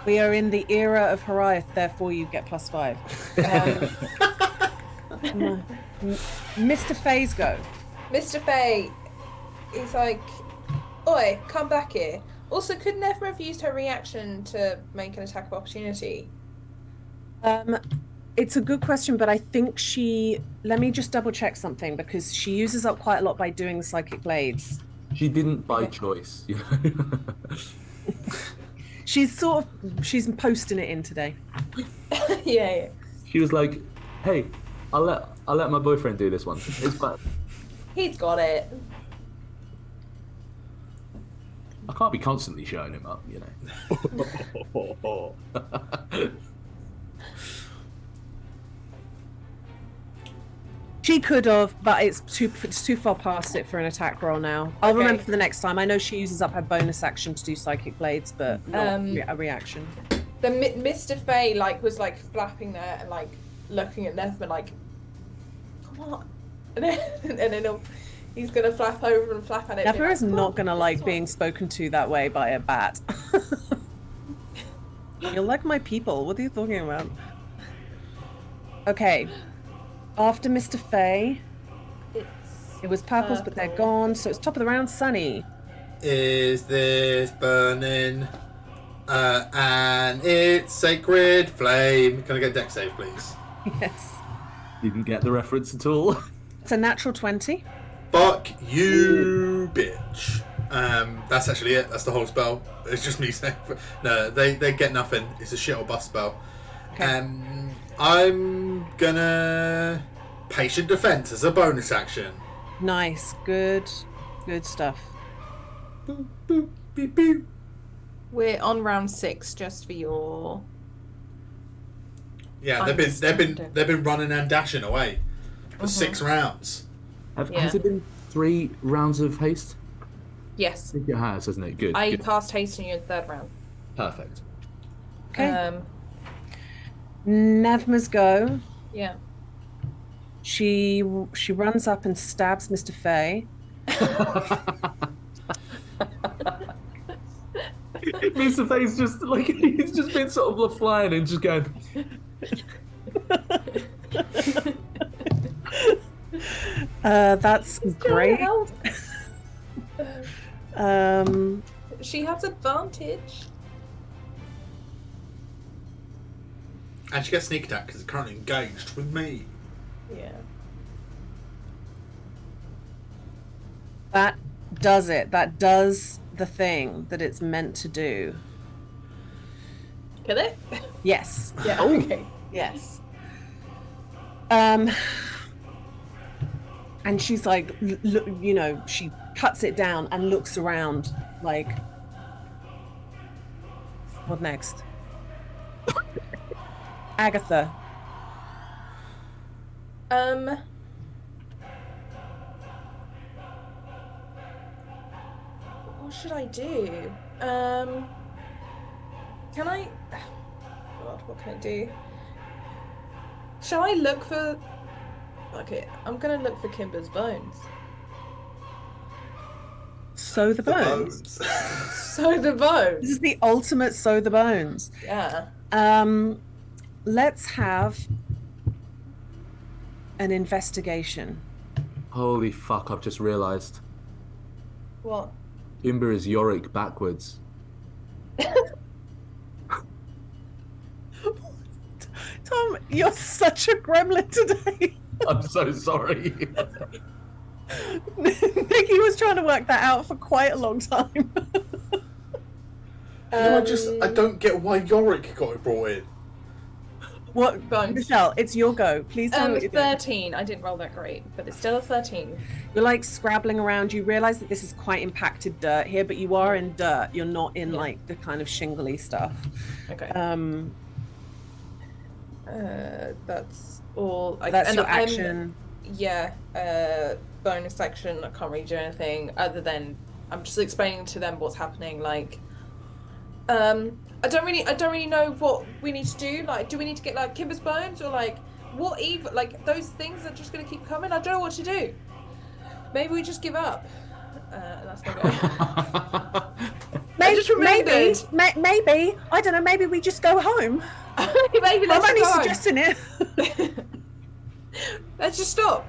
We are in the era of Hariath, therefore you get +5. Mr. Faze go. Mr. Fay is like, oi, come back here. Also, could Never have used her reaction to make an attack of opportunity? Um, it's a good question, but I think let me just double check something because she uses up quite a lot by doing the psychic blades. She didn't by Okay. choice, you know. She's posting it in today. Yeah. She was like, "Hey, I'll let my boyfriend do this one. It's fine. He's got it. I can't be constantly showing him up, you know." She could have, but it's too far past it for an attack roll now. I'll Okay. remember for the next time. I know she uses up her bonus action to do psychic blades, but not a reaction. The Mr. Fey was flapping there and looking at Neverman come on, and then he's gonna flap over and flap at it. Never is not gonna like being spoken to that way by a bat. You're like my people. What are you talking about? Okay. After Mr. Fey, it was purples, but they're gone. So it's top of the round, Sunny. Is this burning? And it's sacred flame. Can I get a deck save, please? Yes. Didn't get the reference at all. It's a natural 20. Fuck you, bitch. That's actually it. That's the whole spell. It's just me saying. No, they get nothing. It's a shit or bust spell. Okay. I'm gonna patient defense as a bonus action. Nice. Good stuff. Boop, boop, beep, beep. We're on round 6, just for your. Yeah, they've been running and dashing away for 6 rounds. Has it been 3 rounds of haste? Yes. I think it has, hasn't it? Good. I good. cast haste on you in the 3rd round. Perfect. Okay. Nevma's go. Yeah. She runs up and stabs Mr. Fey. Mr. Fay's just he's just been sort of flying and just going. That's great. She has advantage. And she gets sneak attack because it's currently engaged with me. Yeah. That does it. That does the thing that it's meant to do. Can it? Yes. Yeah. Okay. Yes. And she's like, look, she cuts it down and looks around like, what next? Agatha. What should I do? Can I? God, what can I do? Shall I look for? Okay, I'm gonna look for Kimber's bones. Sew the bones. Sew the bones. This is the ultimate sew the bones. Yeah. Let's have an investigation. Holy fuck! I've just realised. What? Kimber is Yorick backwards. Tom, you're such a gremlin today. I'm so sorry. Nikki was trying to work that out for quite a long time. No, I don't get why Yorick got it brought in. What, Bones. Michelle? It's your go. Please tell me what you're doing. 13. I didn't roll that great, but it's still a 13. You're like scrabbling around. You realise that this is quite impacted dirt here, but you are in dirt. You're not in like the kind of shingly stuff. Okay. That's all. That's your action. Bonus action. I can't really do anything other than I'm just explaining to them what's happening. I don't really know what we need to do. Like, do we need to get like Kimber's bones or like what even like those things are just gonna keep coming? I don't know what to do. Maybe we just give up. And that's not good. Maybe. I don't know. Maybe we just go home. Maybe let's I'm only go home. suggesting it. Let's just stop.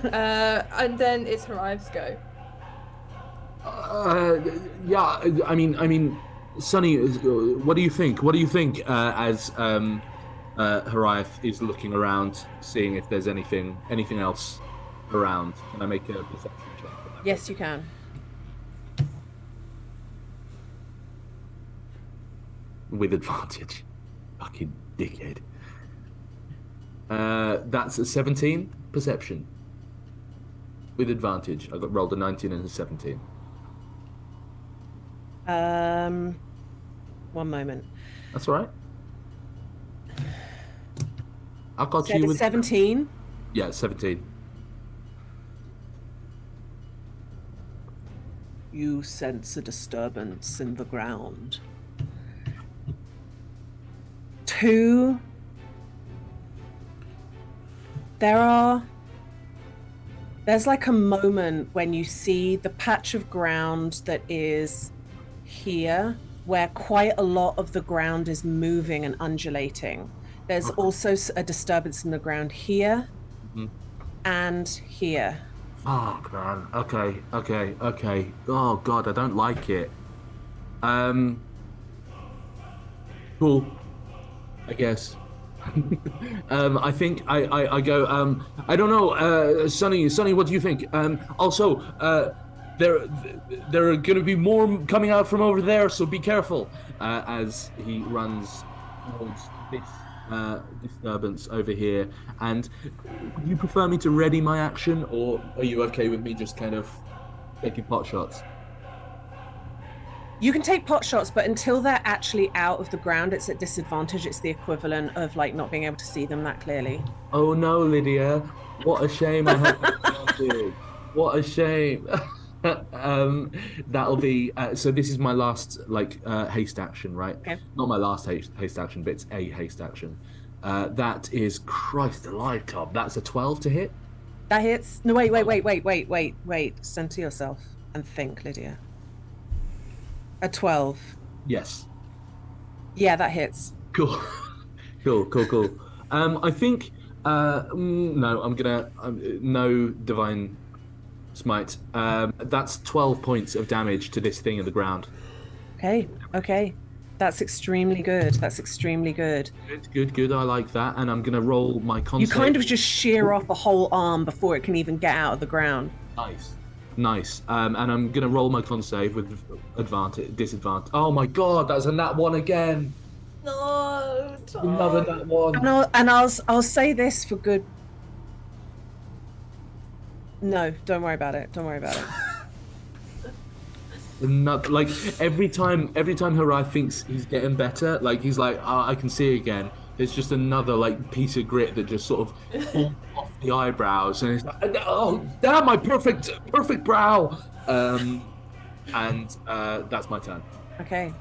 And then it's Harive's go. Uh, yeah, I mean, Sonny, what do you think? What do you think as Hariath is looking around, seeing if there's anything else around? Can I make a perception check on that real Yes, you quick? can. With advantage. Fucking dickhead. That's a 17 perception. With advantage. I got rolled a 19 and a 17. Um, one moment. That's all right. I got Said you it's with 17. yeah, 17. You sense a disturbance in the ground. Two. There's like a moment when you see the patch of ground that is here, where quite a lot of the ground is moving and undulating. There's Okay. also a disturbance in the ground here Mhm. and here. Fuck, man. Okay, okay, okay. Oh God, I don't like it. Um, cool, I guess. I think I go. I don't know. Sonny, what do you think? Also, there there are going to be more coming out from over there, so be careful. As he runs towards this disturbance over here. And would you prefer me to ready my action, or are you okay with me just kind of taking pot shots? You can take pot shots, but until they're actually out of the ground, it's at disadvantage. It's the equivalent of like not being able to see them that clearly. Oh no, Lydia! What a shame I have disadvantage. What a shame. um, that'll be so. This is my last like haste action, right? Okay. Not my last haste action, but it's a haste action. That is Christ alive, Tom. That's a 12 to hit. That hits. No, wait, wait, Oh, wait, wait, wait, wait, wait. Center yourself and think, Lydia. A 12. yes. Yeah, that hits. Cool. Cool. I think no, I'm gonna no divine smite. That's 12 points of damage to this thing in the ground. Okay. Okay. That's extremely good. That's extremely good. Good. I like that. And I'm gonna roll my con You kind save. of just shear off a whole arm before it can even get out of the ground. Nice. And I'm gonna roll my con save with disadvantage. Oh my god, that's a nat one again. No, Another Tom. nat one. And I'll say this for good. No, don't worry about it. Don't worry about it. Not like every time Harai thinks he's getting better, like he's like, oh, I can see again. There's just another like piece of grit that just sort of falls off the eyebrows, and it's like, oh damn, my perfect brow. And that's my turn. Okay.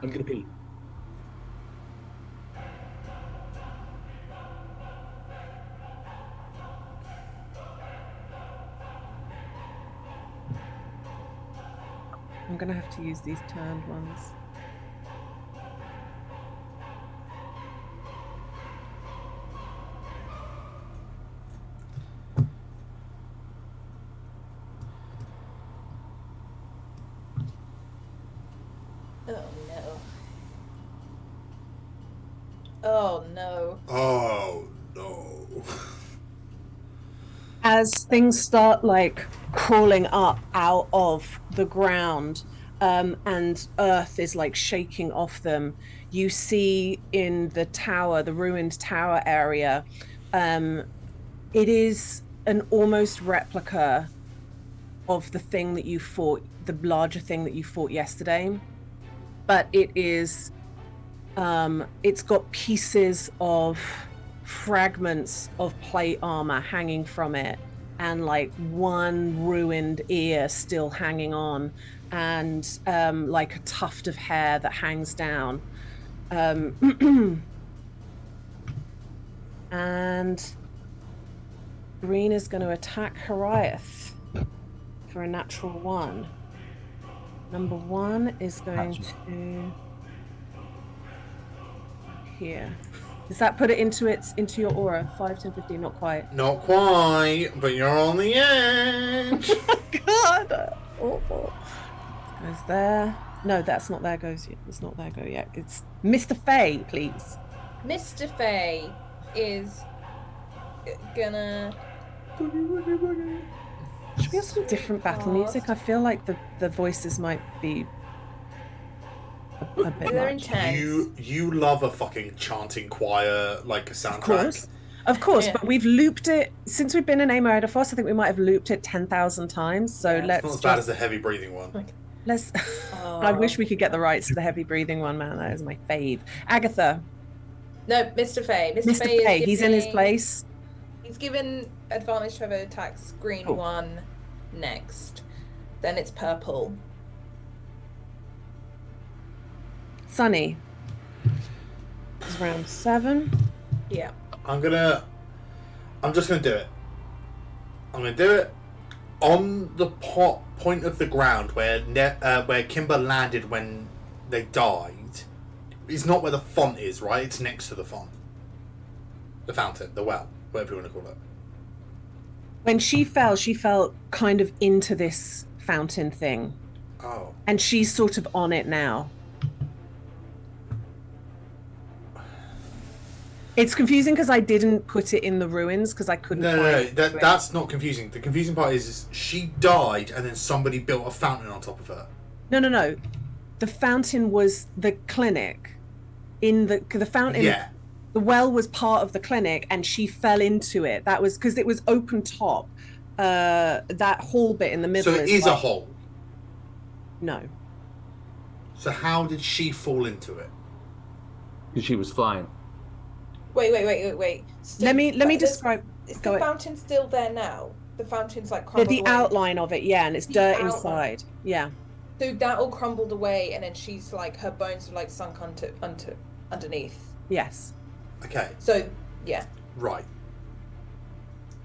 I'm gonna pee. I'm gonna have to use these turned ones. Oh no. Oh no. Oh no. As things start like crawling up out of the ground, and earth is like shaking off them, you see in the tower, the ruined tower area, um, it is an almost replica of the thing that you fought, the larger thing that you fought yesterday. But it's got pieces of fragments of plate armor hanging from it, and like one ruined ear still hanging on, and like a tuft of hair that hangs down. And Green is going to attack Hariath for a natural one. Number one is going to here. Does that put it into your aura? 5, 10, 15, not quite. Not quite, but you're on the edge. God, awful. Goes there. No, that's not there. Goes yet. It's not there. Go yet. It's Mr. Fay, please. Mr. Fay is gonna. Should we have some different battle music? I feel like the voices might be a bit They're much. intense. You love a fucking chanting choir like a soundtrack. Of course, Yeah. but we've looped it since we've been in Amor Edifice. I think we might have looped it 10,000 times. So Yeah. let's It's not as bad as the heavy breathing one. let's. I wish we could get the rights to the heavy breathing one, man. That is my fave. Agatha, No, Mr. Fay. Mr. Fay Fay, is he's in his giving- place. He's given advantage to whoever attacks green Cool. 1 next. Then it's purple. Sunny. It's round 7. Yeah. I'm just gonna do it. I'm gonna do it on the point of the ground where Kimber landed when they died. It's not where the font is, right? It's next to the font, the fountain, the well, whatever you want to call it. When she fell kind of into this fountain thing, Oh, and she's sort of on it now. It's confusing because I didn't put it in the ruins because I couldn't. no. find it. That's not confusing. The confusing part is she died and then somebody built a fountain on top of her. No. The fountain was the clinic. In the fountain, Yeah. the well was part of the clinic, and she fell into it. That was because it was open top. That hole bit in the middle. So it is a like- hole. No. So how did she fall into it? Because she was flying. Wait. So Let me there's- describe. Is Go the ahead. fountain still there now? The fountain's like The crumbled away. outline of it, yeah, and it's The dirt outline. inside. Yeah. So that all crumbled away, and then she's like her bones have like sunk underneath. Yes. Okay, So yeah. right.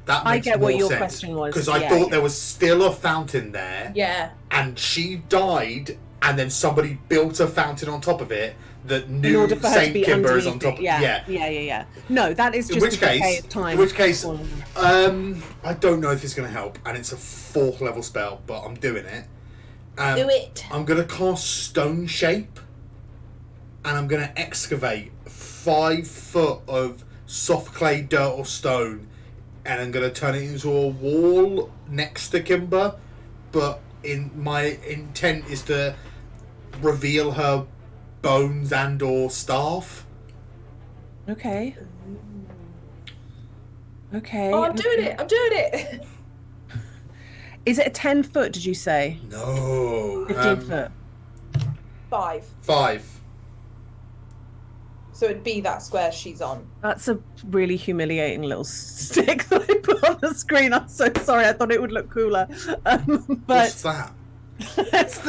That I makes get what more your sense, question was, because I yeah, thought yeah. there was still a fountain there. Yeah. And she died, and then somebody built a fountain on top of it that In knew order for her to Saint be Kimber is on underneath top. it. Yeah. No, that is In just which a decay case, of time. I don't know if it's going to help, and it's a 4th level spell, but I'm doing it. Do it. I'm going to cast Stone Shape, and I'm going to excavate 5 foot of soft clay, dirt, or stone, and I'm going to turn it into a wall next to Kimber. But my intent is to reveal her bones and/or staff. Okay. Okay. Oh, I'm doing it. Is it a 10 foot, did you say? No. 15 foot. 5. 5. So it'd be that square she's on. That's a really humiliating little stick that I put on the screen. I'm so sorry. I thought it would look cooler. What's But that? that's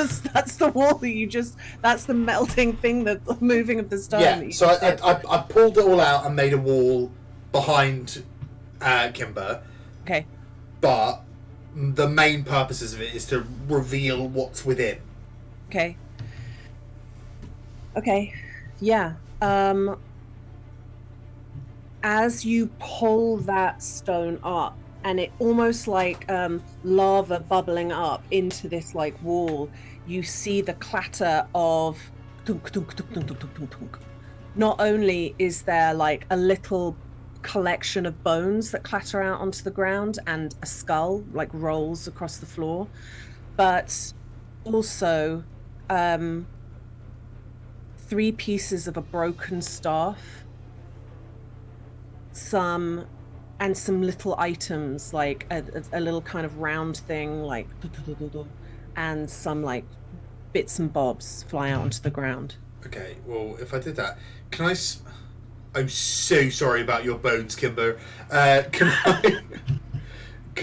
the wall that you just, that's the melting thing, the moving of the stone. that Yeah, you so just did. I pulled it all out and made a wall behind Kimber, Okay. but the main purposes of it is to reveal what's within. Okay. Yeah. As you pull that stone up, and it almost like lava bubbling up into this like wall, you see the clatter of tunk, tunk, tunk, tunk, tunk, tunk, tunk, tunk. Not only is there like a little collection of bones that clatter out onto the ground and a skull like rolls across the floor, but also 3 pieces of a broken staff, some little items like a little kind of round thing like, and some like bits and bobs fly out onto the ground. Okay, well, if I did that, can I? I'm so sorry about your bones, Kimber. Can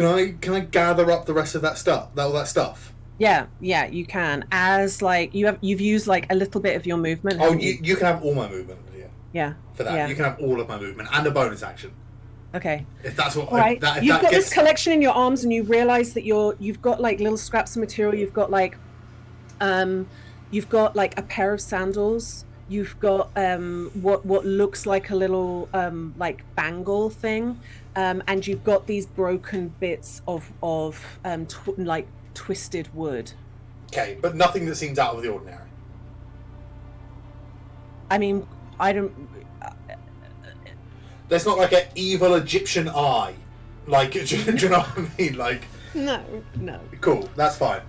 I? Can I gather up the rest of that stuff? All that stuff. Yeah, you can. As like you've used like a little bit of your movement. Oh, haven't you can have all my movement. Yeah. Yeah. For that, Yeah. you can have all of my movement and a bonus action. Okay. If that's what. All right. If You've that got gets, this collection in your arms, and you realize that you've got like little scraps of material. You've got like a pair of sandals. You've got what looks like a little like bangle thing, and you've got these broken bits of like twisted wood. Okay, but nothing that seems out of the ordinary. I mean, I don't. There's not like an evil Egyptian eye. Like, do you know what I mean? Like, No, no. cool, that's fine.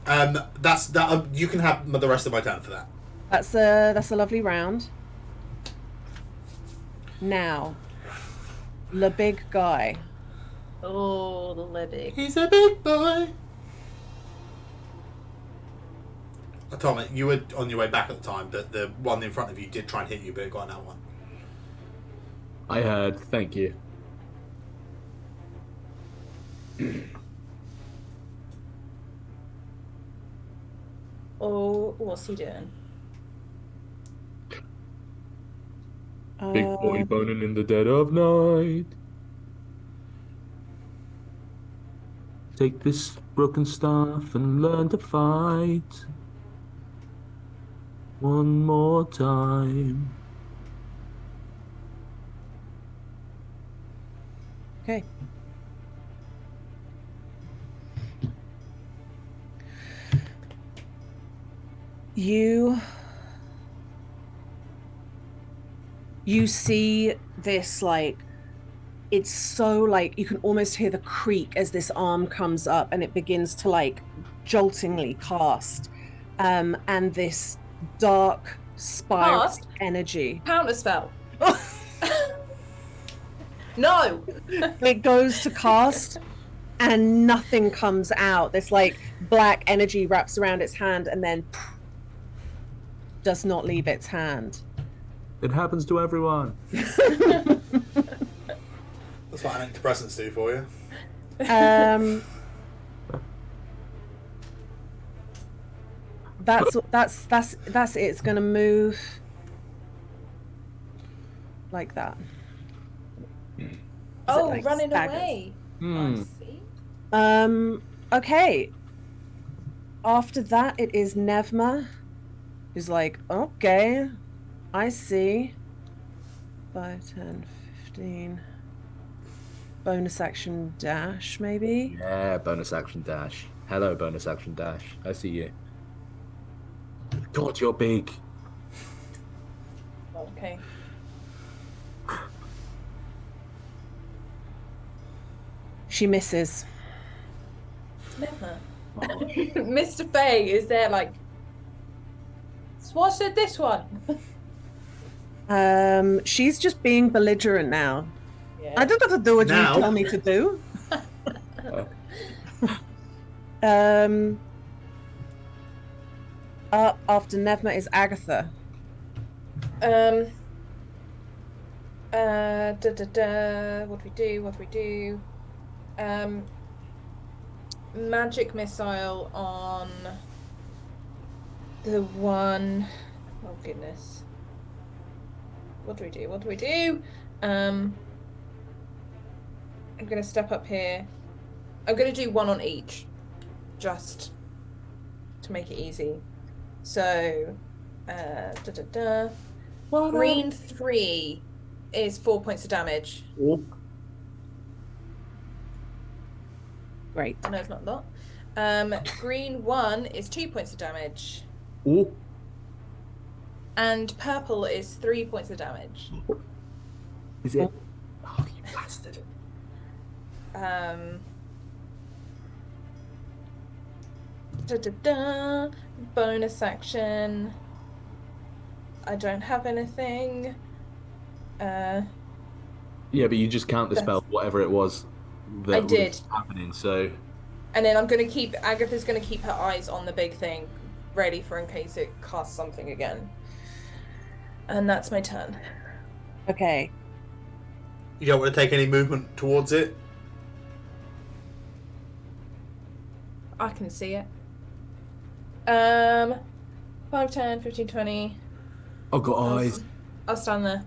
That's that. You can have the rest of my turn for that. That's a lovely round. Now, the big guy. Oh, the Libby. He's a big boy. Tom, you were on your way back at the time, but the one in front of you did try and hit you, but it got another one. I heard. Thank you. Oh, what's he doing? Big boy boning in the dead of night. Take this broken stuff and learn to fight. One more time. Okay. You see this, like, it's so, like, you can almost hear the creak as this arm comes up and it begins to, like, joltingly cast, and this dark spiral Cast? energy. Counter spell. No. It goes to cast and nothing comes out. This, like, black energy wraps around its hand and then does not leave its hand. It happens to everyone. That's what antidepressants do for you. That's it. It's gonna move like that. Oh, like running staggers? away. I see. Okay. After that, it is Nevma, who's like, okay, I see. 5, 10, 15. Bonus action dash, maybe? Yeah, bonus action dash. Hello, bonus action dash. I see you. God, you're big. Okay. She misses. Never. Mr. Fay is there like, swatted this one. She's just being belligerent now. Yeah. I don't have to do what Now? you tell me to do. Up after Nevma is Agatha. What do we do? Magic missile on the one. Oh goodness. What do we do? I'm gonna step up here. I'm gonna do one on each, just to make it easy. So, green 3 is 4 points of damage. Oh. Great. No, it's not a lot. Green 1 is 2 points of damage. Oh. And purple is 3 points of damage. Is it? Oh, you bastard. Bonus action. I don't have anything. Yeah, but you just can't dispel whatever it was that I was did. happening, so... And then Agatha's gonna keep her eyes on the big thing, ready for in case it casts something again. And that's my turn. Okay. You don't want to take any movement towards it? I can see it. 5, 10, 15, 20. I've got eyes. I'll stand there.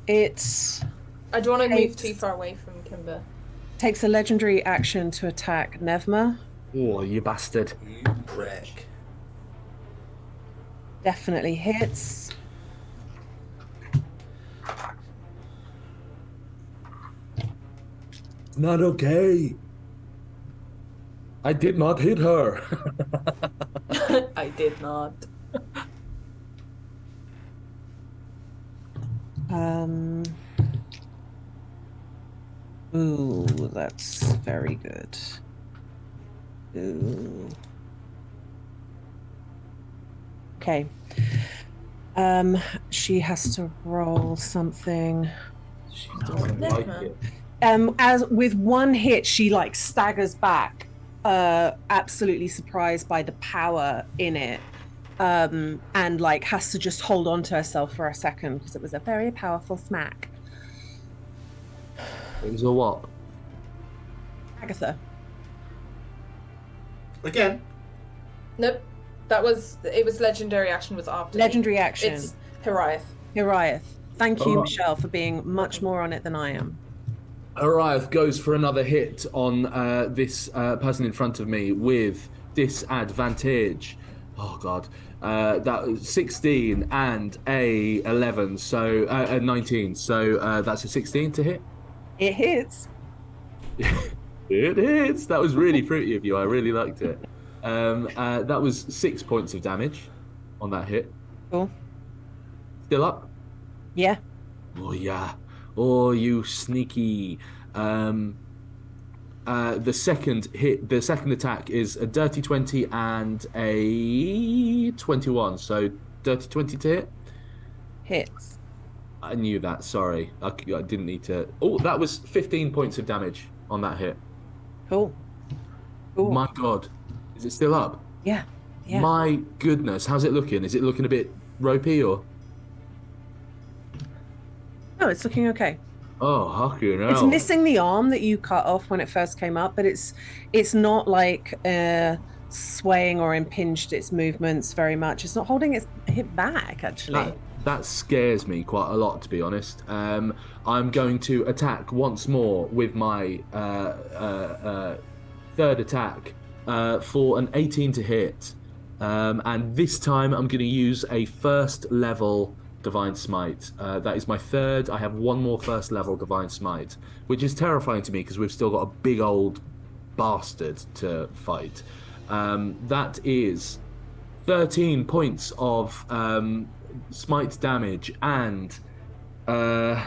I don't want to move Takes- too far away from Kimber. takes a legendary action to attack Nevma. Oh, you bastard. You prick. Definitely hits. Not okay. I did not hit her. I did not. Um. Ooh, that's very good. Ooh. Okay. She has to roll something. She I doesn't. don't like it. As with one hit, she like staggers back, absolutely surprised by the power in it. And like has to just hold on to herself for a second because it was a very powerful smack. It was a what? Agatha. Again. Nope. It was legendary action was after me. Legendary action. It's Hiriath. Hiriath. Thank you, Oh. Michelle, for being much more on it than I am. Ariath goes for another hit on this person in front of me with disadvantage. Oh God, that was 16 and a 11, so a 19. So that's a 16 to hit. It hits. It hits. That was really fruity of you. I really liked it. That was 6 points of damage on that hit. Cool. Still up. Yeah. Oh yeah. Oh, you sneaky. The second attack is a dirty 20 and a 21. So dirty 20 to hit. Hits. I knew that. Sorry, I didn't need to. Oh, that was 15 points of damage on that hit. Cool. Cool. My God, is it still up? Yeah. Yeah. My goodness, how's it looking? Is it looking a bit ropey or? No, it's looking okay. Oh, fucking hell. It's missing the arm that you cut off when it first came up, but it's not like swaying or impinged its movements very much. It's not holding its hip back, actually. That scares me quite a lot, to be honest. I'm going to attack once more with my third attack for an 18 to hit. And this time I'm going to use a first level Divine Smite. That is my third. I have one more first level Divine Smite, which is terrifying to me because we've still got a big old bastard to fight. That is 13 points of smite damage and 7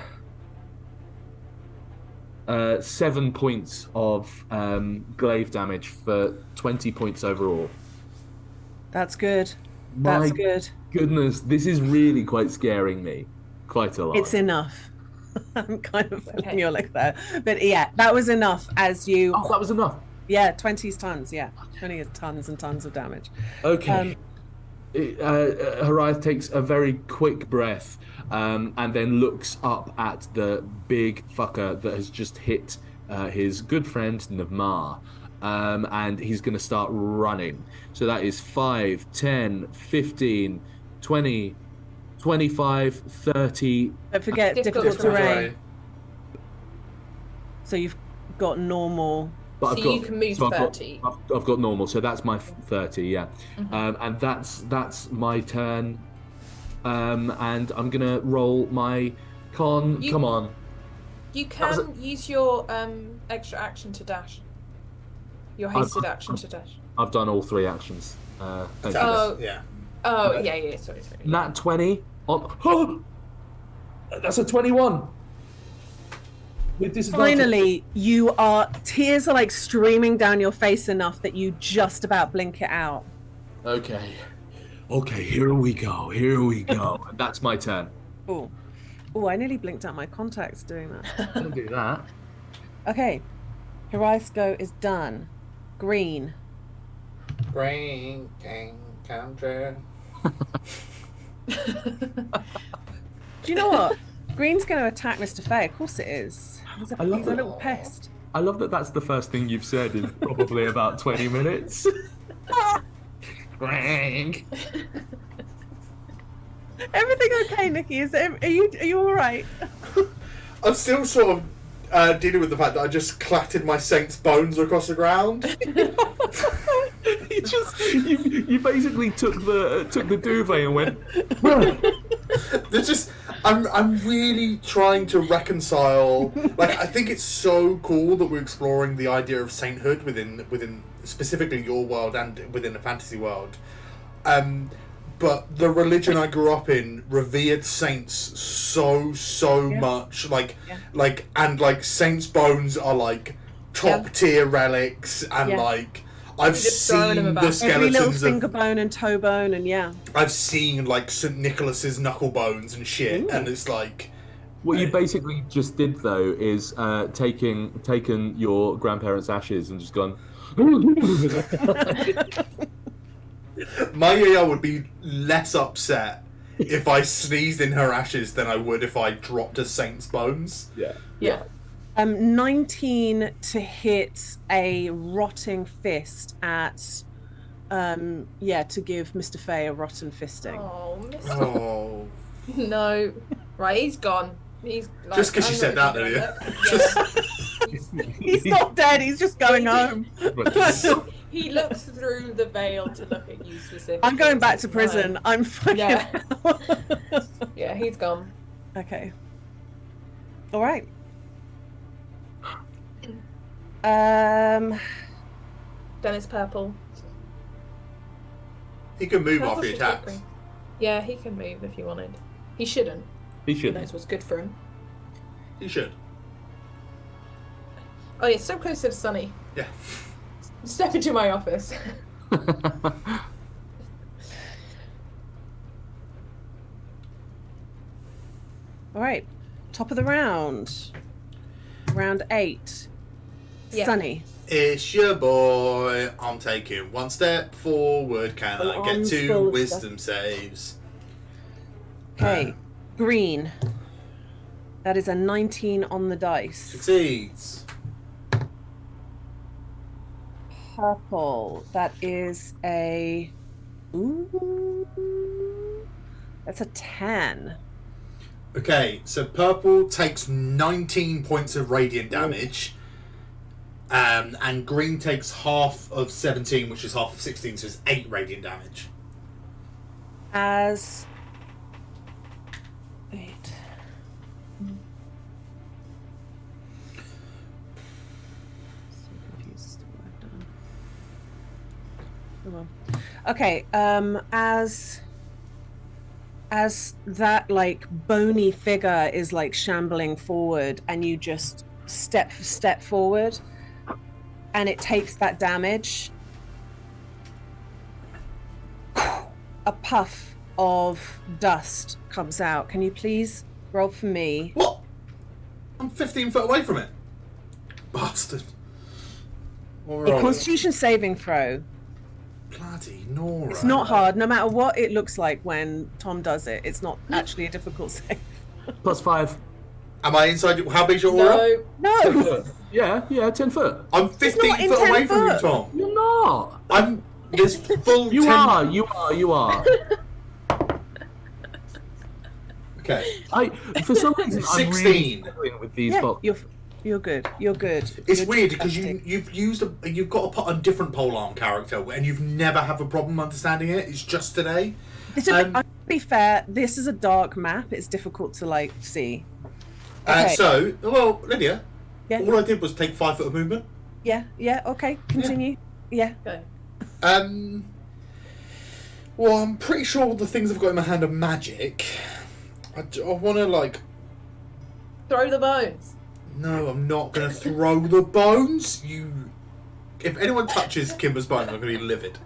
points of glaive damage for 20 points overall. That's good. My That's good. goodness, this is really quite scaring me quite a lot. It's enough. I'm kind of feeling your look there. But yeah, that was enough as you. Oh, that was enough. Yeah, 20 tons. Yeah, 20 is tons and tons of damage. Okay. Hariath takes a very quick breath and then looks up at the big fucker that has just hit his good friend Navmar. And he's going to start running. So that is 5, 10, 15, 20, 25, 30. Don't forget difficult terrain. So you've got normal. But you can move 30. I've got normal, so that's my 30, yeah. Mm-hmm. And that's my turn. And I'm going to roll my con. Come on. You can use your extra action to dash. Your hasted action to dash. I've done all 3 actions. Thank you. Yeah. Oh, yeah. Sorry. Nat 20 on. Oh, that's a 21. With disadvantage. Finally, tears are like streaming down your face enough that you just about blink it out. Okay, here we go. That's my turn. Oh, I nearly blinked out my contacts doing that. Don't do that. Okay, Hariath's go is done. Green. Green King Country. Do you know what? Green's going to attack Mr. Fay. Of course it is. He's a little pest. I love that that's the first thing you've said in probably about 20 minutes. Green. Everything okay, Nikki? Are you all right? I'm still sort of dealing with the fact that I just clattered my saint's bones across the ground. You basically took the duvet and went. "Well." There's just I'm really trying to reconcile. Like, I think it's so cool that we're exploring the idea of sainthood within specifically your world and within the fantasy world. But the religion I grew up in revered saints so much. Like saints' bones are like top tier relics, and like I've seen the skeletons every little of finger bone and toe bone, and I've seen like St. Nicholas's knuckle bones and shit. Ooh. And it's like what you basically just did though is taken your grandparents' ashes and just gone. My Yaya would be less upset if I sneezed in her ashes than I would if I dropped a saint's bones. Yeah. 19 to hit a rotting fist at to give Mr. Fay a rotten fisting. Oh, Mr. Oh. No. Right, he's gone. He's like, just because you said that, earlier. He's not dead, he's just going home. He looks through the veil to look at you specifically. I'm going back to prison. I'm fucking Yeah, he's gone. Okay. All right. Then it's purple. He can move Purple after he should attacks. look green. Yeah, he can move if he wanted. He shouldn't. He knows what's good for him. He should. Oh, yeah, so close to Sunny. Yeah. Step into my office. All right. Top of the round. Round 8. Yeah. Sunny. It's your boy. I'm taking one step forward. Can I get 2 wisdom saves? Okay. Green. That is a 19 on the dice. Succeeds. Purple. That is a... Ooh. That's a 10. Okay, so purple takes 19 points of radiant damage. And green takes half of 17, which is half of 16, so it's 8 radiant damage. As... 8. So confused as to what I've done. Oh well. Okay, as that like bony figure is like shambling forward and you just step forward and it takes that damage, a puff of dust comes out. Can you please roll for me? What? I'm 15 foot away from it. Bastard. A Constitution saving throw. Bloody Nora. It's not hard, no matter what it looks like when Tom does it. It's not actually a difficult save. +5. Am I inside? How big's your aura? No. Yeah, 10 foot. I'm 15 foot away from you, Tom. You're not. I'm this full. You 10... are. Okay. For some reason, 16. I'm really struggling with these boxes. You're good. You're good. It's You're weird because you've got a different polearm character and you've never have a problem understanding it. It's just today. To be fair, this is a dark map. It's difficult to like see. Okay. Lydia. Yeah. All I did was take 5 foot of movement. Yeah. Okay. Continue. Yeah. Okay. Well, I'm pretty sure the things I've got in my hand are magic. I want to like throw the bones. No, I'm not going to throw the bones. If anyone touches Kimber's bones, I'm going to be livid.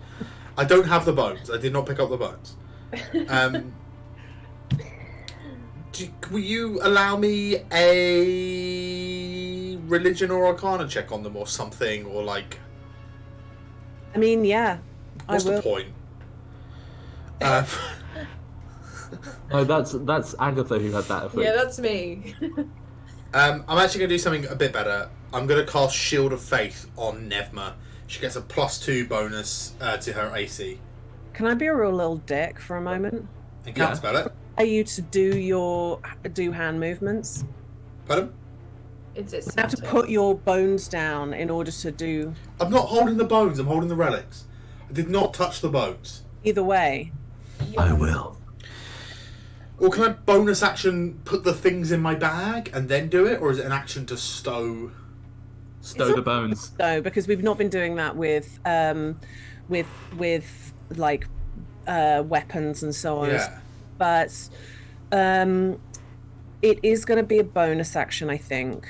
I don't have the bones. I did not pick up the bones. Will you allow me a religion or arcana check on them or something? Or like... I mean, yeah. What's the point? No, that's Agatha who had that effect. Yeah, that's me. I'm actually going to do something a bit better. I'm going to cast Shield of Faith on Nevma. She gets a +2 bonus to her AC. Can I be a real little dick for a moment? And counterspell it. Are you to do hand movements? Pardon? You have to put your bones down in order to do... I'm not holding the bones, I'm holding the relics. I did not touch the boats. Either way. I will. Or can I bonus action put the things in my bag and then do it, or is it an action to stow? Stow the bones. No, because we've not been doing that with like weapons and so on. Yeah. But it is going to be a bonus action, I think,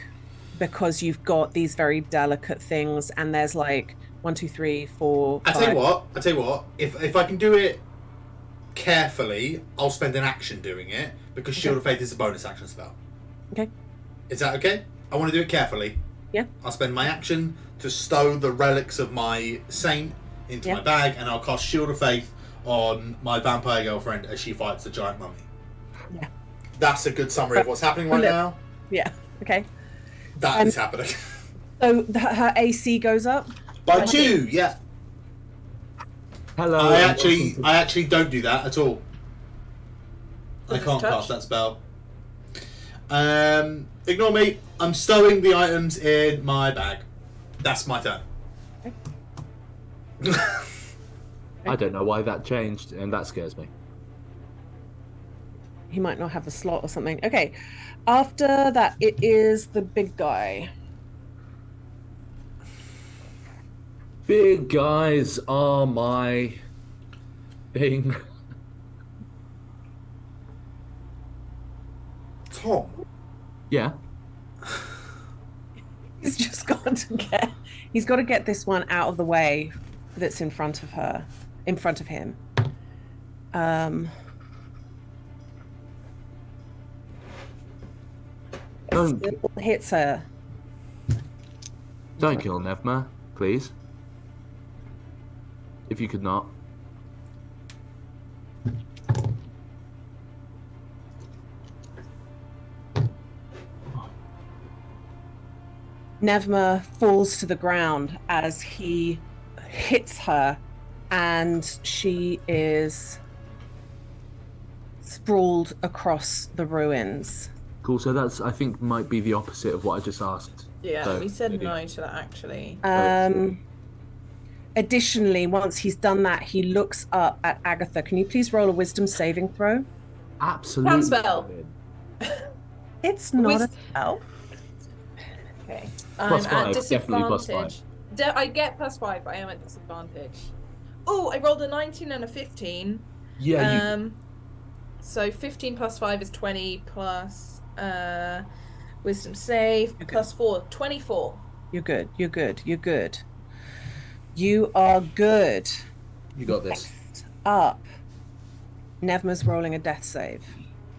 because you've got these very delicate things, and there's like 1, 2, 3, 4. I tell you what. If I can do it carefully, I'll spend an action doing it because Shield of Faith is a bonus action spell. Okay. Is that okay? I want to do it carefully. Yeah. I'll spend my action to stow the relics of my saint into my bag, and I'll cast Shield of Faith on my vampire girlfriend as she fights the giant mummy. Yeah. That's a good summary of what's happening right now. Yeah. Okay. That is happening. So her AC goes up By 2, yeah. Hello. I actually don't do that at all. I can't touch? cast that spell. Ignore me. I'm stowing the items in my bag. That's my turn. I don't know why that changed, and that scares me. He might not have a slot or something. Okay. After that, it is the big guy. Big guys are my thing. Tom. Yeah. He's just got to get. He's got to get this one out of the way that's in front of her, in front of him. Don't Still hits her. don't kill Nevma, please. If you could not. Nevma falls to the ground as he hits her, and she is sprawled across the ruins. Cool. So that's, I think, might be the opposite of what I just asked. Yeah, So, we said maybe. no to that actually. Additionally, once he's done that, he looks up at Agatha. Can you please roll a wisdom saving throw? Absolutely. spell. It's not a spell. Okay. Plus I'm at 5, definitely plus disadvantage. I get +5, but I am at disadvantage. Oh, I rolled a 19 and a 15. Yeah. So 15 plus 5 is 20 plus wisdom save plus 4, 24. You're good. You're good. You're good. You are good. You got this. Next up, Nevma's rolling a death save.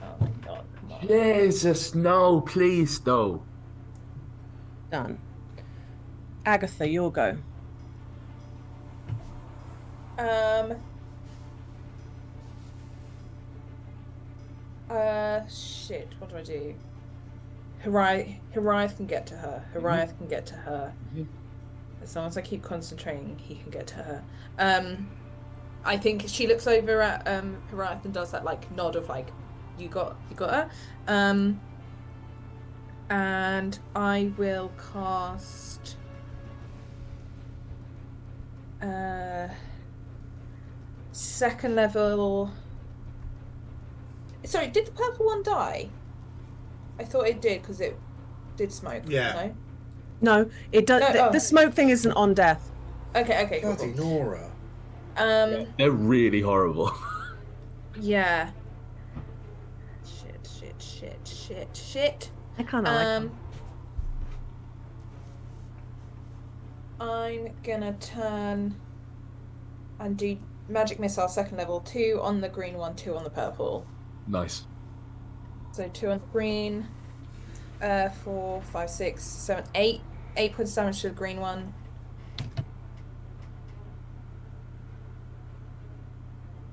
Oh my god, come on. Jesus, no, please, no. Done. Agatha, you'll go. Shit, what do I do? Hariath can get to her. Hariath can get to her. As long as I keep concentrating, he can get to her. I think she looks over at Hariath and does that like nod of like, you got her. And I will cast second level. Sorry, did the purple one die? I thought it did because it did smoke. Yeah. No, it does. No, the smoke thing isn't on death. No? Okay, cool. Bloody Nora. They're really horrible. Yeah. Shit. I kind of like them. I'm gonna turn and do magic missile second level, 2 on the green one, 2 on the purple. Nice. So 2 on the green, 4, 5, 6, 7, 8. 8 points damage to the green one.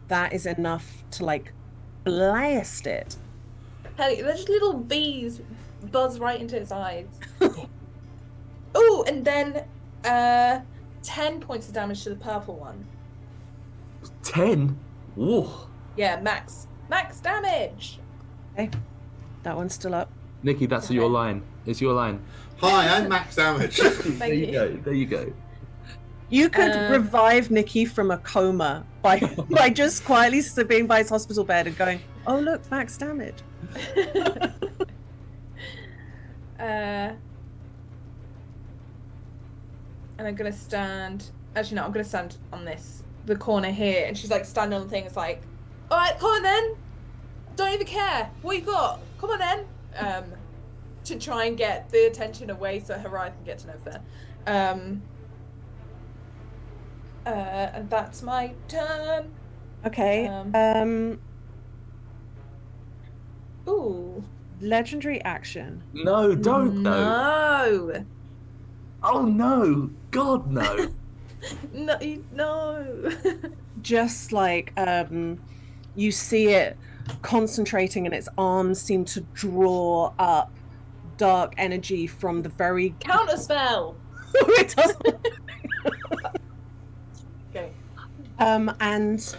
That is enough to like blast it. Hey, there's just little bees buzz right into its eyes. Oh, and then 10 points of damage to the purple one. 10? Whoa. Yeah, max damage. Okay, that one's still up. Nikki, that's your line. It's your line. Hi, I'm max damage. Thank you. There you go. You could revive Nikki from a coma by just quietly being by his hospital bed and going, "Oh look, max damage." And I'm gonna stand. Actually, no, I'm gonna stand on the corner here, and she's like standing on the thing. It's like, all right, come on then. Don't even care. What you got? Come on then. To try and get the attention away so Harai can get to Nova. And that's my turn. Okay. Ooh. Legendary action. No, don't No. Oh no! God no! No. Just like you see it concentrating and its arms seem to draw up dark energy from the very Counterspell. it doesn't. Okay. And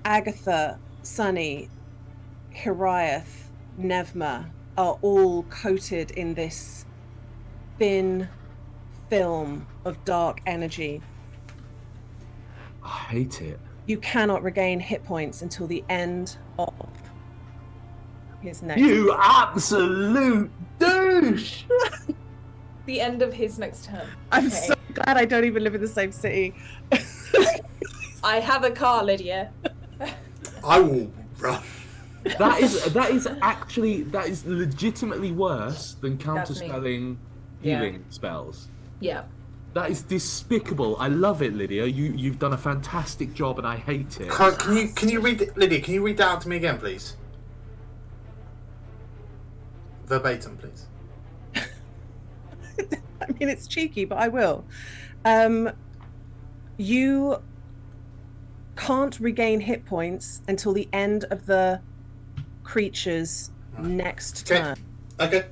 Agatha, Sunny, Hiraeth, Nevma are all coated in this thin film of dark energy. I hate it. You cannot regain hit points until the end of his next. You absolute douche! The end of his next turn. I'm so glad I don't even live in the same city. I have a car, Lydia. I will run. That is legitimately worse than counterspelling healing spells. Yeah. That is despicable. I love it, Lydia. You've done a fantastic job, and I hate it. Can you read it, Lydia? Can you read that out to me again, please? Verbatim, please. I mean, it's cheeky, but I will. You can't regain hit points until the end of the creature's next turn. Okay.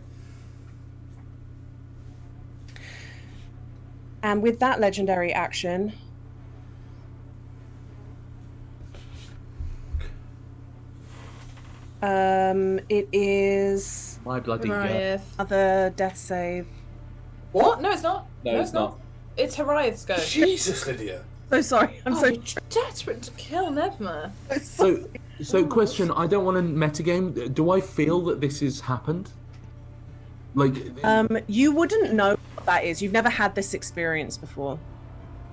And with that legendary action, it is My bloody god. another death save. What? No, it's not. No, it's not. It's Hariath's go. Jesus, Lydia. So sorry. I'm so you're desperate to kill Nevma. So question, I don't want to metagame. Do I feel that this has happened? Like, you wouldn't know what that is. You've never had this experience before.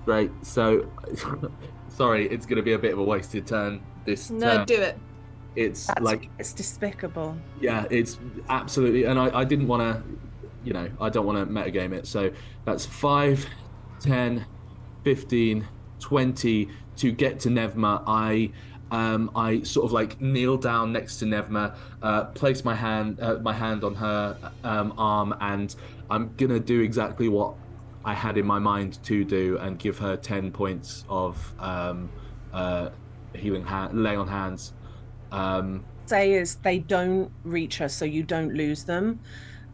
Right, so sorry, it's gonna be a bit of a wasted turn this turn. Do it. It's despicable. Yeah, it's absolutely, and I didn't want to, I don't want to metagame it. So that's 5, 10, 15, 20 to get to Nevma. I sort of like kneel down next to Nevma, place my hand on her arm, and I'm gonna do exactly what I had in my mind to do, and give her 10 points of healing lay on hands. Say is they don't reach her, so you don't lose them.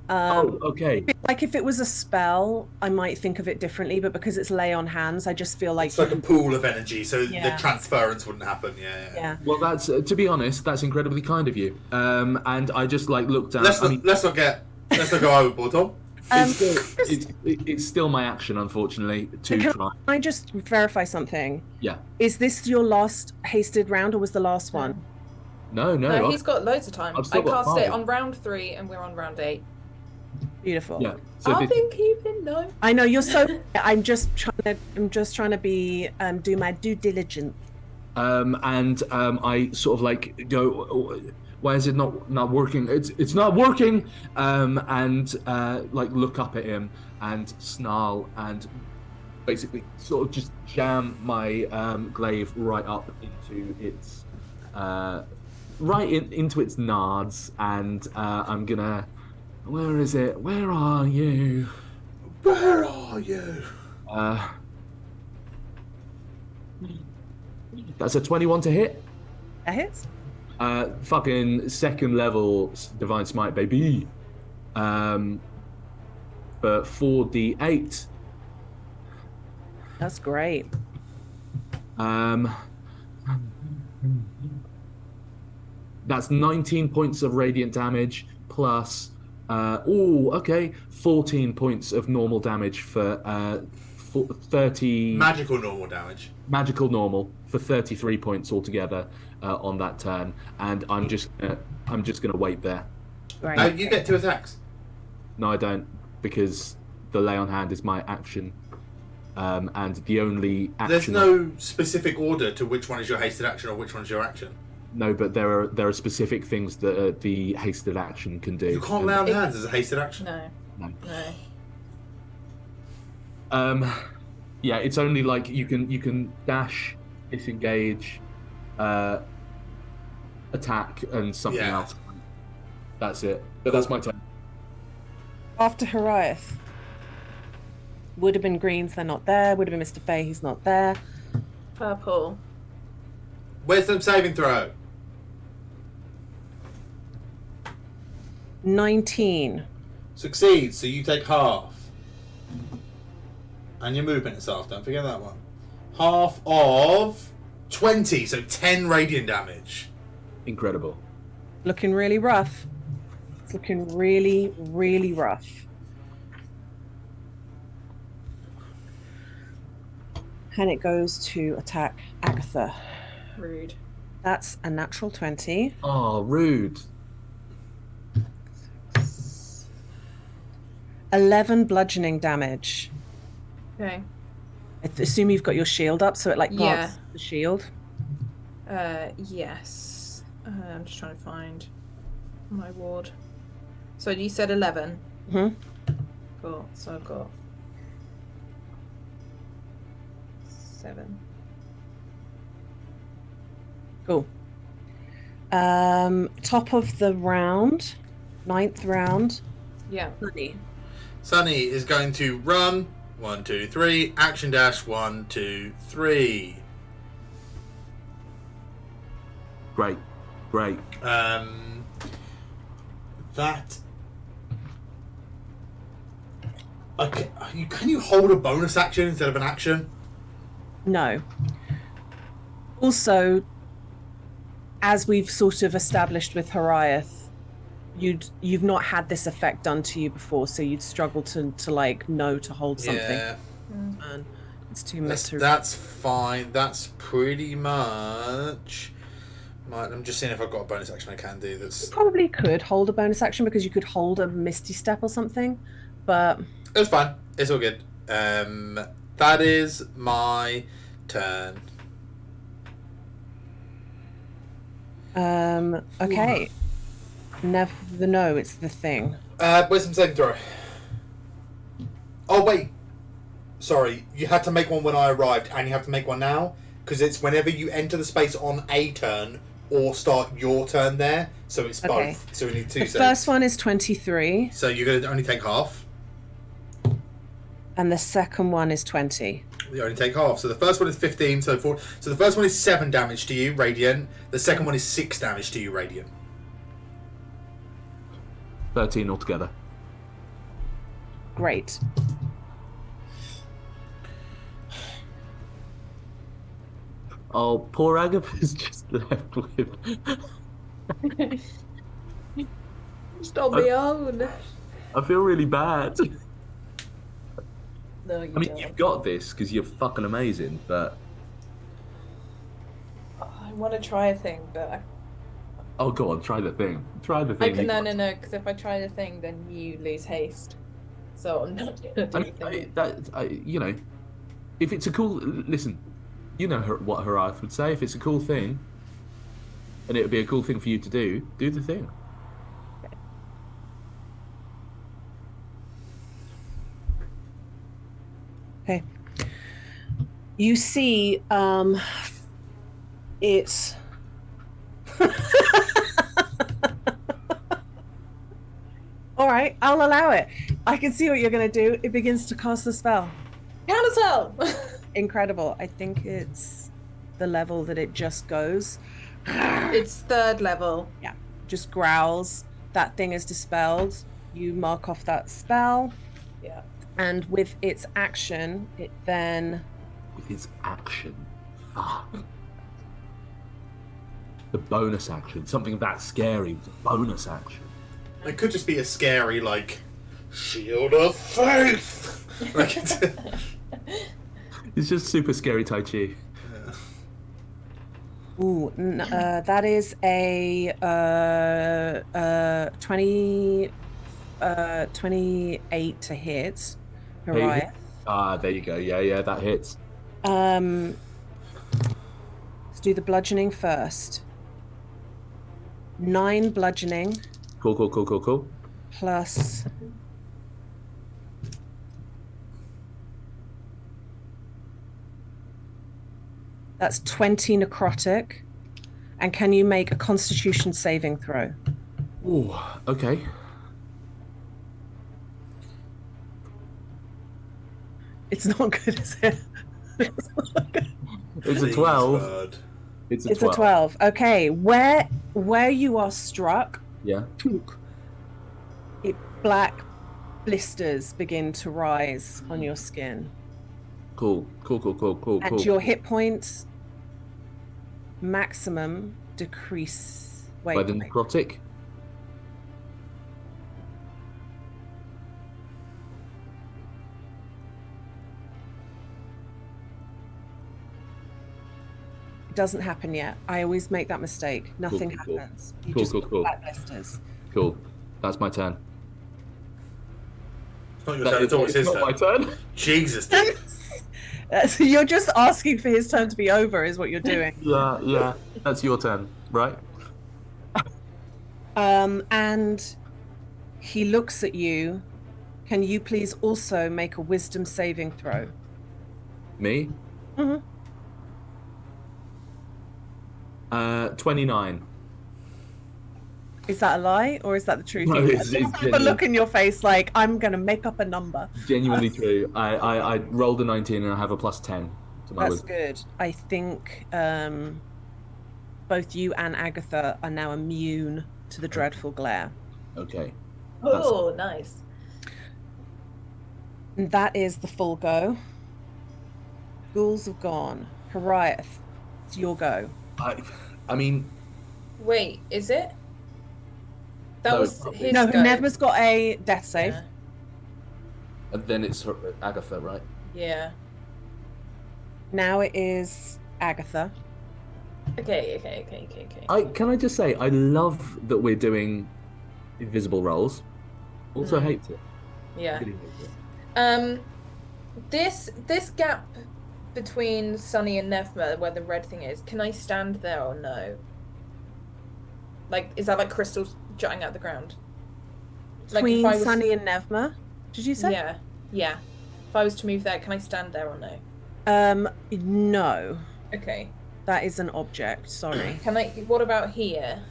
Okay. Like if it was a spell, I might think of it differently, but because it's lay on hands, I just feel like it's like a pool of energy, so the transference wouldn't happen. Yeah. Well, that's to be honest, that's incredibly kind of you. And I just like looked down. Let's not go overboard, Tom. It's still my action, unfortunately, to try. Can I just verify something? Yeah. Is this your last hasted round, or was the last one? No. He's got loads of time. I cast it on round 3, and we're on round 8. Beautiful. Yeah. So I've been keeping notes. I know you're so. I'm just trying to be do my due diligence. And I sort of like go, why is it not working? It's not working. And like look up at him and snarl and basically sort of just jam my glaive right up into its into its nards, and I'm gonna. Where is it? Where are you? Where are you? That's a 21 to hit. That hits. Fucking second level divine smite, baby. For 4d8. That's great. That's 19 points of radiant damage plus 14 points of normal damage for 30 Magical normal damage. magical normal for 33 points altogether on that turn, and I'm just gonna wait there. Right. You get 2 attacks. No, I don't, because the lay on hand is my action, and the only action. There's no specific order to which one is your hasted action or which one is your action. No, but there are specific things that the hasted action can do. You can't lay on hands as a hasted action. No. Yeah, it's only like you can dash, disengage, attack, and something else. That's it. But that's my turn. After Horiath. Would have been Greens, they're not there. Would have been Mr. Fay, he's not there. Purple. Wisdom saving throw. 19. Succeeds, so you take half. And your movement is half, don't forget that one. Half of 20, so 10 radiant damage. Incredible. Looking really rough. It's looking really, really rough. And it goes to attack Agatha. Rude. That's a natural 20. Oh, rude. 11 bludgeoning damage. Okay. I assume you've got your shield up, so it like guards the shield. Yes. I'm just trying to find my ward. So you said 11. Mm-hmm. Cool. So I've got 7. Cool. Top of the round, 9th round. Yeah. Sunny. Sunny is going to run. 1, 2, 3. Action dash. 1, 2, 3. Great. That. Okay, can you hold a bonus action instead of an action? No. Also, as we've sort of established with Horiath, you've not had this effect done to you before, so you'd struggle to like know to hold something. Yeah. And it's too much. That's fine. That's pretty much. I'm just seeing if I've got a bonus action I can do. That's. You probably could hold a bonus action because you could hold a Misty Step or something, but It's fine. It's all good. That is my turn. Okay. No, it's the thing. Wisdom saving throw. Oh wait, sorry. You had to make one when I arrived, and you have to make one now because it's whenever you enter the space on a turn or start your turn there. So it's Okay. both. So we need 2 The saves. first one is 23, So you're going to only take half. and the second one is 20. You only take half. So the first one is 15. So the first one is 7 damage to you, radiant. The second one is 6 damage to you, radiant. 13 altogether. Great. Oh, poor Agatha's just left with. Stop me on. I feel really bad. No, you I mean, don't. you've got this because you're fucking amazing, but I want to try a thing, but oh, go on, try the thing. Try the thing. no, because if I try the thing, then you lose haste. So I'm not gonna do anything. You know, if it's a cool, listen, you know what Horiath would say. If it's a cool thing, and it would be a cool thing for you to do the thing. Okay. You see, it's. All right, I'll allow it. I can see what you're going to do. It begins to cast the spell. Counterspell! Incredible. I think it's the level that it just goes. It's 3rd level. Yeah, just growls. That thing is dispelled. You mark off that spell. Yeah. And with its action, it then... With its action. Fuck. The bonus action. Something that scary with a bonus action. It could just be a scary, like, shield of faith. Like, It's just super scary Tai Chi. Ooh, that is a 28 to hit, Hey, Hariah. there you go. Yeah, that hits. Um, let's do the bludgeoning first. 9 bludgeoning Cool. plus that's 20 necrotic. And can you make a constitution saving throw? Ooh, okay. It's not good, is it? It's a Please, 12. bird. It's a It's a 12. 12. Okay, where you are struck, Yeah. black blisters begin to rise on your skin. Cool. And your hit points maximum decrease. By Wait, the wait. necrotic. It doesn't happen yet. I always make that mistake. Nothing Cool. happens. You Cool, just cool, cool. black blisters. Cool. That's my turn. It's not your turn, it's always It's his not my turn. turn. Jesus, dude. So you're just asking for his turn to be over, is what you're doing. Yeah. That's your turn, right? And he looks at you. Can you please also make a wisdom saving throw? Me? Mhm. 29. Is that a lie or is that the truth? No, You it's have a genuine, look in your face like I'm going to make up a number. genuinely true. I rolled a 19 and I have a plus 10 to my That's wisdom. good. I think both you and Agatha are now immune to the dreadful glare. Okay. Oh, nice. And that is the full go. Ghouls have gone. Hariah, it's your go. I mean, Wait, is it? That no, was his No, go. Nevma's got a death save. Yeah. and then it's Agatha, right? Yeah. Now it is Agatha. Okay. Can I just say I love that we're doing invisible rolls. Also hate it. Yeah. Really hate it. This gap between Sunny and Nevma, where the red thing is, can I stand there or no? Like, is that like crystals jutting out the ground? Like, if Between I was, Sunny and Nevma, did you say? yeah. If I was to move there, can I stand there or no? No, Okay. that is an object. Sorry. Can I? What about here?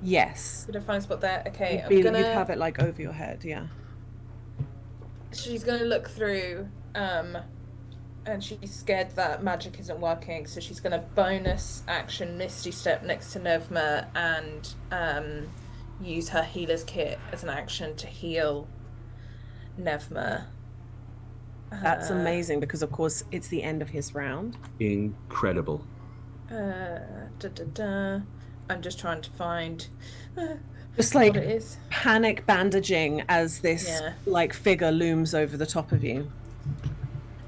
Yes. Did I find a spot there? Okay, You'd have it like over your head, yeah. She's gonna look through, and she's scared that magic isn't working, so she's gonna bonus action Misty Step next to Nevma and use her healer's kit as an action to heal Nevma. That's amazing because of course it's the end of his round. Incredible. I'm just trying to find Just like what it is. panic bandaging as this like figure looms over the top of you.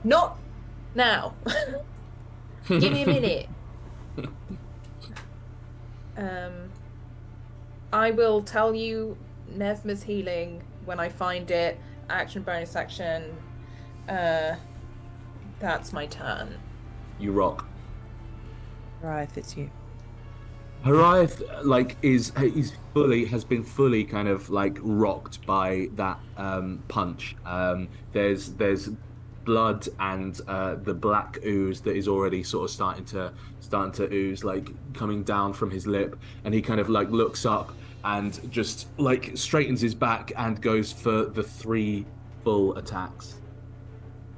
Not now. Give me a minute. I will tell you Nevma's healing when I find it. Action, bonus action. That's my turn. You rock. Right, it's you. Hariath has been fully kind of like rocked by that punch. There's blood and the black ooze that is already sort of starting to ooze, like coming down from his lip, and he kind of like looks up and just like straightens his back and goes for the 3 full attacks.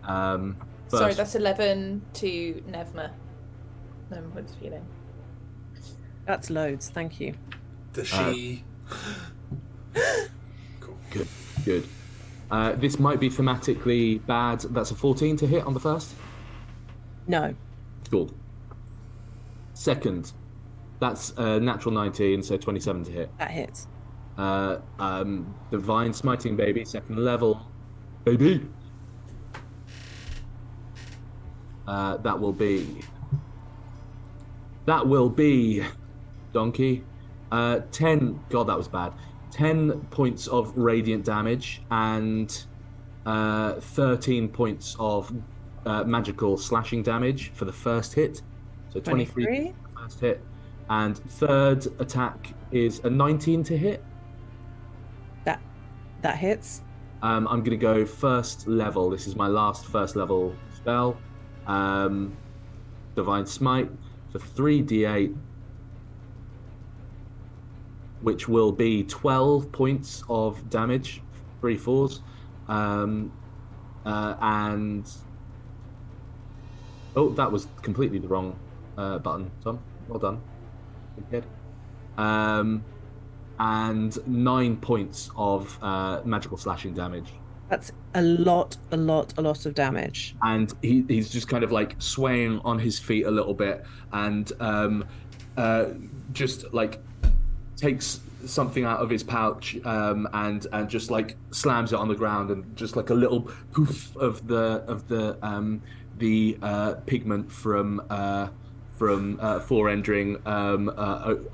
Sorry, that's 11 to Nevma. What's feeling? That's loads, thank you. Does she? Cool. Good. This might be thematically bad. That's a 14 to hit on the first. No. Cool. Second, that's a natural 19, so 27 to hit. That hits. Divine Smiting Baby, second level. Baby. That will be. That will be. Donkey. 10. God, that was bad. 10 points of radiant damage and 13 points of magical slashing damage for the first hit. So 23 for 23. the first hit. And third attack is a 19 to hit. That hits. I'm going to go first level. This is my last first level spell. Divine Smite for 3d8, which will be 12 points of damage, 3 fours. And oh, that was completely the wrong button, Tom. Well done. Good. And 9 points of magical slashing damage. That's a lot of damage. And he's just kind of like swaying on his feet a little bit, and just like takes something out of his pouch, and just like slams it on the ground, and just like a little poof of the pigment from forendring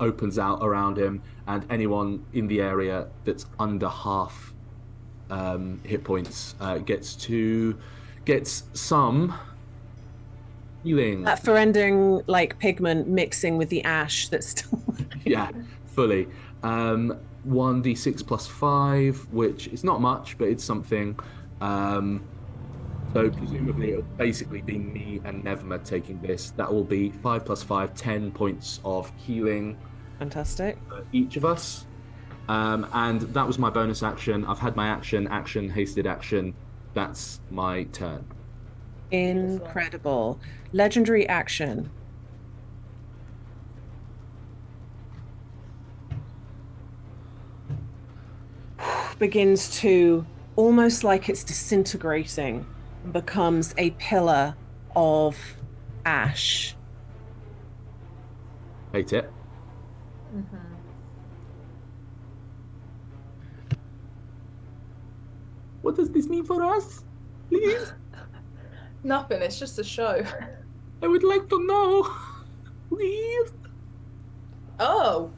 opens out around him, and anyone in the area that's under half hit points gets some healing. That forending like pigment mixing with the ash that's still. Yeah, fully. 1d6 plus 5, which is not much, but it's something. So presumably it'll basically be me and Nevma taking this. That will be 5 plus 5, 10 points of healing. Fantastic. For each of us. And that was my bonus action. I've had my action, hasted action. That's my turn. Incredible. Legendary action. Begins to almost like it's disintegrating, becomes a pillar of ash. Hate it. Mm-hmm. What does this mean for us? Please? Nothing, it's just a show. I would like to know. Please? Oh.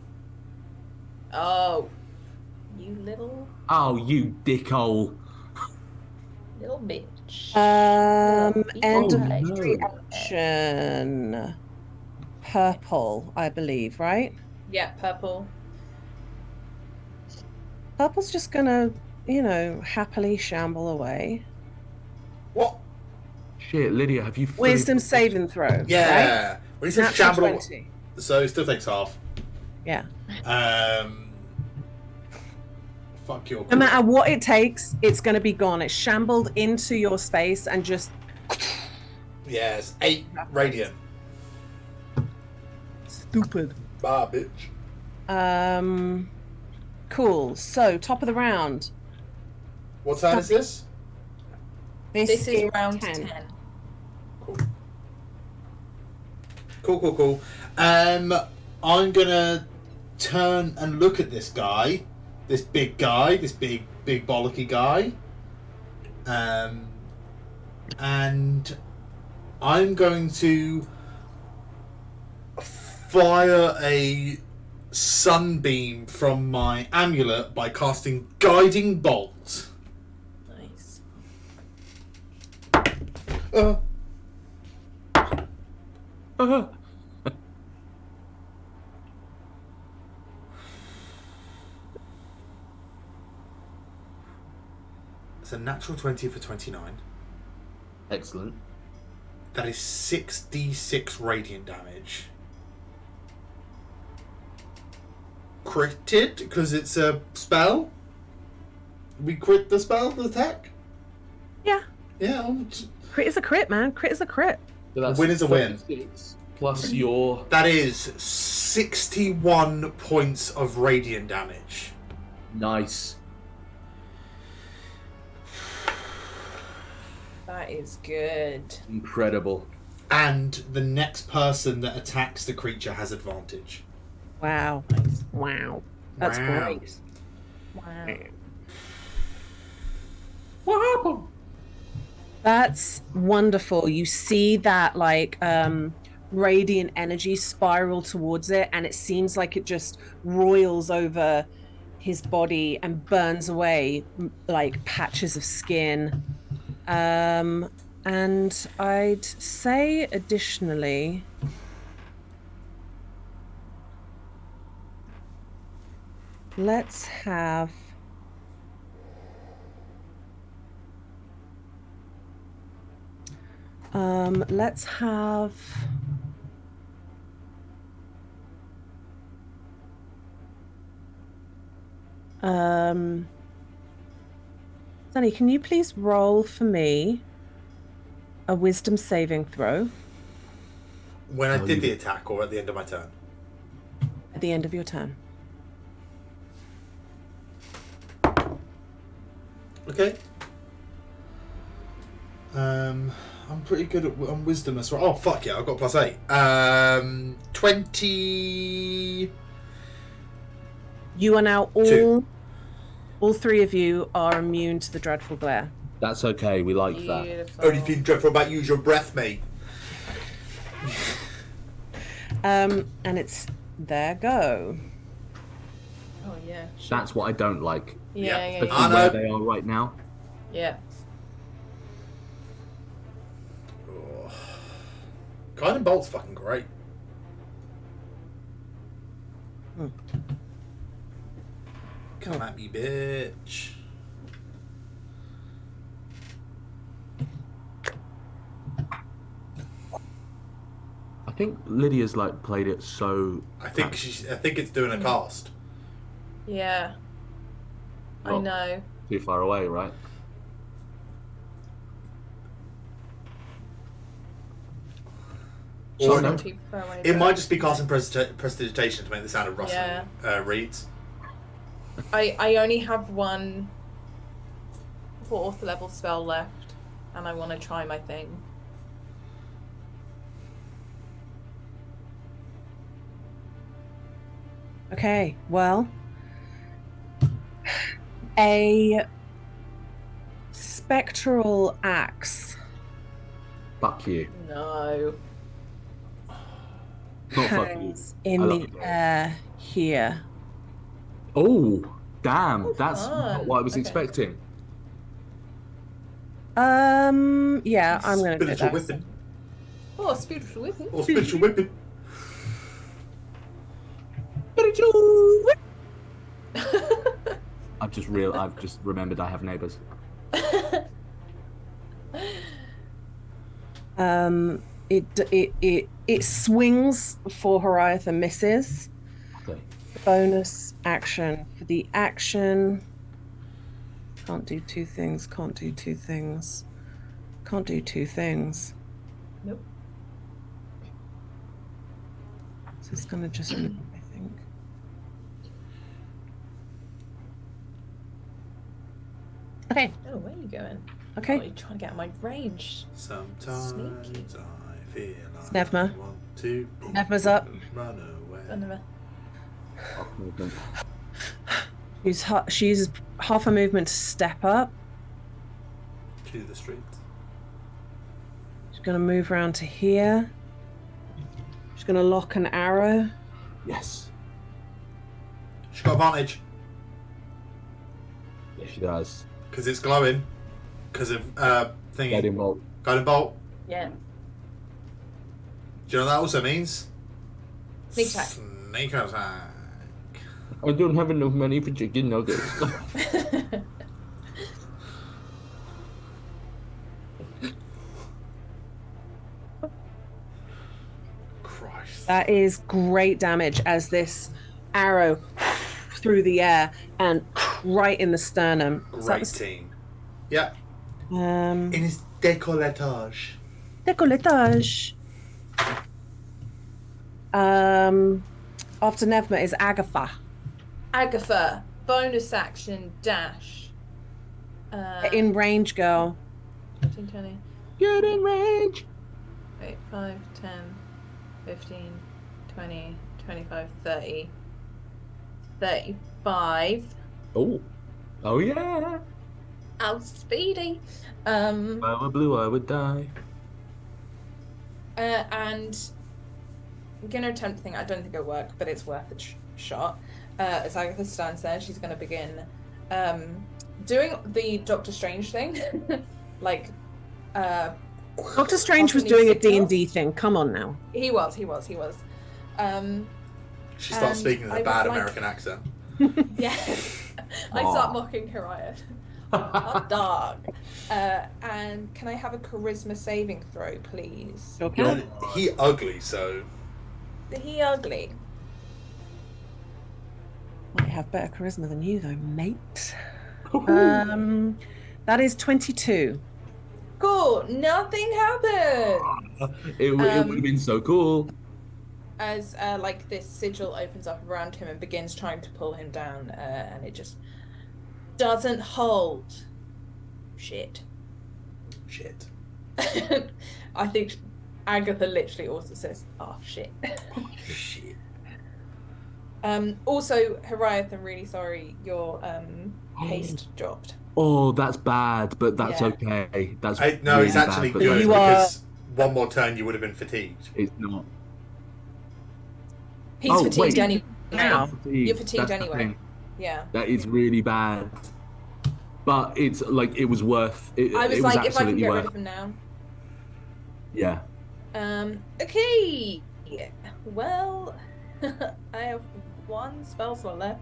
Oh. You little Oh, you dickhole. little bitch. End of Oh, legendary no. action. Purple, I believe, right? Yeah, purple. Purple's just gonna, happily shamble away. What? Shit, Lydia, have you fully... Wisdom saving throw. Right? Yeah. When he said Natural shamble, 20. so he still takes half. Yeah. Fuck your. No matter what it takes, it's going to be gone. It's shambled into your space and just. Yes, 8 radiant. Stupid. Bah, bitch. Cool. So, top of the round. What turn is this? This is round 10. 10. Cool. I'm gonna turn and look at this guy, this big bollocky guy, and I'm going to fire a sunbeam from my amulet by casting Guiding Bolt. Nice. It's a natural 20 for 29. Excellent. That is 6d6 radiant damage. Critted, because it's a spell? We crit the spell, the attack? Yeah. Yeah. Crit is a crit, man. Crit is a crit. So that's A win is a win. 36 plus your... That is 61 points of radiant damage. Nice. That is good. Incredible. And the next person that attacks the creature has advantage. Wow. Wow. That's Wow. great. Wow. What happened? That's wonderful. You see that like radiant energy spiral towards it, and it seems like it just roils over his body and burns away like patches of skin. Um, and I'd say additionally, let's have let's have Sunny, can you please roll for me a wisdom saving throw When I Oh, did the you- attack or at the end of my turn? at the end of your turn? Okay. I'm pretty good on wisdom as well. Oh fuck yeah, I've got +8. 20. You are now Two. all three of you are immune to the dreadful glare. That's okay. We like that. Beautiful. Only feeling dreadful about use your breath, mate. And it's there go. Oh yeah. That's what I don't like. Yeah, Yeah. yeah, Especially I yeah. know. where they are right now. Yeah. Oh. Guiding bolt's fucking great. Come at me, bitch. I think Lydia's like played it so. I think it's doing a cast. Yeah. I Well, know. too far away, right? Or So, no. Too far away, it but- might just be casting prestidigitation to make the sound of rustling reeds. I only have one 4th level spell left, and I want to try my thing. Okay, well, a spectral axe Fuck you. No. Not fuck you. hangs in I the love it. air here. Oh, damn. Oh, That's not fun. what I was Okay. expecting. Yeah, I'm gonna do Spiritual that. whipping. Oh, spiritual weapon. Or spiritual whipping. I've just remembered I have neighbours. It swings for Horiath and misses. Okay. Bonus action for the action. Can't do two things. Can't do two things. Can't do two things. Nope. So it's gonna just move, I think. Okay. Oh, where are you going? Okay. Oh, you're trying to get out of my range. Sometimes Sneaky. I feel like Snevma. I want to Snevma's up. run away. Anyway. Movement. She's half a movement to step up. To the street. She's gonna move around to here. She's gonna lock an arrow. Yes. She's got advantage Yes, she does. because it's glowing. Because of thingy. Guiding bolt. Guiding bolt. Yeah. Do you know what that also means? Sneak attack. Sneak attack. I don't have enough money for chicken nuggets. Christ. That is great damage as this arrow through the air and right in the sternum. Is that Great team. Yeah. In In his décolletage. Décolletage. After Nevma is Agatha. Agatha. Bonus action dash. In range, girl. 15, 20. Get in range. Wait, 5, 10, 15, 20, 25, 30. 35. Oh. Oh yeah. How speedy. If I were blue, I would die. And I'm going to attempt to think, I don't think it'll work, but it's worth a shot. As Agatha stands there, she's going to begin doing the Doctor Strange thing. Like, Doctor Strange was doing a D&D thing. Come on now. He was. She starts speaking in a bad American accent. Yeah. I start mocking Harriet. I'm dark. And can I have a charisma saving throw, please? Okay. He ugly, so... He ugly. Might have better charisma than you, though, mate. That is 22. Cool. Nothing happens. It would have been so cool. As like this sigil opens up around him and begins trying to pull him down, and it just doesn't hold. Shit. I think Agatha literally also says, "Oh shit." Shit. Also, Harriet, I'm really sorry. Your haste dropped. Oh, that's bad, but that's Yeah. okay. That's No, really it's actually bad, but good You are- because one more turn you would have been fatigued. it's not. He's Oh, fatigued wait. anyway. Now. You're fatigued That's the anyway. thing. Yeah. That is really bad. But it's like it was worth it. I was it like, was if I can absolutely get worth. rid of him now. Yeah. Okay. Well, I have one spell slot left.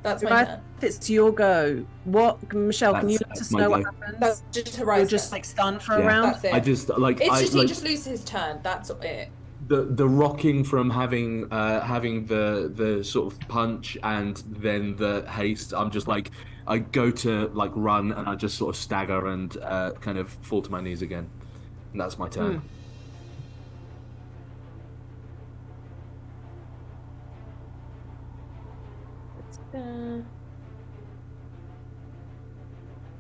That's my turn. It's your go. What, Michelle? Can you let That's us my know what go. happens? That's just You're Horizon. just like stunned for a Yeah. round. That's it. I just like It's I just like he just loses his turn. That's it. the rocking from having the sort of punch and then the haste. I'm just like I go to like run and I just sort of stagger and kind of fall to my knees again. And that's my turn.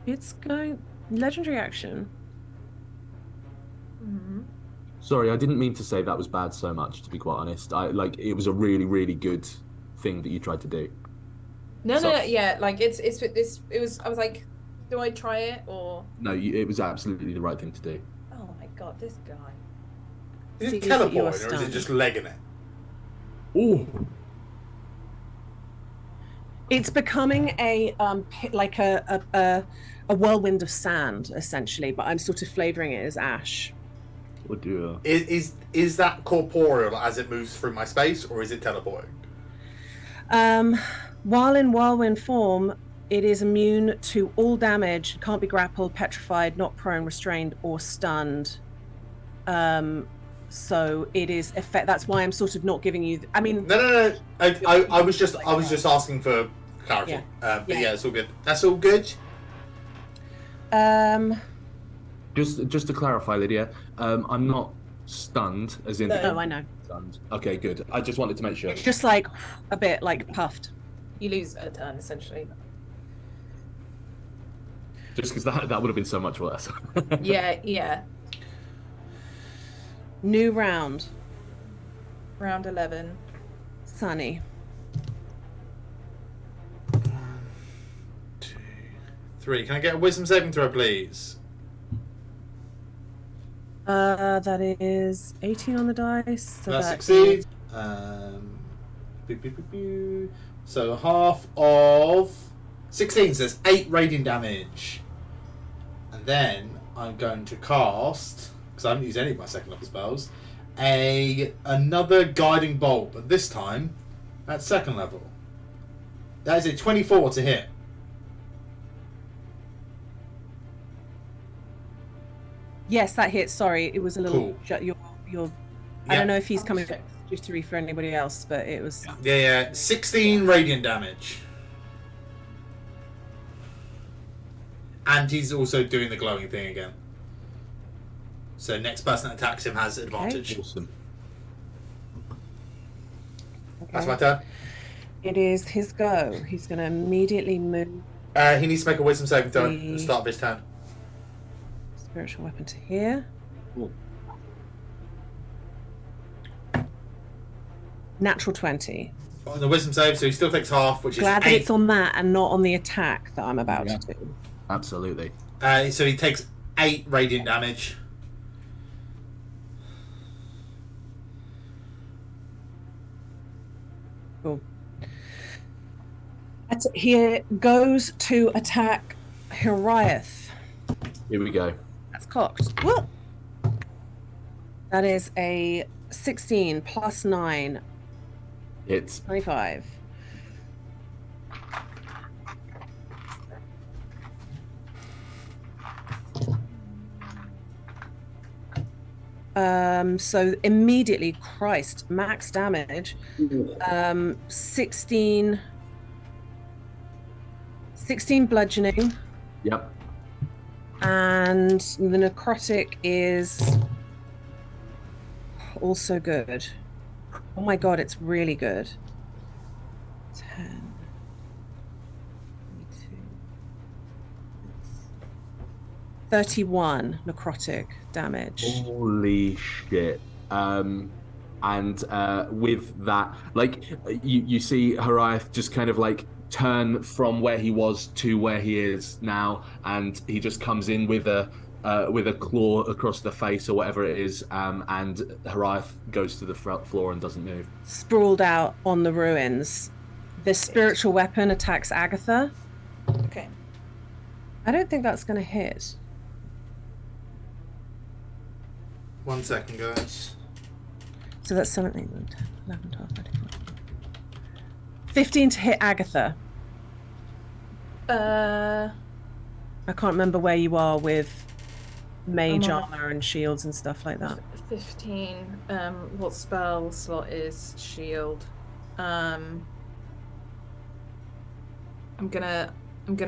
It's going legendary action. Mm-hmm. Sorry, I didn't mean to say that was bad so much, to be quite honest. I like it was a really, really good thing that you tried to do. No, So- yeah. Like it was. I was like, do I try it or? No, it was absolutely the right thing to do. Oh my god, this guy. Is See it if you are teleporting or is it stunned. just legging it? Oh, It's becoming a like a whirlwind of sand essentially, but I'm sort of flavoring it as ash. oh dear. Is that corporeal as it moves through my space, or is it teleporting? While in whirlwind form, it is immune to all damage, can't be grappled, petrified, not prone, restrained, or stunned. So it is effect. That's why I'm sort of not giving you. I mean, No. I was just asking for clarity. Yeah. But Yeah. yeah, it's all good. That's all good. Just to clarify, Lydia, I'm not stunned, as in oh, I know. stunned. Okay, good. I just wanted to make sure. Just like a bit like puffed. You lose a turn essentially. Just because that would have been so much worse. Yeah. New round. Round 11. Sunny. 1, 2, 3. Can I get a wisdom saving throw, please? That is 18 on the dice. So That that succeeds. So half of 16 says 8 radiant damage. And then I'm going to cast, because I haven't used any of my second level spells, another guiding bolt, but this time at second level. That is a 24 to hit. Yes, that hits. Sorry, it was a little. Cool. Your. I don't know if he's coming just to read for anybody else, but it was. Yeah. 16 radiant damage. And he's also doing the glowing thing again. So next person that attacks him has advantage. Awesome. Okay. That's my turn. It is his go. He's going to immediately move He needs to make a wisdom saving throw at the start of his turn. spiritual weapon to here. Cool. Natural 20. On the wisdom save, so he still takes half, which Glad is that 8. it's on that and not on the attack that I'm about Yeah. to do. Absolutely. So he takes 8 radiant damage. Cool. He goes to attack Hiriath. Here we go. That's cocked. Whoa! That is a 16 plus 9, It's 25. So immediately, Christ, max damage. 16 bludgeoning. Yep. And the necrotic is also good. Oh my god, it's really good. 10, 22, 31 necrotic damage. Holy shit. And with that, like you see Hariath just kind of like turn from where he was to where he is now, and he just comes in with a claw across the face or whatever it is, and Hariath goes to the floor and doesn't move. Sprawled out on the ruins. The spiritual weapon attacks Agatha. Okay. I don't think that's going to hit. 1 second, guys. So that's 17, 10, 11, 12, 13, 14. 15 to hit Agatha. I can't remember where you are with mage armor and shields and stuff like that. 15. What spell slot is shield? I'm gonna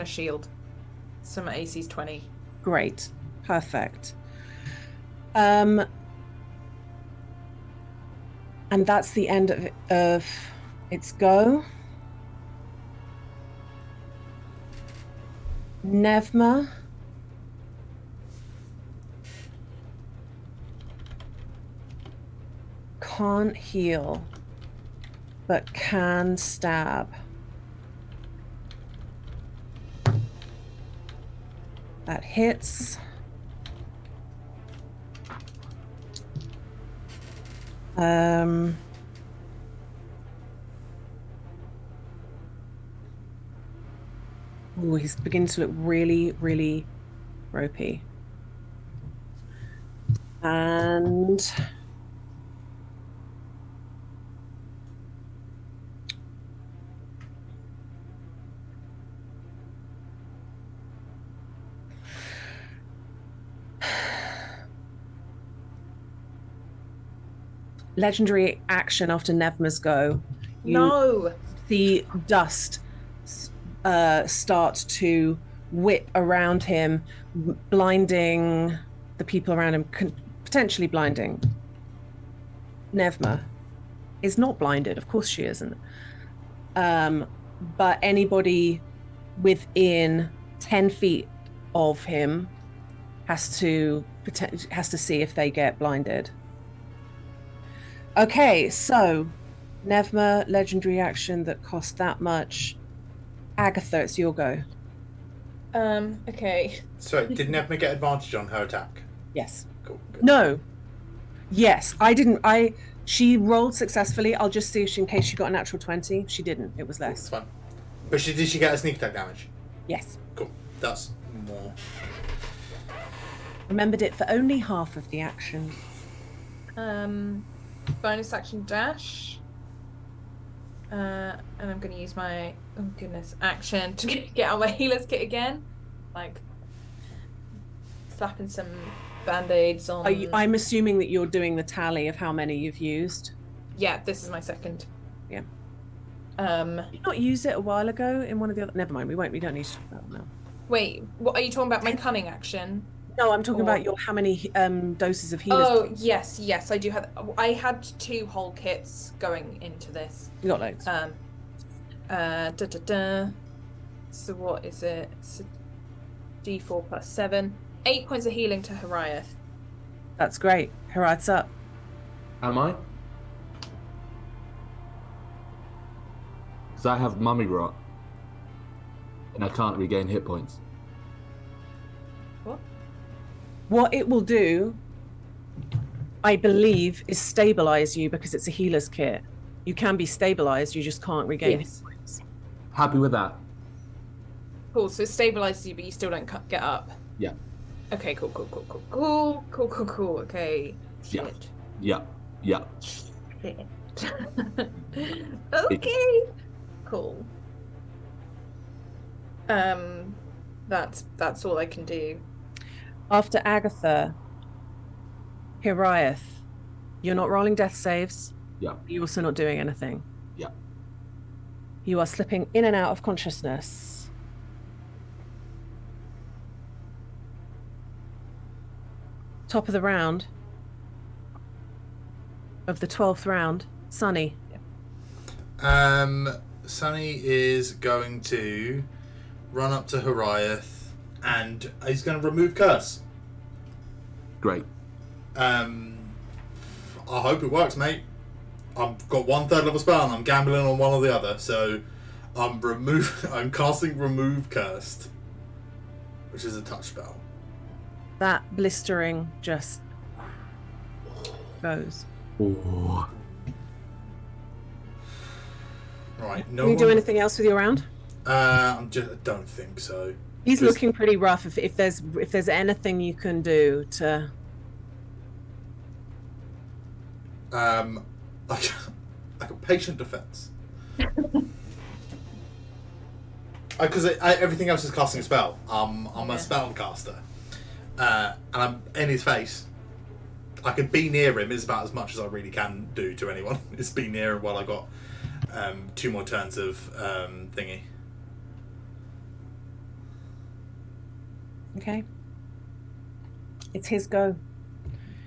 shield. So my AC's 20. Great. Perfect. And that's the end of its go. Nevma. Can't heal, but can stab. That hits. Oh, he's beginning to look really, really ropey. And legendary action after Nevma's go. No! See dust start to whip around him, blinding the people around him, potentially blinding. Nevma is not blinded, of course she isn't. But anybody within 10 feet of him has to see if they get blinded. Okay, so Nevma, legendary action that cost that much. Agatha, it's your go. Okay. So, did Nevma get advantage on her attack? Yes. Cool. Good. No. Yes, I didn't. She rolled successfully. I'll just see in case she got a natural 20. She didn't. It was less. That's fine. But did she get a sneak attack damage? Yes. Cool. That's more. Remembered it for only half of the action. Bonus action dash. And I'm going to use my, oh goodness, action to get out my healer's kit again. Like, slapping some band-aids on. I'm assuming that you're doing the tally of how many you've used. Yeah, this is my second. Yeah. Did you not use it a while ago in one of the other? Never mind. We don't need to talk about it now. Wait, what are you talking about? My cunning action? No, I'm talking about your how many doses of healers. Oh yes, I do have. I had 2 whole kits going into this. You got loads. So what is it? It's D4 plus 7. 8 points of healing to Hariath. That's great. Hariath's up. Am I? Because I have mummy rot, and I can't regain hit points. What it will do, I believe, is stabilize you because it's a healer's kit. You can be stabilized, you just can't regain hit Yes. points. Happy with that. Cool. So it stabilizes you, but you still don't get up. Yeah. Okay. Cool. Okay. Yeah. Shit. Yeah. Shit. Okay. Cool. That's all I can do. After Agatha, Hiriath, you're not rolling death saves. Yeah. You're also not doing anything. Yeah. You are slipping in and out of consciousness. Top of the round. Of the 12th round, Sunny. Sunny is going to run up to Hiriath and he's going to remove curse. Great. I hope it works, mate. I've got 1/3 level spell and I'm gambling on one or the other, so I'm casting remove cursed, which is a touch spell. That blistering just goes. Ooh. Right. Can you do anything else with your round? I don't think so. He's looking pretty rough. If there's anything you can do to, like a patient defense. Because everything else is casting a spell. I'm a spellcaster, and I'm in his face. I could be near him is about as much as I really can do to anyone. Is be near him while I got 2 more turns of thingy. okay. It's his go.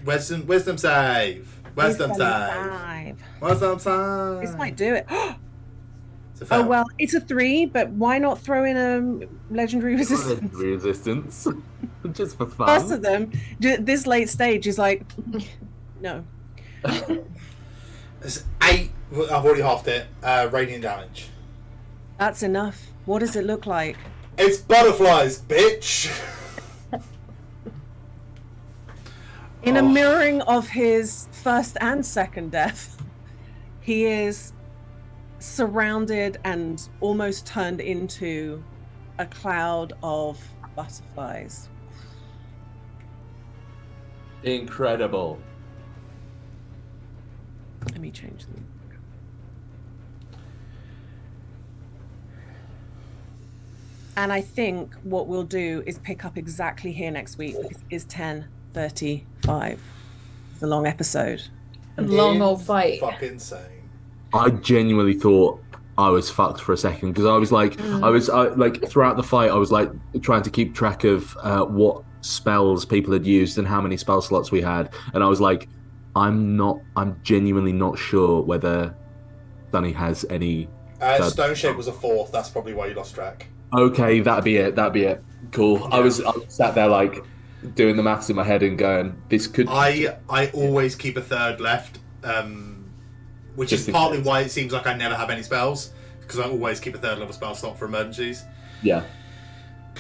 Wisdom save. Wisdom save. 5. Wisdom save. This might do it. It's a fail. Oh well, it's a 3, but why not throw in a legendary resistance? Resistance. Just for fun. Most of them, this late stage is like, no. It's 8. I've already halved it. Radiant damage. That's enough. What does it look like? It's butterflies, bitch. In a mirroring of his first and second death, he is surrounded and almost turned into a cloud of butterflies. Incredible. Let me change them. And I think what we'll do is pick up exactly here next week because it is 10:35. It's a long episode. A long old fight. Fucking insane. I genuinely thought I was fucked for a second because I was like, like throughout the fight, I was like trying to keep track of what spells people had used and how many spell slots we had, and I was like, I'm genuinely not sure whether Sunny has any. Stone Shape was a 4th. That's probably why you lost track. Okay, that'd be it. Cool. Yeah. I was sat there like doing the maths in my head and going, this could. I always keep a 3rd left, which is partly why it seems like I never have any spells, because I always keep a 3rd level spell slot for emergencies. Yeah.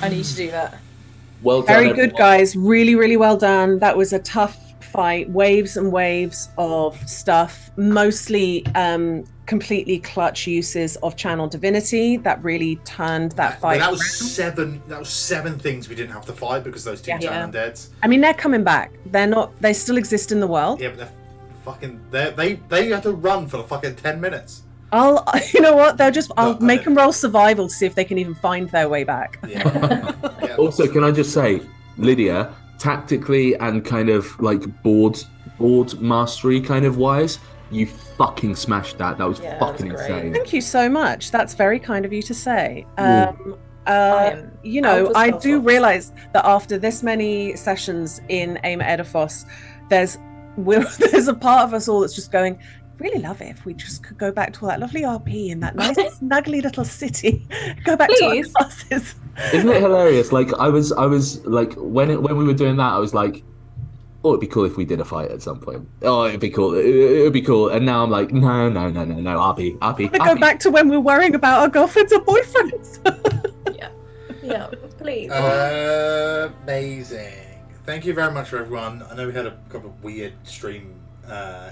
I need to do that. Well done, Very everyone. good, guys. Really, really well done. That was a tough fight. Waves and waves of stuff. Mostly completely clutch uses of channel divinity that really turned that fight. That was 7. That was 7 things we didn't have to fight because those 2 turn undeads. I mean, they're coming back. They're not. They still exist in the world. Yeah, but they're fucking. They had to run for fucking 10 minutes. You know what? I'll make I them roll survival to see if they can even find their way back. Yeah. Also, can I just say, Lydia, tactically and kind of like board mastery kind of wise, you fucking smashed that. That was fucking insane. Thank you so much. That's very kind of you to say. You know, I do realize that after this many sessions in Aim at Edifos, there's a part of us all that's just going, really love it if we just could go back to all that lovely RP in that nice snuggly little city. Go back to our classes. Isn't it hilarious? Like I was like when we were doing that, I was like, oh, it'd be cool if we did a fight at some point. Oh, it'd be cool. It'd be cool. And now I'm like, no. RP. Go back to when we were worrying about our girlfriends or boyfriends. Yeah, please. Amazing. Thank you very much for everyone. I know we had a couple of weird stream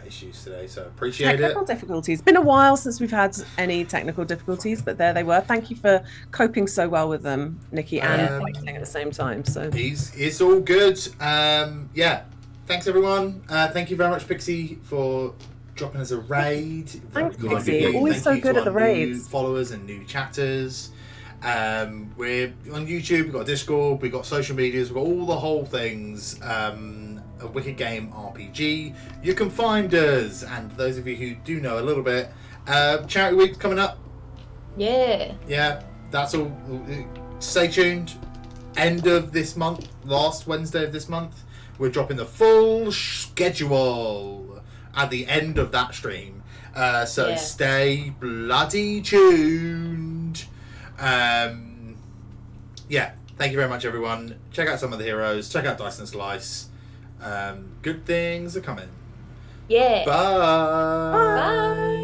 issues today, so appreciate Technical it. difficulties. Been a while since we've had any technical difficulties, but there they were. Thank you for coping so well with them, Nikki, and fighting at the same time. So it's all good. Yeah, thanks everyone. Thank you very much, Pixie, for dropping us a raid. Thanks, Pixie. Always so good at the new raids. followers and new chatters. We're on YouTube. We've got Discord. We've got social medias. We've got all the whole things. A Wicked Game RPG. You can find us, and those of you who do know a little bit, Charity Week coming up. Yeah, that's all. Stay tuned. End of this month, last Wednesday of this month, we're dropping the full schedule at the end of that stream. So stay bloody tuned. Yeah, thank you very much, everyone. Check out some of the heroes. Check out Dice and Slice. Good things are coming. Yeah. Bye. Bye.